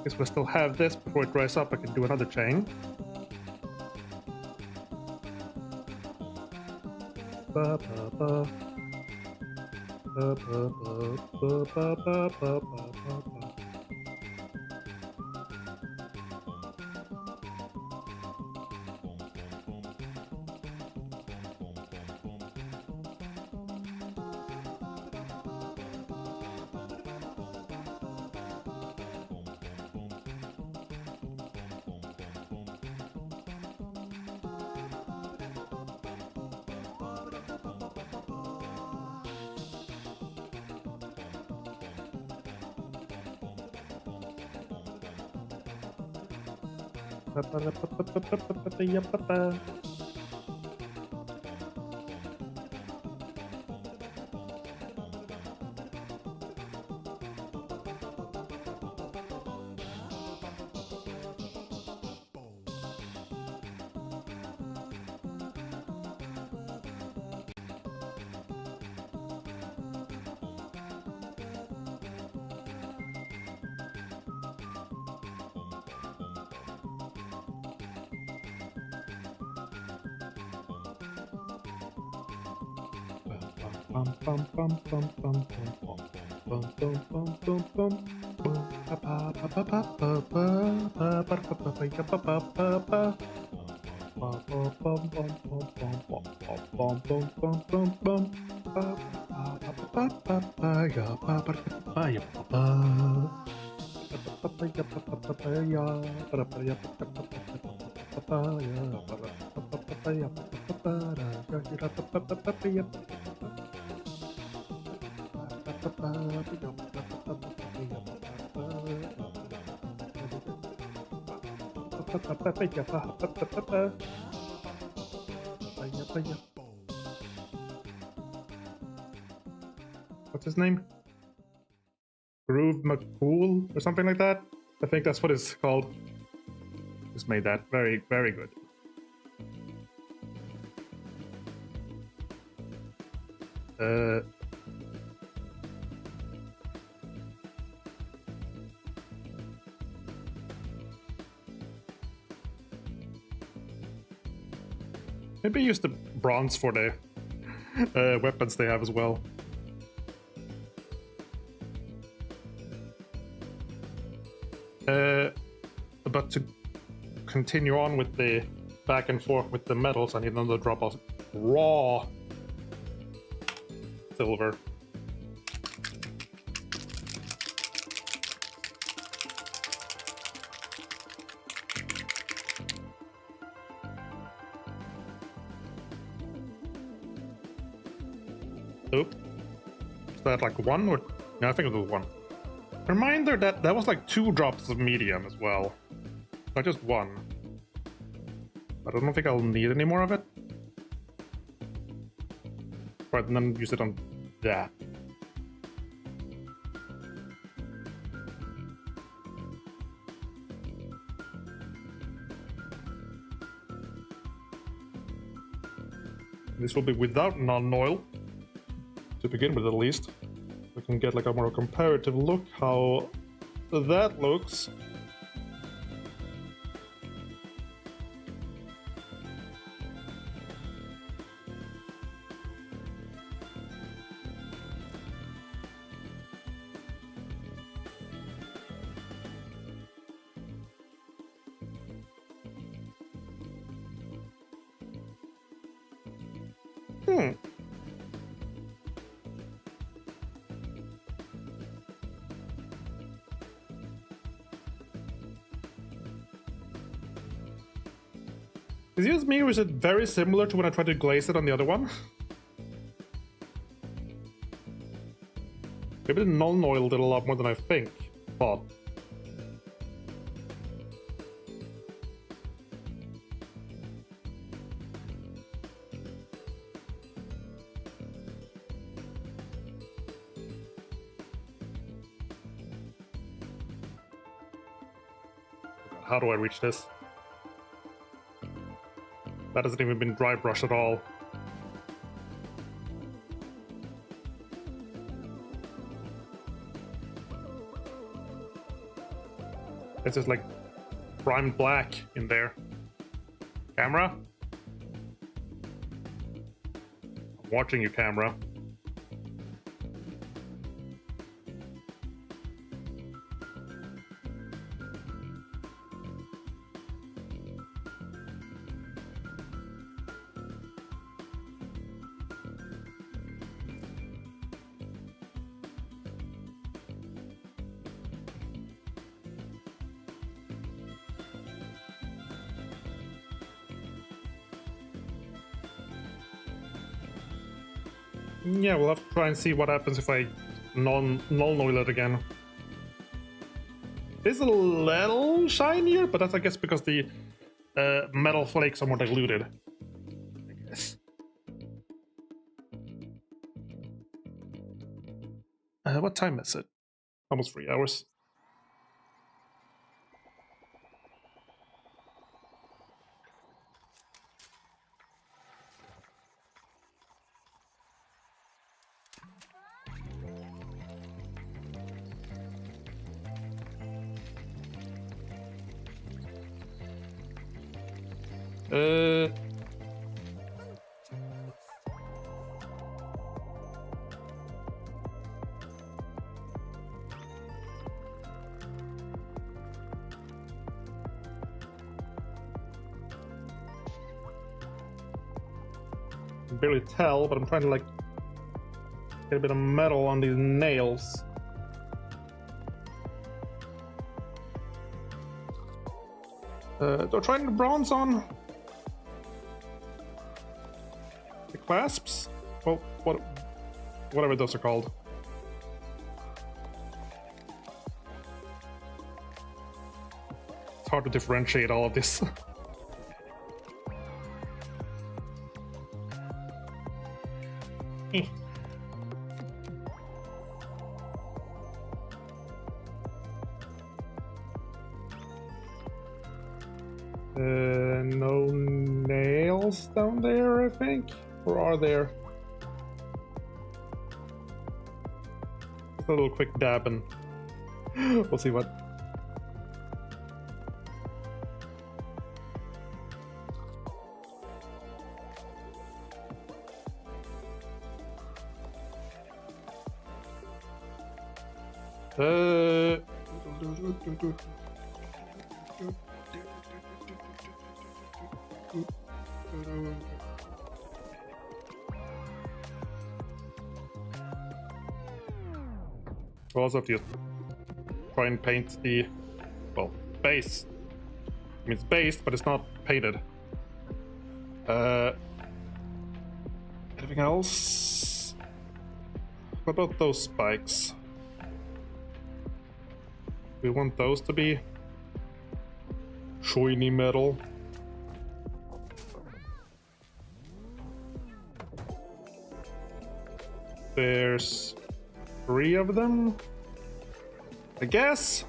S1: Guess we'll still have this before it dries up. I can do another chain. What's his name? Groove McCool or something like that? I think that's what it's called. Just made that very, very good. Maybe use the bronze for the weapons they have as well. But to continue on with the back and forth with the metals, I need another drop of raw silver. Oop. Is that like one or... No, I think it was one. Reminder that that was like 2 drops of medium as well. Not just 1. I don't think I'll need any more of it. Right, and then use it on that. This will be without non-oil, to begin with at least. We can get like a more comparative look how that looks. Is it just me, or is it very similar to when I tried to glaze it on the other one? Maybe the non-oil did a lot more than I think. Thought. How do I reach this? That hasn't even been dry brushed at all. It's just like primed black in there. Camera? I'm watching you, camera. Yeah, we'll have to try and see what happens if I non-oil it again. It's a little shinier, but that's, I guess, because the metal flakes are more diluted. I guess. What time is it? Almost 3 hours. can barely tell, but I'm trying to like get a bit of metal on these nails. They're trying the bronze on the clasps. Well, whatever those are called. It's hard to differentiate all of this. No nails down there, I think? Or are there? Just a little quick dab and we'll see what. We'll also have to try and paint the, well, base. I mean, it's based, but it's not painted. Anything else? What about those spikes? We want those to be shiny metal. There's 3 of them, I guess.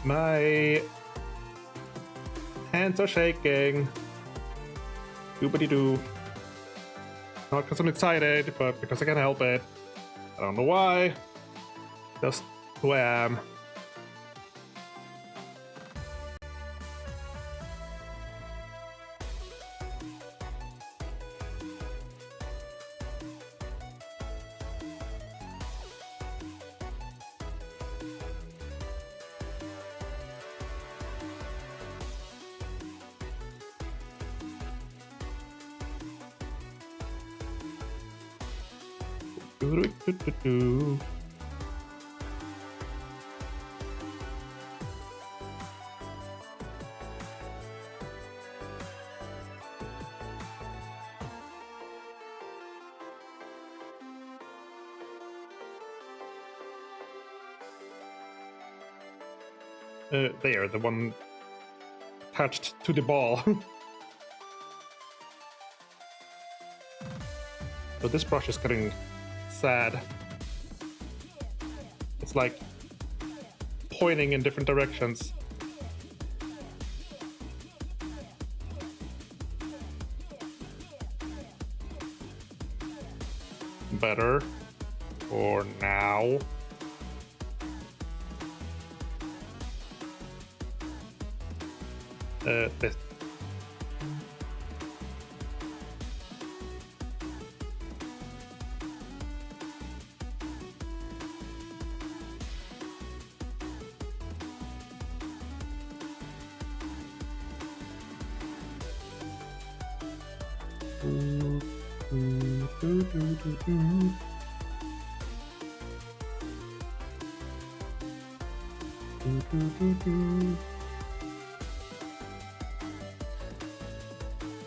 S1: My hands are shaking. Doobity-doo. Not because I'm excited, but because I can't help it. I don't know why. Just who I am. Do-do-do-do-do. There, the one attached to the ball. So this brush is getting sad. It's like pointing in different directions. Better for now. This.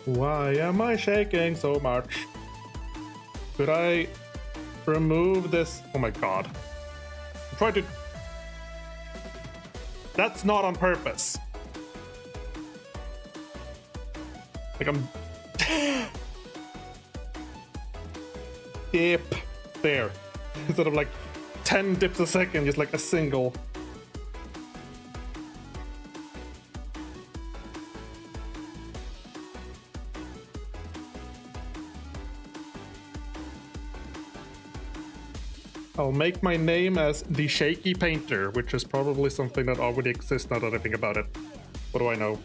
S1: Why am I shaking so much? Could I remove this? Oh my god. I'm try to... That's not on purpose. Like I'm... Dip. There. Instead of like 10 dips a second, just like a single. I'll make my name as the Shaky Painter, which is probably something that already exists now that I think about it. What do I know?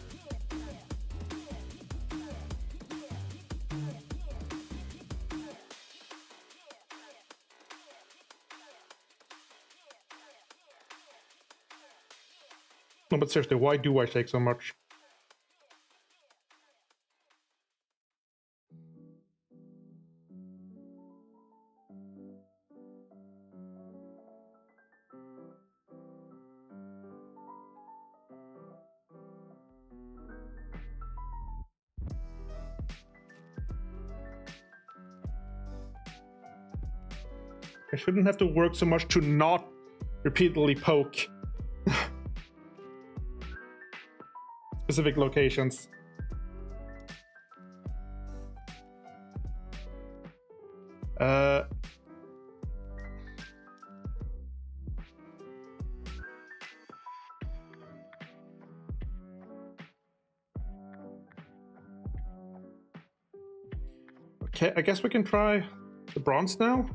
S1: No, but seriously, why do I shake so much? I shouldn't have to work so much to not repeatedly poke specific locations. Okay, I guess we can try the bronze now.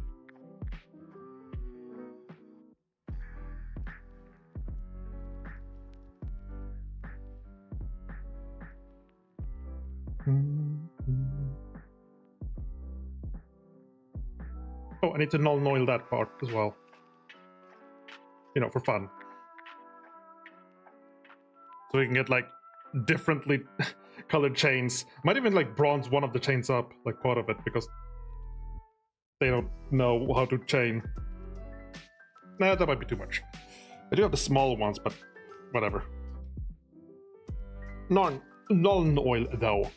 S1: Oh, I need to null oil that part as well. You know, for fun. So we can get like differently colored chains. Might even like bronze one of the chains up, like part of it, because they don't know how to chain. Nah, that might be too much. I do have the small ones, but whatever. Null oil though.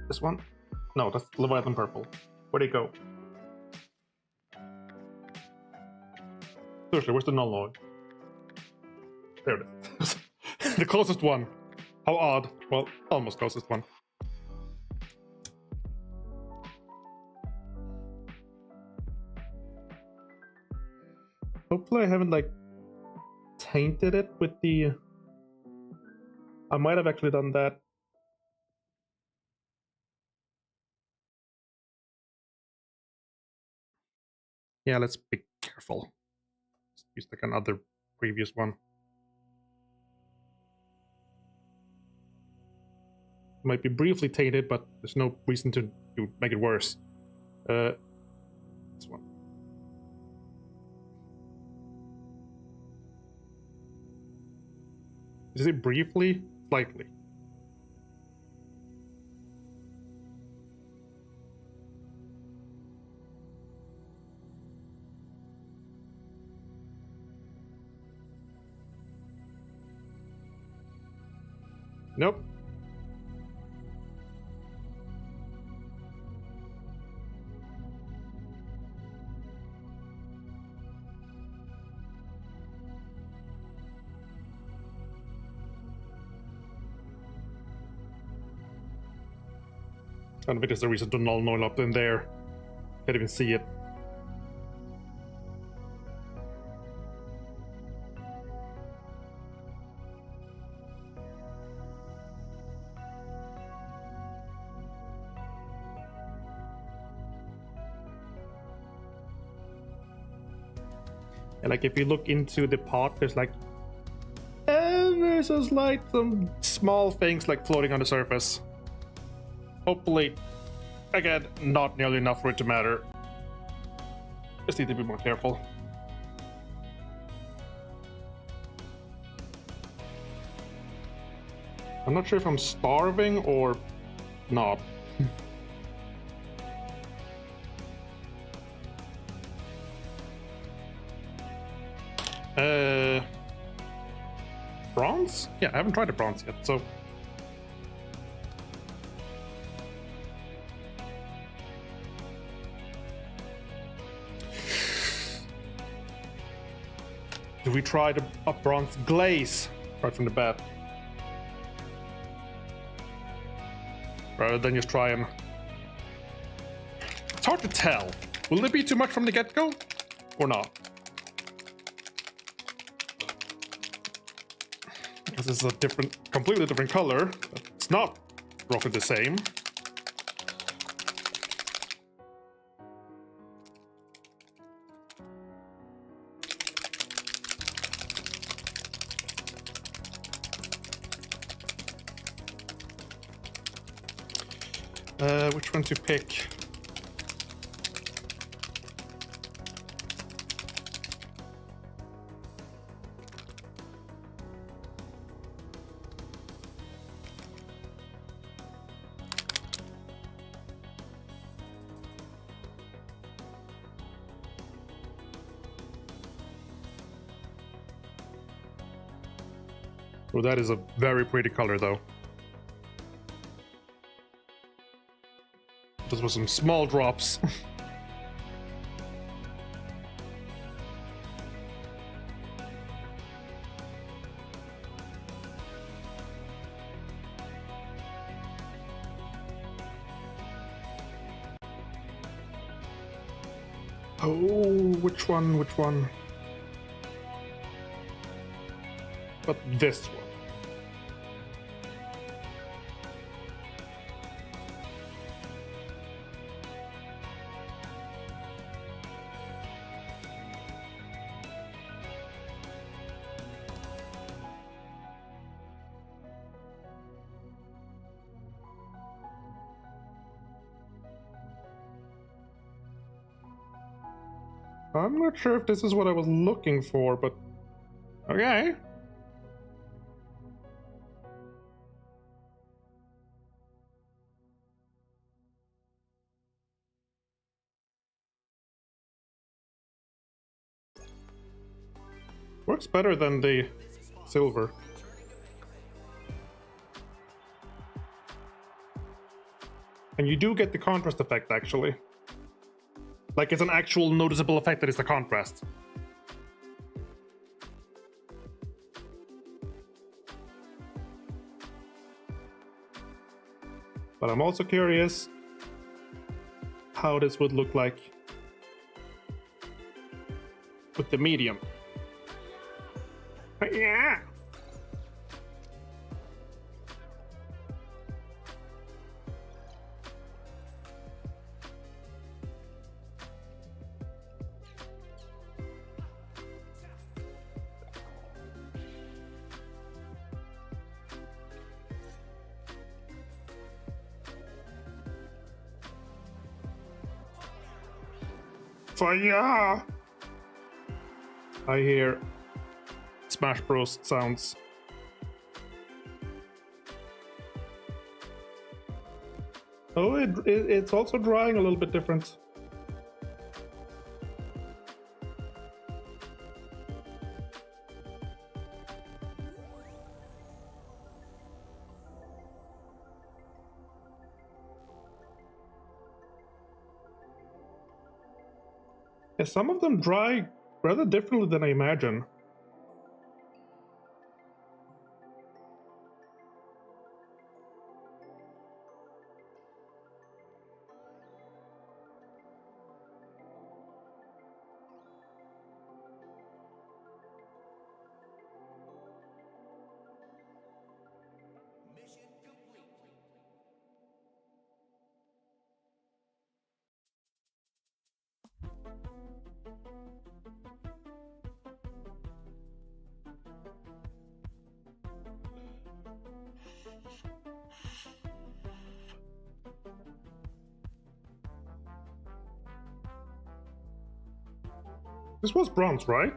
S1: This one? No, that's Leviathan purple. Where'd it go? Seriously, where's the null oil? There it is. The closest one. How odd. Well, almost closest one. Hopefully I haven't like tainted it with the... I might have actually done that. Yeah, let's be careful. Let's use like another previous one. Might be briefly tainted, but there's no reason to make it worse. This one. Is it briefly? Slightly. Nope. I don't think there's a reason to null oil up in there. Can't even see it. And like if you look into the pot, there's like ever so slight some small things like floating on the surface. Hopefully, again, not nearly enough for it to matter. Just need to be more careful. I'm not sure if I'm starving or not. bronze? Yeah, I haven't tried the bronze yet, so... Do we try a bronze glaze right from the bat? Rather than just try and... It's hard to tell. Will it be too much from the get-go? Or not? Because this is a completely different color. It's not roughly the same. Which one to pick? Well, that is a very pretty color, though. Those were some small drops. Oh, which one? Which one? But this one. I'm not sure if this is what I was looking for, but okay. Works better than the silver. And you do get the contrast effect, actually. Like, it's an actual noticeable effect that is the contrast. But I'm also curious how this would look like with the medium. Yeah. Fire! I hear Smash Bros sounds. Oh, it's also drying a little bit different. Yeah, some of them dry rather differently than I imagine. This was bronze, right?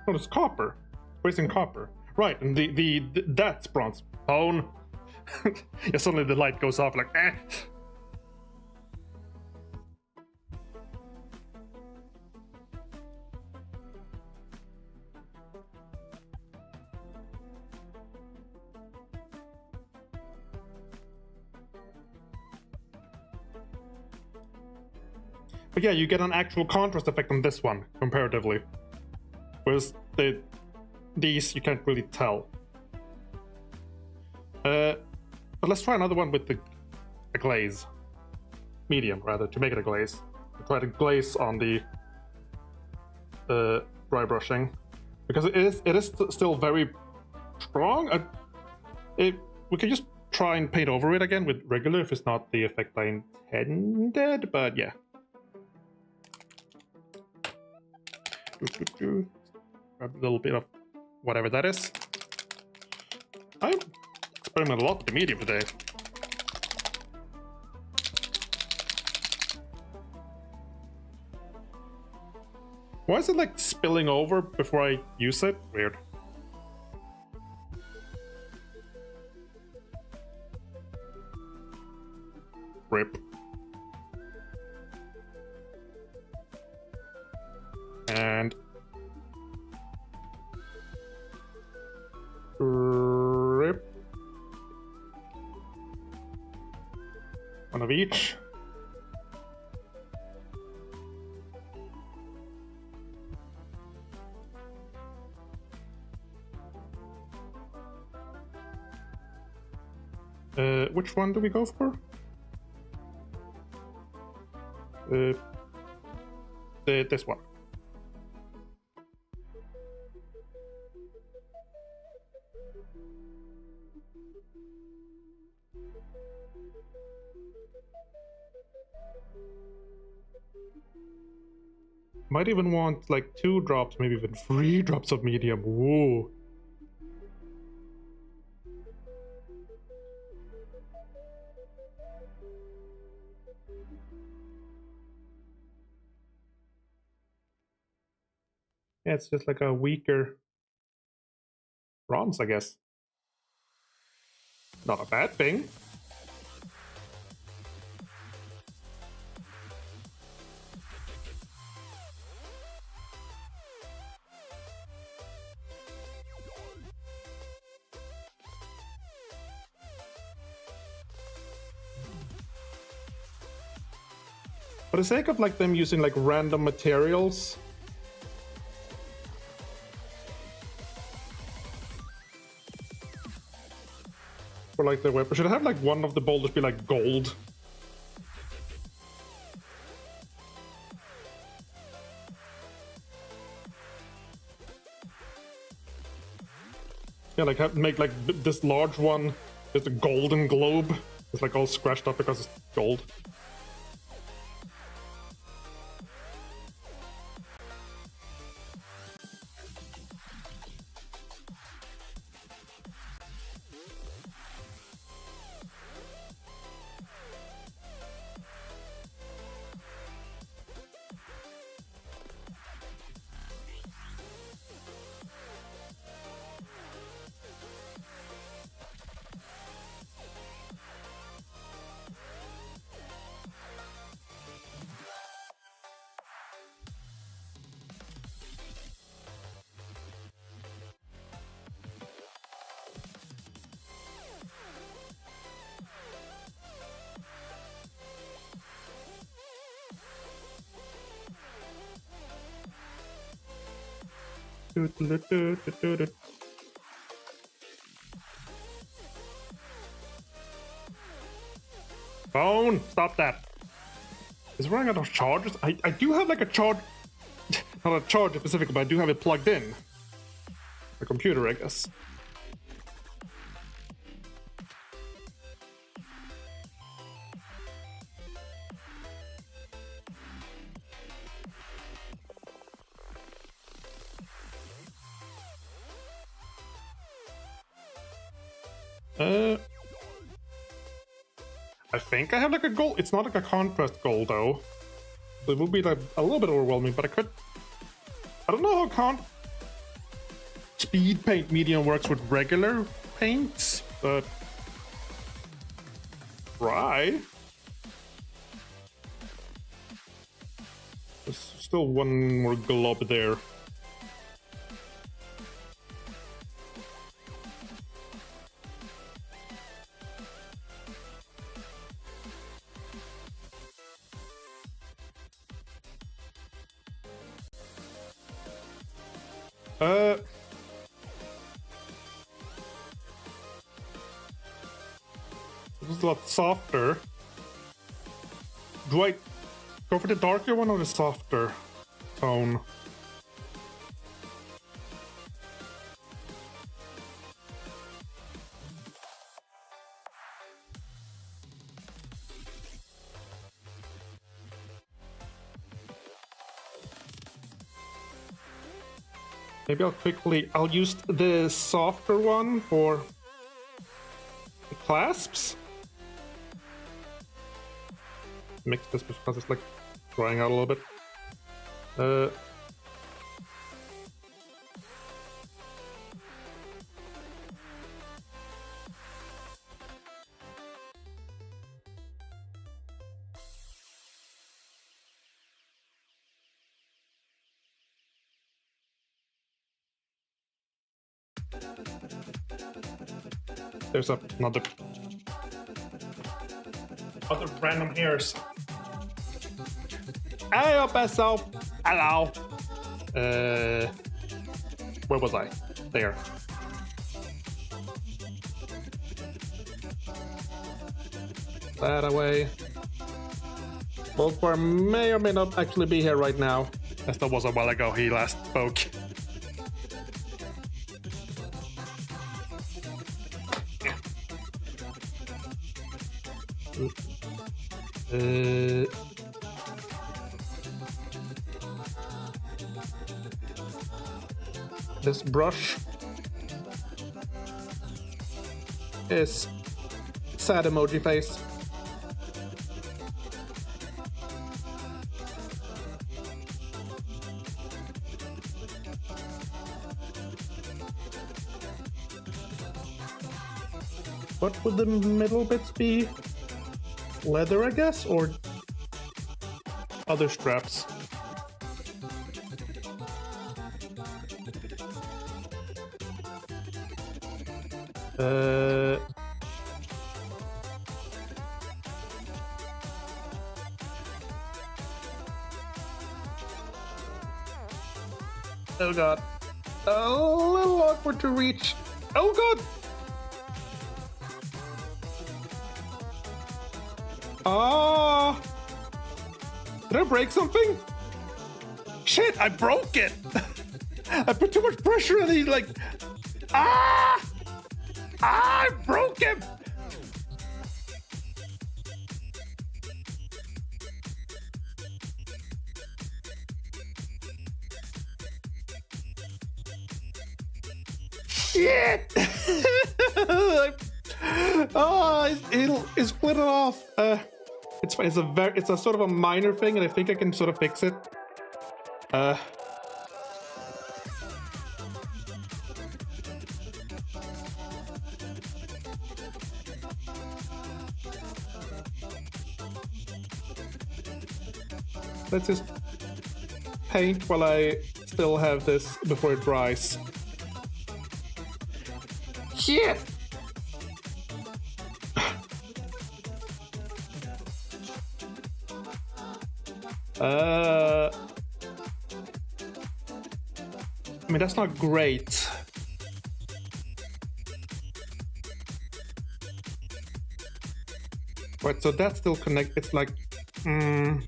S1: No, it's copper. Wasting copper. Right, and the that's bronze. Bone. Yeah, suddenly the light goes off like, eh. But yeah, you get an actual contrast effect on this one comparatively, whereas these you can't really tell. But let's try another one with a glaze, medium rather, to make it a glaze. We'll try to glaze on the dry brushing, because it is still very strong. We can just try and paint over it again with regular if it's not the effect I intended, but yeah. Grab a little bit of whatever that is. I experiment a lot with the medium today. Why is it like spilling over before I use it? Weird. Rip. And rip. One of each. Which one do we go for? This one. Might even want like 2 drops, maybe even 3 drops of medium. Whoa. Yeah, it's just like a weaker bronze, I guess. Not a bad thing. For the sake of like them using like random materials, for like the weapon, should I have like one of the boulders be like gold? Yeah, like make like this large one just a golden globe. It's like all scratched up because it's gold. Phone, stop that. Is it running out of chargers? I do have like a charge, not a charger specifically, but I do have it plugged in. A computer, I guess. I think I have like a gold. It's not like a contrast gold though. So it would be like a little bit overwhelming, but I don't know how speed paint medium works with regular paints, but try. There's still one more glob there. This is a lot softer. Do I go for the darker one or the softer tone? Maybe I'll use the softer one for the clasps. Mix this because it's like drying out a little bit. There's another other random hairs. Hey, Besso. Hello. Where was I? There. That away. Volkvar may or may not actually be here right now, as that was a while ago he last spoke. This brush is sad emoji face. What would the middle bits be? Leather, I guess, or other straps? Oh god. A little awkward to reach. Oh god! Ah! Did I break something? Shit, I broke it! I put too much pressure and he like... Ah! Ah, I broke him! Shit! Oh, it split it off. It's fine. It's a sort of a minor thing, and I think I can sort of fix it. Let's just paint while I still have this before it dries. Shit! I mean, that's not great. Right, so that's still connect. It's like, I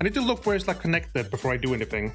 S1: need to look where it's like connected before I do anything.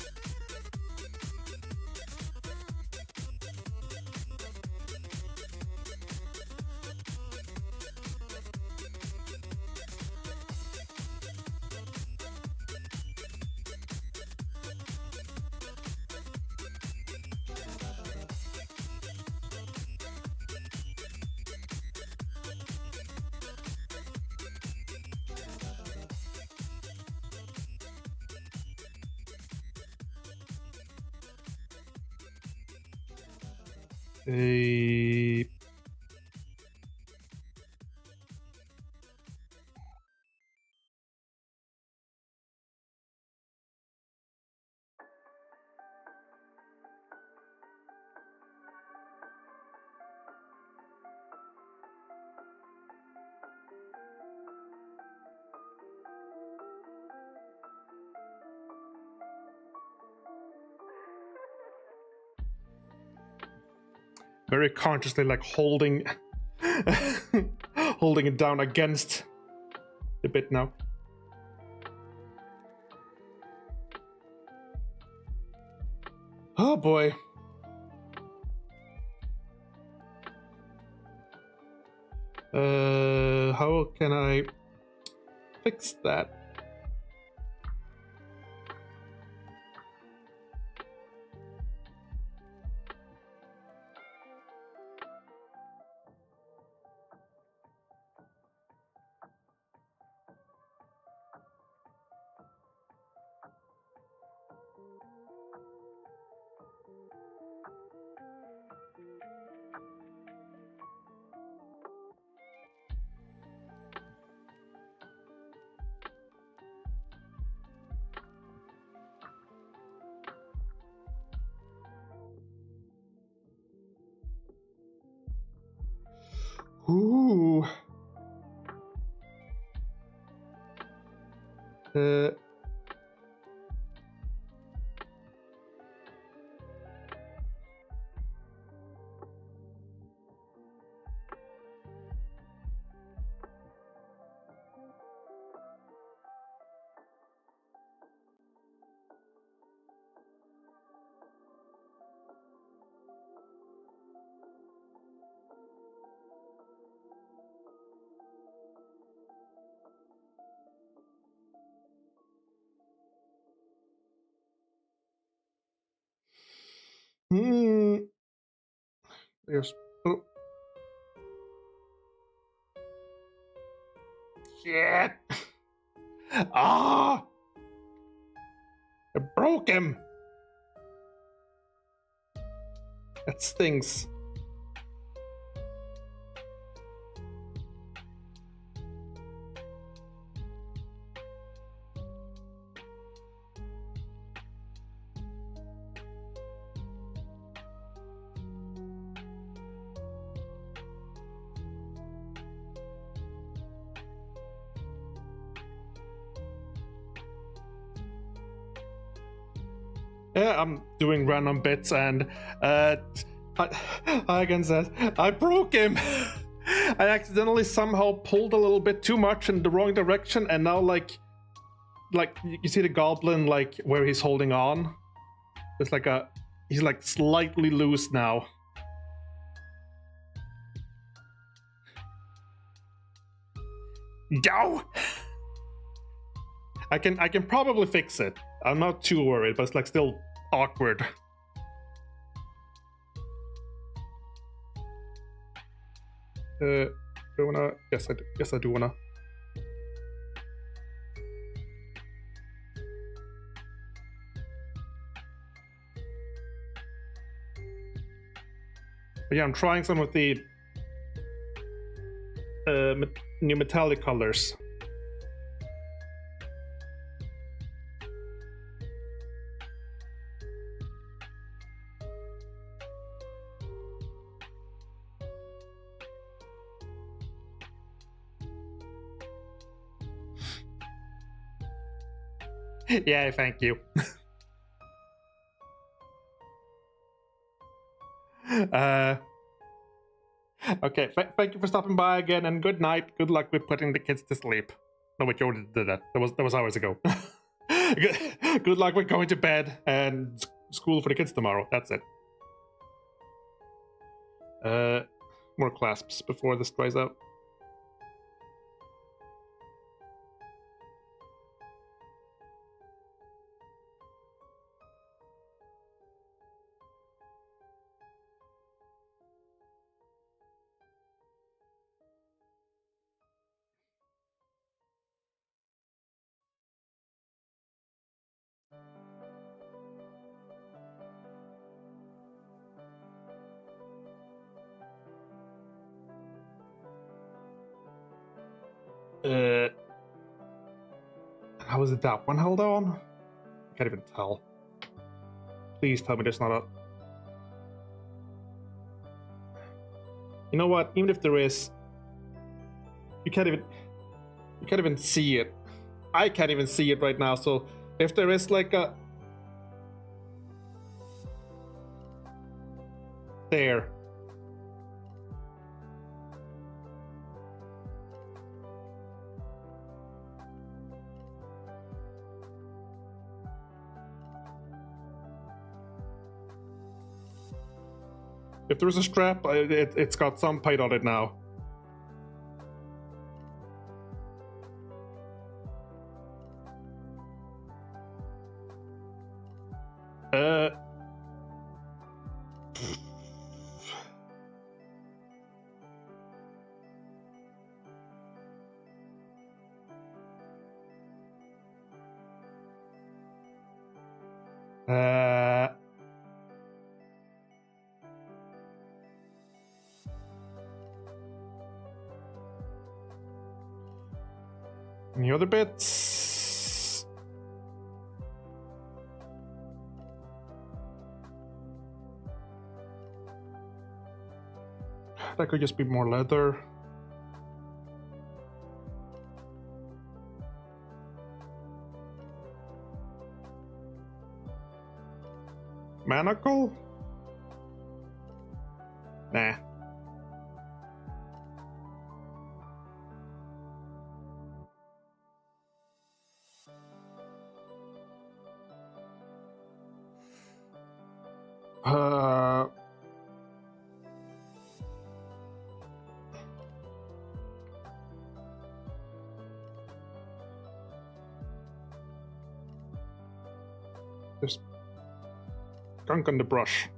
S1: very consciously like holding holding it down against the bit now. Oh boy. How can I fix that? Ooh. There's shit. Ah! I broke him. That stings. Yeah, I'm doing random bits and Hagen says, I broke him! I accidentally somehow pulled a little bit too much in the wrong direction and now like you see the goblin like where he's holding on? It's like he's like slightly loose now. Go! I can probably fix it. I'm not too worried, but it's like still awkward. Do I wanna? Yes, I do. Yes, I do wanna. But yeah, I'm trying some of the new metallic colors. Yeah, thank you. Okay, thank you for stopping by again, and good night. Good luck with putting the kids to sleep. No, wait, you already did that. That was hours ago. Good luck with going to bed and school for the kids tomorrow. That's it. More clasps before this dries out. How is it that one held on? I can't even tell. Please tell me there's not a... You know what? Even if there is, you can't even see it. I can't even see it right now. So if there is like a... There. If there's a strap, it's got some paint on it now. Any other bits? That could just be more leather. Manacle? Nah. There's gunk on the brush.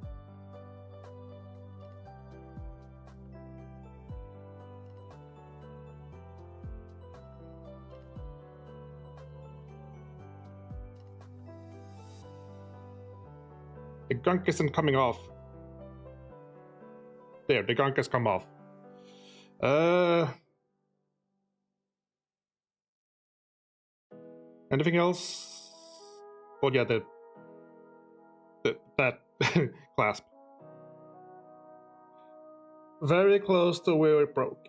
S1: The gunk isn't coming off. There, the gunk has come off. Anything else? Well, yeah, that clasp. Very close to where it broke.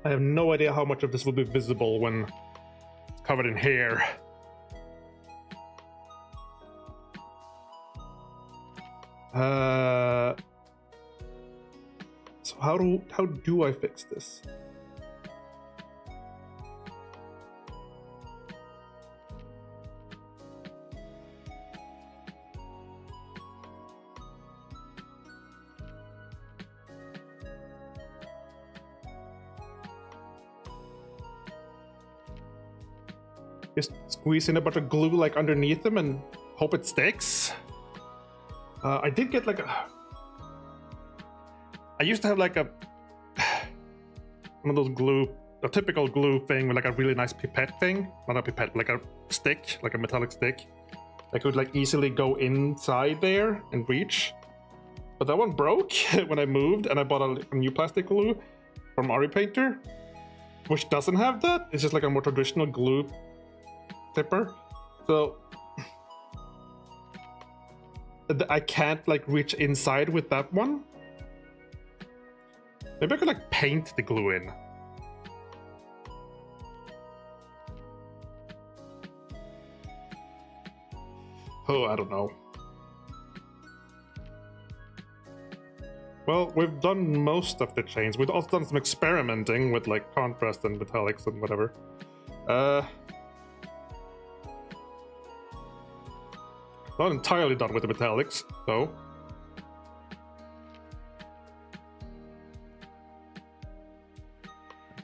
S1: I have no idea how much of this will be visible when it's covered in hair. So how do I fix this? Just squeeze in a bunch of glue like underneath them and hope it sticks. I did get like a... I used to have like a... one of those glue, a typical glue thing with like a really nice pipette thing. Not a pipette, like a stick, like a metallic stick. That could like easily go inside there and reach. But that one broke when I moved and I bought a new plastic glue from Ari Painter, which doesn't have that. It's just like a more traditional glue tipper. So I can't like reach inside with that one. Maybe I could like paint the glue in. Oh, I don't know. Well, we've done most of the chains. We've also done some experimenting with like contrast and metallics and whatever. Not entirely done with the metallics, though.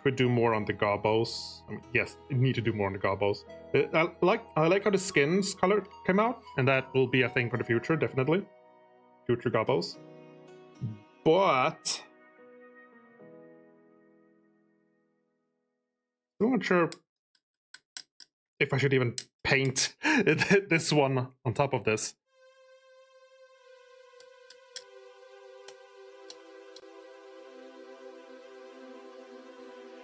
S1: Could do more on the gobos. I mean, yes, you need to do more on the gobos. I like how the skins color came out, and that will be a thing for the future, definitely. Future gobos. But I'm not sure if I should even paint this one on top of this.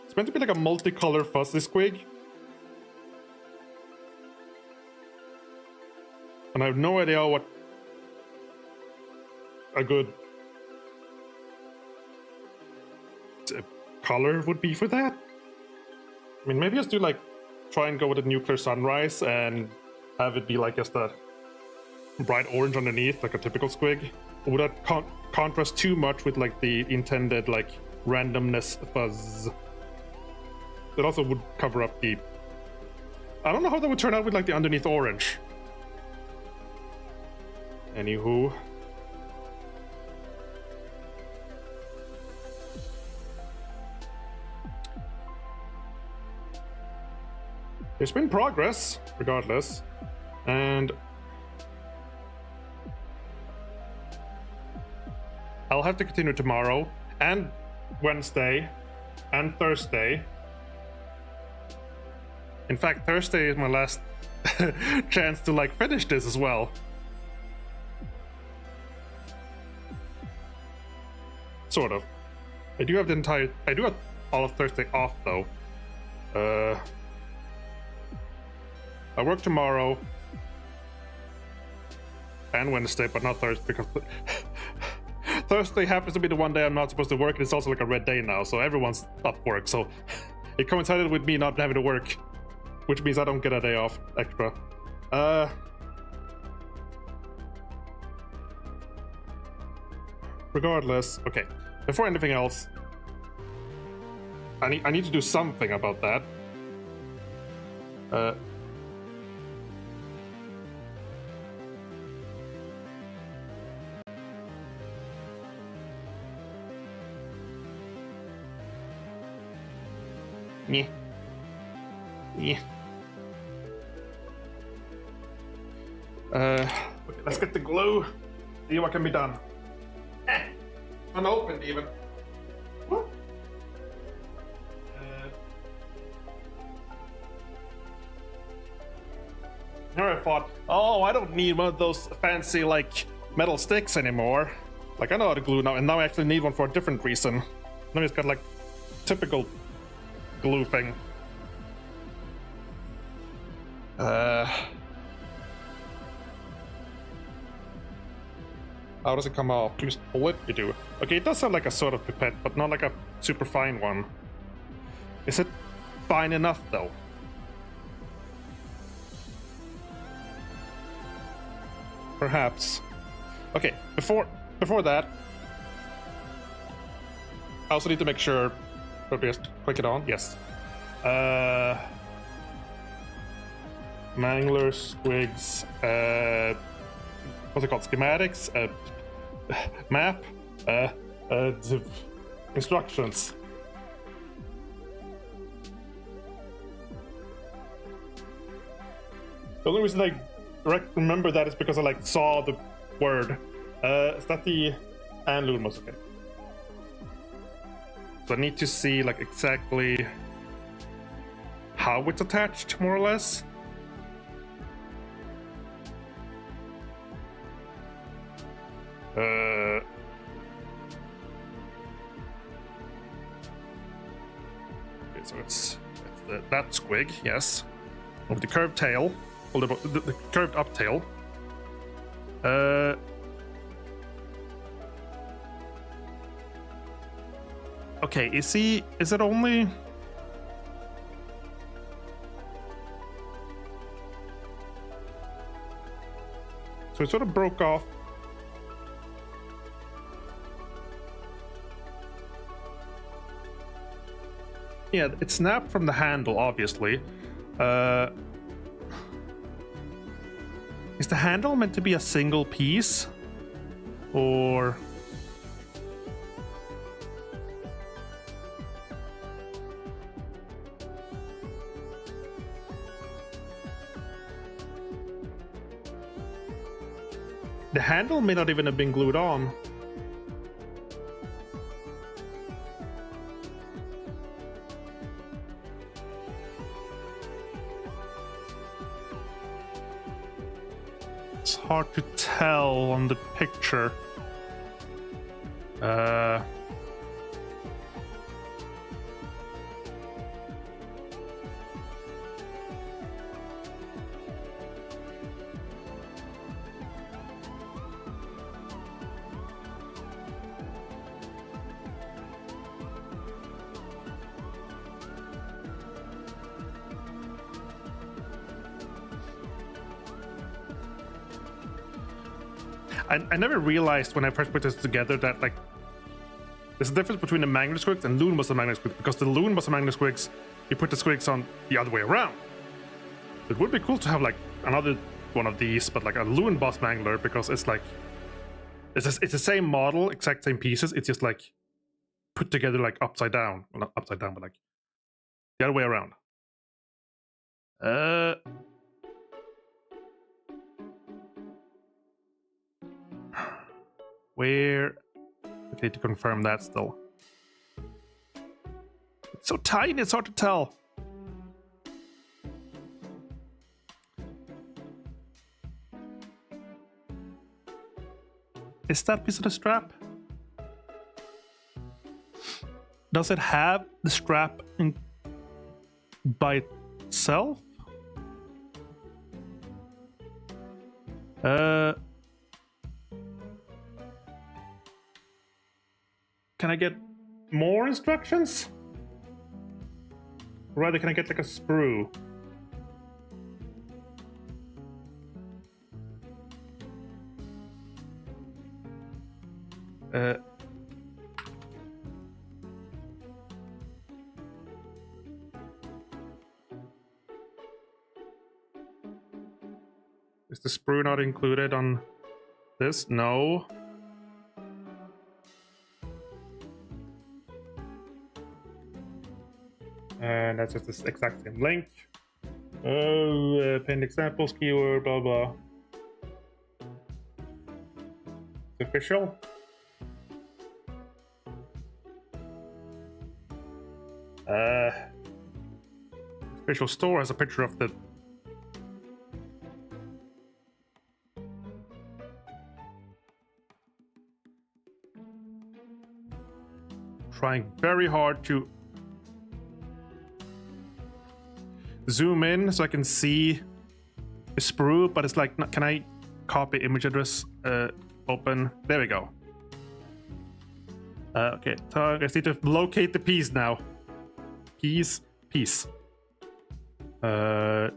S1: It's meant to be like a multicolor fuzzy squig. And I have no idea what a good color would be for that. I mean, maybe just do like try and go with a nuclear sunrise and have it be like just a bright orange underneath, like a typical squig. Or would that contrast too much with like the intended like randomness fuzz? That also would cover up the... I don't know how that would turn out with like the underneath orange. Anywho. There's been progress, regardless. And I'll have to continue tomorrow and Wednesday and Thursday. In fact, Thursday is my last chance to like finish this as well. Sort of. I do have all of Thursday off though. I work tomorrow and Wednesday, but not Thursday because Thursday happens to be the one day I'm not supposed to work, and it's also like a red day now, so everyone's off work. So it coincided with me not having to work, which means I don't get a day off extra. Regardless, okay. Before anything else, I need to do something about that. Yeah. Yeah. Okay, let's get the glue. See what can be done. Unopened even. What? Here I thought, oh, I don't need one of those fancy like metal sticks anymore. Like I know how to glue now, and now I actually need one for a different reason. Now it's got like typical glue thing. How does it come off? You just pull it? You do. Okay, it does have like a sort of pipette, but not like a super fine one. Is it fine enough though? Perhaps. Okay, before that, I also need to make sure. Just click it on. Yes. Mangler, squigs, what's it called? Schematics, map, instructions. The only reason I remember that is because I like saw the word. Is that the Anlulmos? Okay. So I need to see like exactly how it's attached, more or less. Okay, so it's that squig, yes, with the curved tail, or the curved up tail. Okay, is it only... So it sort of broke off. Yeah, it snapped from the handle, obviously. Is the handle meant to be a single piece? Or... The handle may not even have been glued on. It's hard to tell on the picture. I never realized when I first put this together that like there's a difference between the mangler squigs and loon muscle mangler squigs, because the loon muscle mangler squigs, you put the squigs on the other way around. It would be cool to have like another one of these, but like a loon boss mangler, because it's like it's the same model, exact same pieces. It's just like put together like upside down. Well, not upside down, but like the other way around. Where? Okay, to confirm that still. It's so tiny, it's hard to tell. Is that piece of the strap? Does it have the strap in by itself? Can I get more instructions? Or rather, can I get like a sprue? Is the sprue not included on this? No. And that's just the exact same link. Oh, append examples, keyword, blah blah. It's official. Official store has a picture of the trying very hard to zoom in so I can see the sprue, but it's like, can I copy image address? Open. There we go. Okay, I just need to locate the piece now. Piece. No.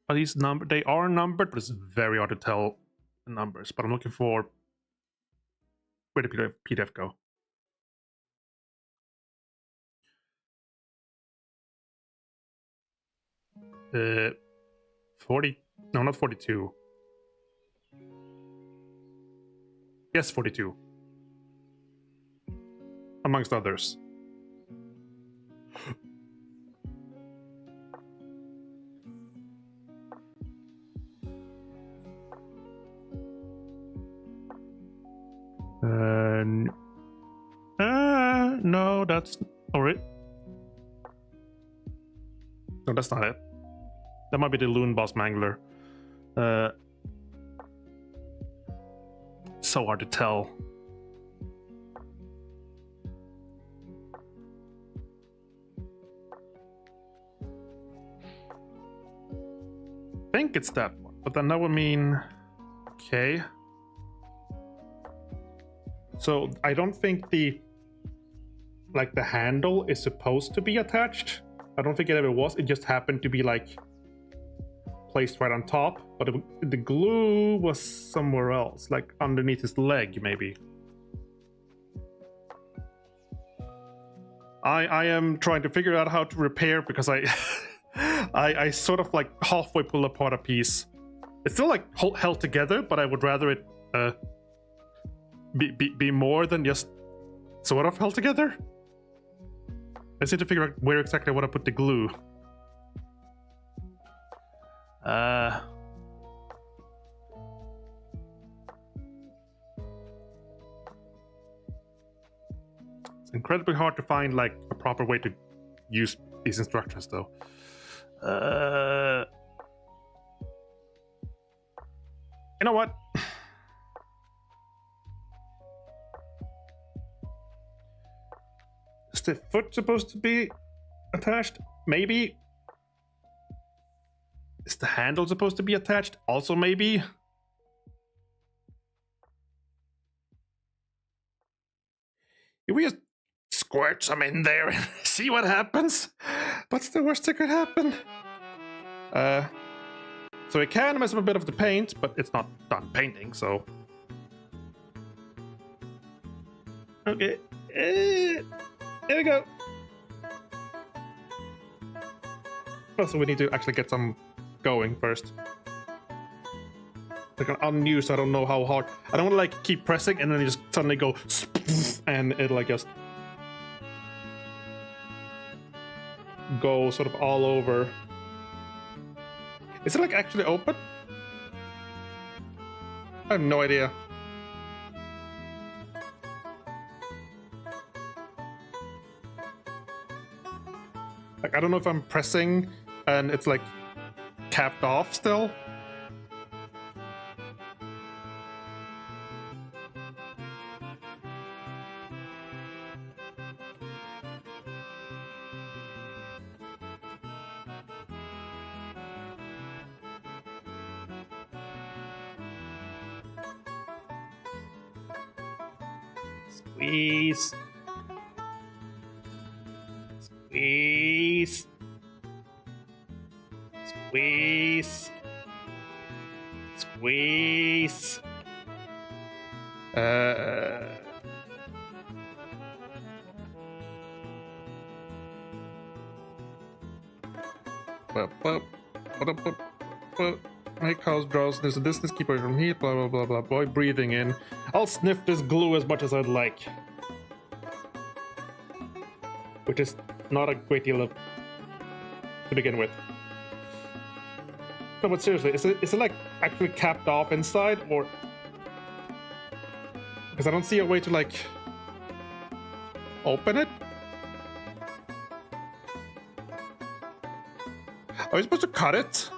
S1: Are these numbered? They are numbered, but it's very hard to tell the numbers. But I'm looking for where did the PDF go? Uh, 40. No, not 42. Yes, 42. Amongst others. No, that's alright. No, that's not it. That might be the Loon Boss Mangler. So hard to tell. I think it's that one, but then that would mean okay. So I don't think the handle is supposed to be attached. I don't think it ever was. It just happened to be like placed right on top, but the glue was somewhere else, like underneath his leg, maybe. I am trying to figure out how to repair, because I sort of like halfway pull apart a piece. It's still like held together, but I would rather it be more than just sort of held together. I just need to figure out where exactly I want to put the glue. It's incredibly hard to find like a proper way to use these instructions, though. You know what? Is the foot supposed to be attached? Maybe. Is the handle supposed to be attached? Also, maybe. If we just squirt some in there and see what happens. What's the worst that could happen? So it can mess up a bit of the paint, but it's not done painting, so... Okay. Here we go. Also, we need to actually get some going first. Like an unused, I don't know how hard. I don't want to like keep pressing and then you just suddenly go and it'll like just go sort of all over. Is it like actually open? I have no idea. Like, I don't know if I'm pressing and it's like capped off still. Squeeze. Squeeze. Squeeze. Squeeze. Make house draws this distance, keep away from heat, blah blah blah blah. Boy, breathing in. I'll sniff this glue as much as I'd like. Which is not a great deal of to begin with. No, but seriously, is it like actually capped off inside, or because I don't see a way to like open it? Are you supposed to cut it?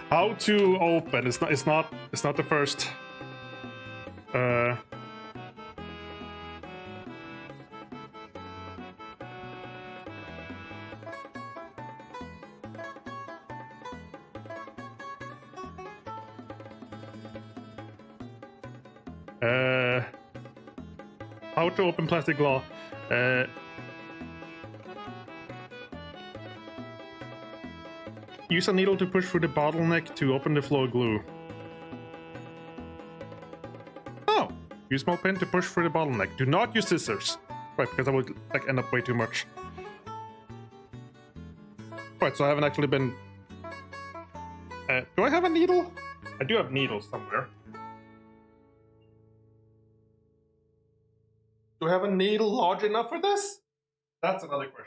S1: How to open? It's not the first. How to open plastic law? Use a needle to push through the bottleneck to open the flow glue. Oh! Use small pin to push through the bottleneck. Do not use scissors. Right, because I would like end up way too much. Right, so I haven't actually been... do I have a needle? I do have needles somewhere. Do I have a needle large enough for this? That's another question.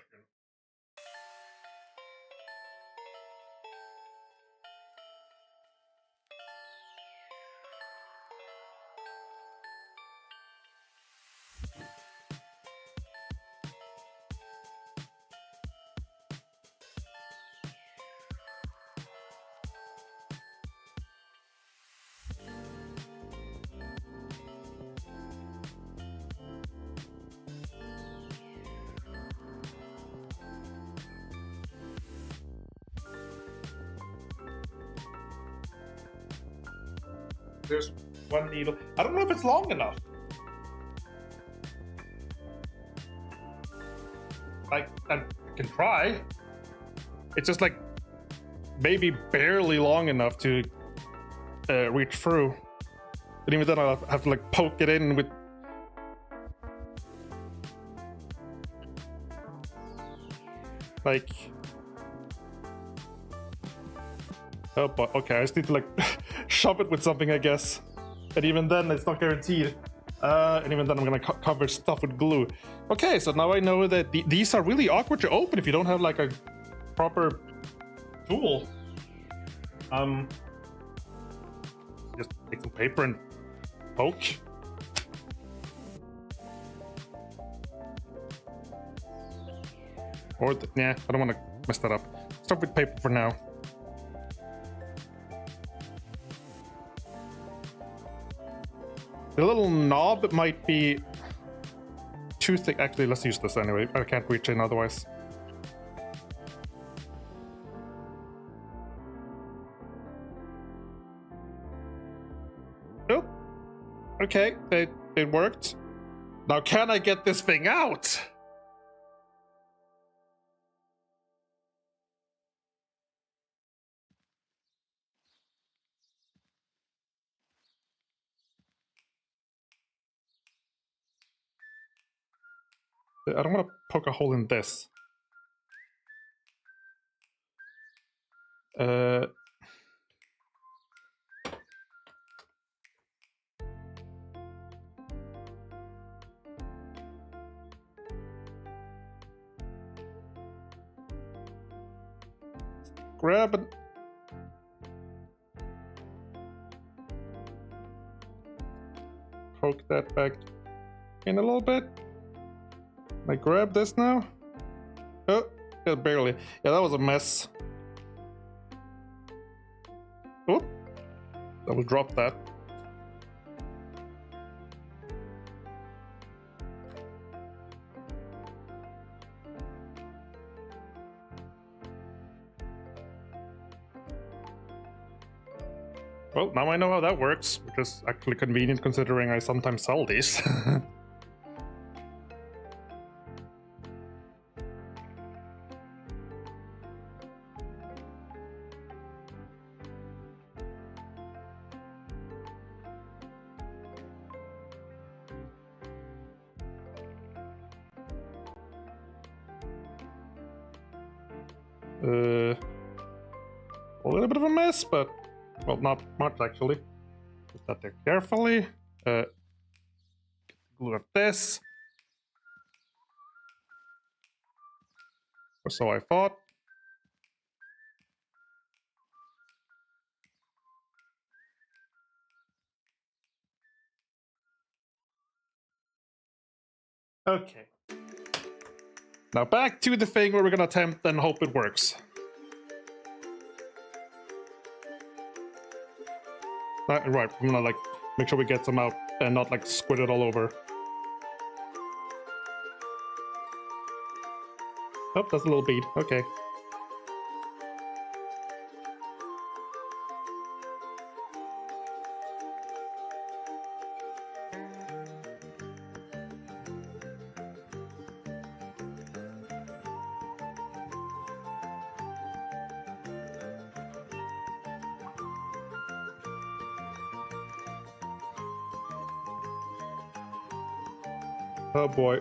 S1: There's one needle. I don't know if it's long enough. I can try. It's just like maybe barely long enough to reach through. But even then I'll have to like poke it in with... like... Oh boy, okay, I just need to like shove it with something, I guess. And even then, it's not guaranteed. And even then, I'm gonna cover stuff with glue. Okay, so now I know that these are really awkward to open if you don't have like a proper tool. Just take some paper and poke. Or, yeah, I don't want to mess that up. Start with paper for now. The little knob might be too thick. Actually, let's use this anyway. I can't reach in otherwise. Okay, it worked. Now can I get this thing out? I don't want to poke a hole in this. Grab it. Poke that back in a little bit. Can I grab this now? Oh, yeah, barely. Yeah, that was a mess. Oop. I will drop that. Well, now I know how that works, which is actually convenient considering I sometimes sell these. A little bit of a mess, but well, not much actually. Put that there carefully. Glue up this. Or so I thought. Okay. Now back to the thing where we're gonna attempt and hope it works. Right, I'm gonna like make sure we get some out and not like squid it all over. Oh, that's a little bead. Okay. Oh boy.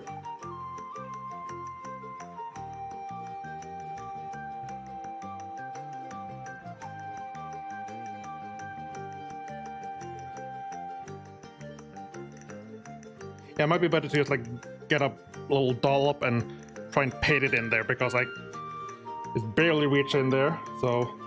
S1: Yeah, it might be better to just like get a little dollop and try and paint it in there because I it's barely reach in there, so.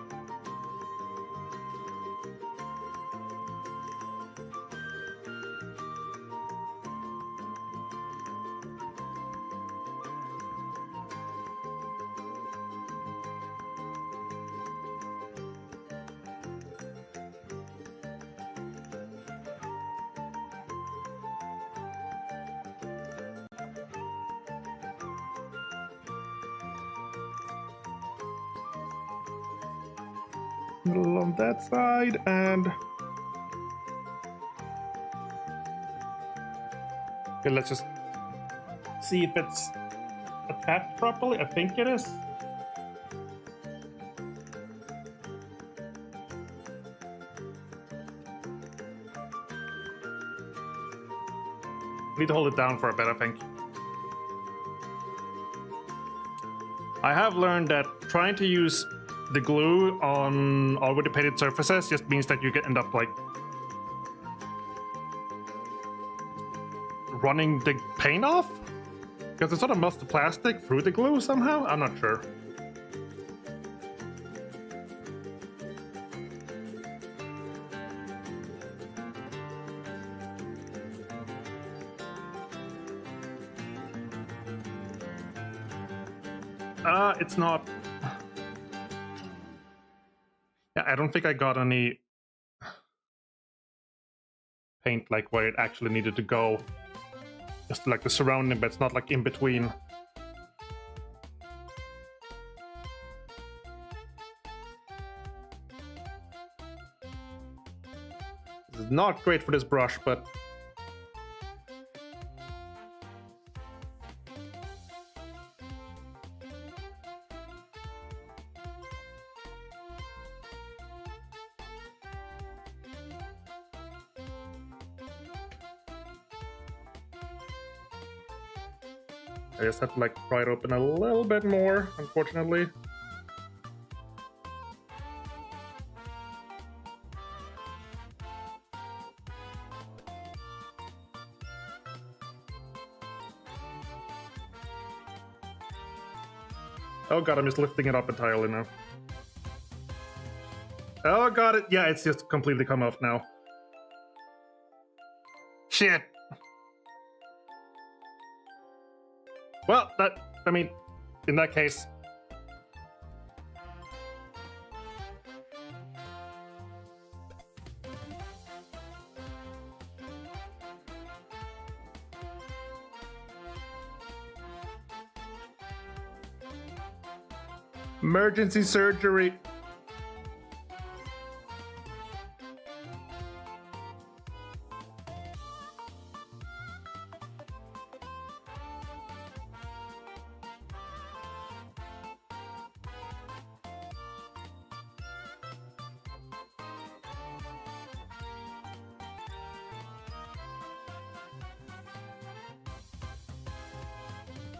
S1: Little on that side, and okay, let's just see if it's attached properly. I think it is. Need to hold it down for a bit, I think. I have learned that trying to use the glue on already painted surfaces just means that you can end up like running the paint off because it sort of melts the plastic through the glue somehow. I'm not sure. It's not. Yeah, I don't think I got any paint like where it actually needed to go. Just like the surrounding bits, not like in between. This is not great for this brush, but I just have to like pry it open a little bit more, unfortunately. Oh god, I'm just lifting it up entirely now. Oh god, yeah, it's just completely come off now. Shit. Well, I mean, in that case. Emergency surgery.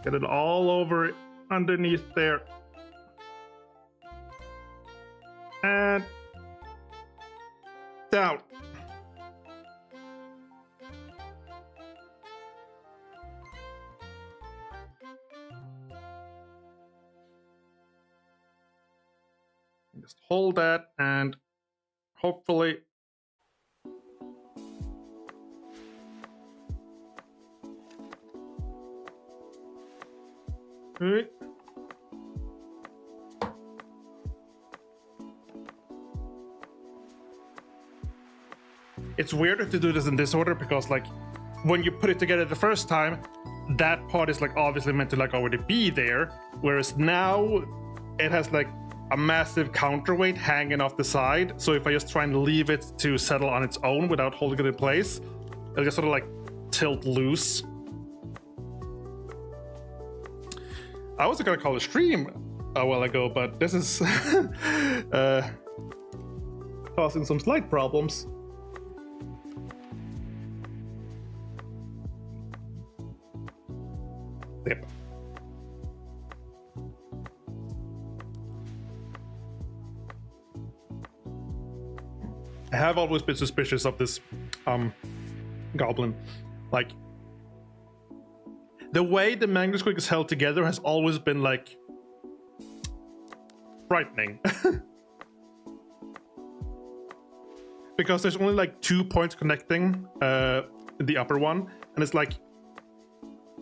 S1: Get it all over underneath there. And down. Just hold that and hopefully right. It's weirder to do this in this order because like when you put it together the first time, that part is like obviously meant to like already be there, whereas now it has like a massive counterweight hanging off the side. So if I just try and leave it to settle on its own without holding it in place, it'll just sort of like tilt loose. I was gonna call a stream a while ago, but this is causing some slight problems. Yep. I have always been suspicious of this goblin. Like, the way the mangler squig is held together has always been like frightening. Because there's only like 2 points connecting the upper one, and it's like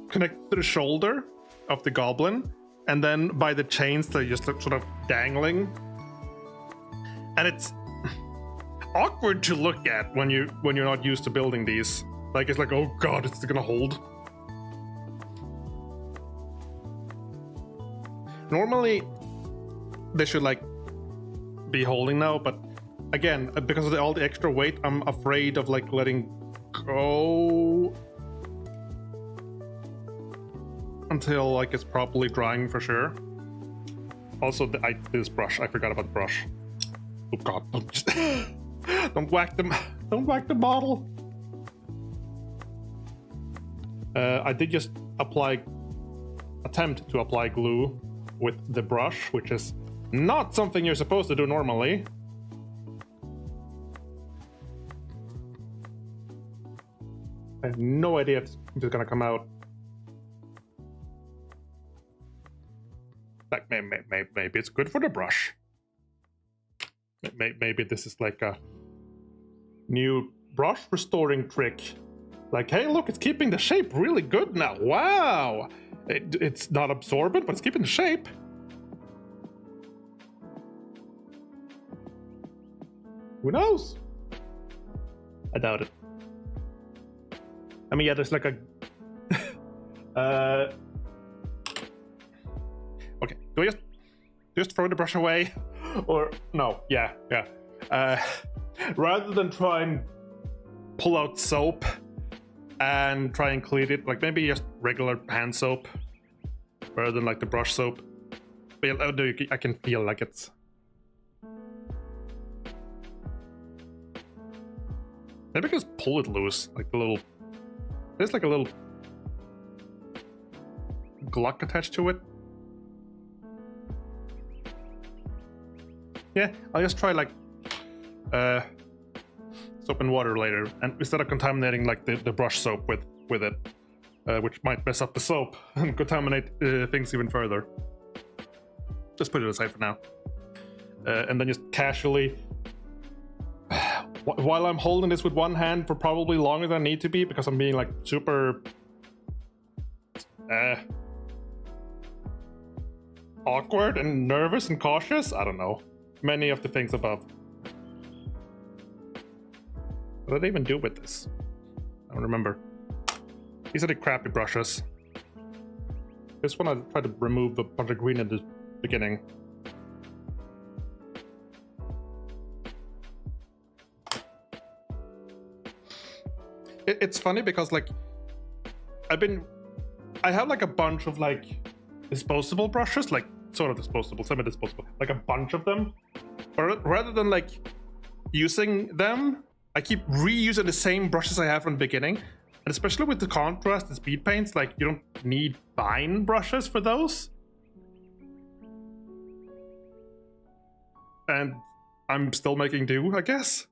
S1: connected to the shoulder of the goblin, and then by the chains they're just sort of dangling, and it's awkward to look at when you're not used to building these. Like, it's like, oh god, it's gonna hold. Normally they should like be holding now, but again, because of all the extra weight, I'm afraid of like letting go until like it's properly drying for sure. Also, this brush, I forgot about the brush. Oh god, don't whack them, don't whack the bottle. I did just attempt to apply glue with the brush, which is not something you're supposed to do normally. I have no idea if it's gonna come out. Like maybe it's good for the brush. Maybe this is like a new brush restoring trick. Like, hey, look, it's keeping the shape really good now. Wow! It's not absorbent, but it's keeping the shape. Who knows? I doubt it. I mean, yeah, there's like a... Okay, do I just throw the brush away? Or, no, yeah. Rather than try and pull out soap and try and clean it, like maybe just regular hand soap rather than like the brush soap. But yeah, I can feel like it's... Maybe I can just pull it loose, like the little... There's like a little Glock attached to it. Yeah, I'll just try like soap and water later, and instead of contaminating like the brush soap with it, which might mess up the soap and contaminate things even further. Just put it aside for now, and then just casually, while I'm holding this with one hand for probably longer than I need to be because I'm being like super awkward and nervous and cautious. I don't know, many of the things above. What did I even do with this? I don't remember. These are the crappy brushes. This one I tried to remove a bunch of green at the beginning. It's funny because like I have like a bunch of like disposable brushes, like sort of disposable, semi-disposable, like a bunch of them. But rather than like using them, I keep reusing the same brushes I have from the beginning. And especially with the contrast and speed paints, like you don't need fine brushes for those. And I'm still making do, I guess.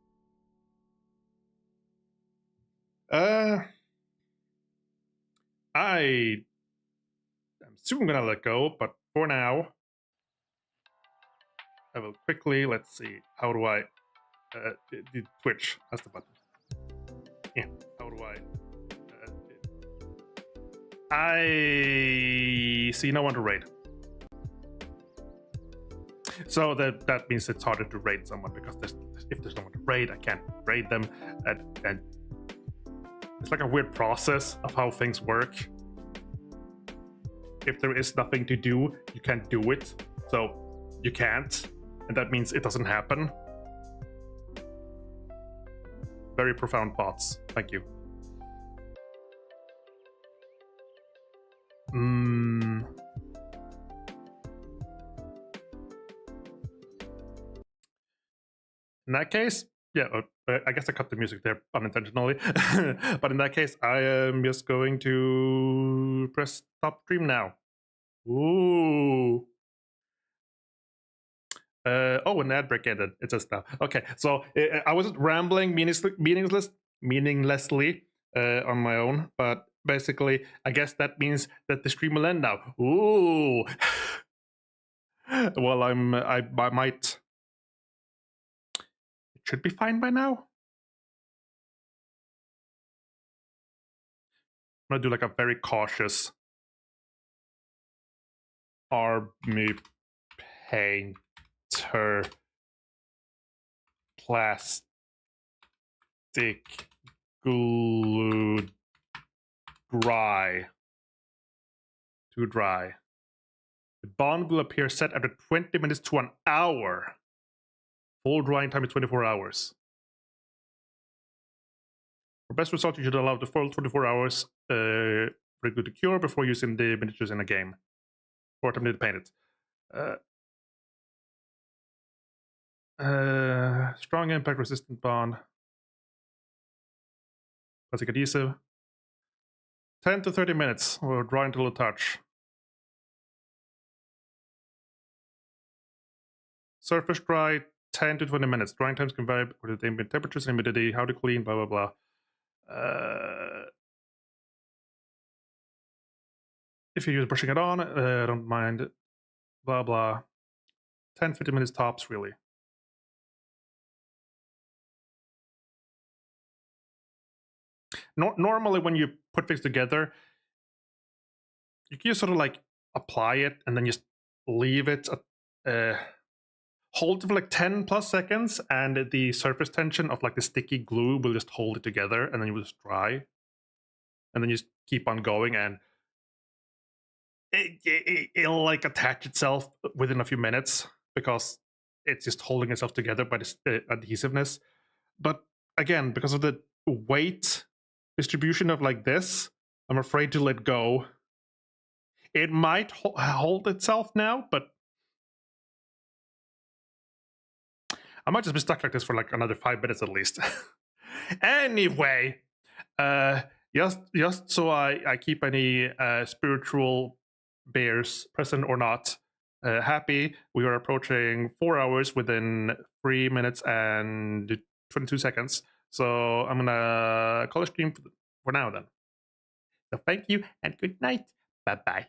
S1: I'm soon gonna let go, but for now, I will quickly, let's see, how do I, the Twitch, that's the button. Yeah, how do I see no one to raid. So that means it's harder to raid someone because if there's no one to raid, I can't raid them, and it's like a weird process of how things work. If there is nothing to do, you can't do it, so you can't, and that means it doesn't happen. Very profound thoughts. Thank you. In that case, yeah, I guess I cut the music there unintentionally. But in that case, I am just going to press stop stream now. Ooh. Oh, an ad break ended. It says now. Okay, so I was rambling meaninglessly on my own, but basically, I guess that means that the stream will end now. Ooh. Well, I might. It should be fine by now. I'm gonna do like a very cautious army painter plastic glue dry. Too dry. The bond will appear set after 20 minutes to an hour. Full drying time is 24 hours. For best result, you should allow the full 24 hours for it to cure before using the miniatures in a game. Or attempt to paint it. Strong impact resistant bond. Plastic adhesive. 10 to 30 minutes or dry until a touch. Surface dry 10 to 20 minutes. Drying times can vary with the ambient temperatures and humidity, how to clean, blah, blah, blah. If you use brushing it on, I don't mind, blah, blah. 10, 15 minutes tops, really. Normally, when you put things together, you can just sort of like apply it and then just leave it, hold it for like 10 plus seconds, and the surface tension of like the sticky glue will just hold it together, and then you will just dry. And then you just keep on going, and it'll like attach itself within a few minutes because it's just holding itself together by the adhesiveness. But again, because of the weight distribution of like this, I'm afraid to let go. It might hold itself now, but I might just be stuck like this for like another 5 minutes at least. Anyway, just so I keep any spiritual bears, present or not, happy. We are approaching 4 hours within 3 minutes and 22 seconds. So I'm gonna call a stream for now then. So thank you and good night. Bye bye.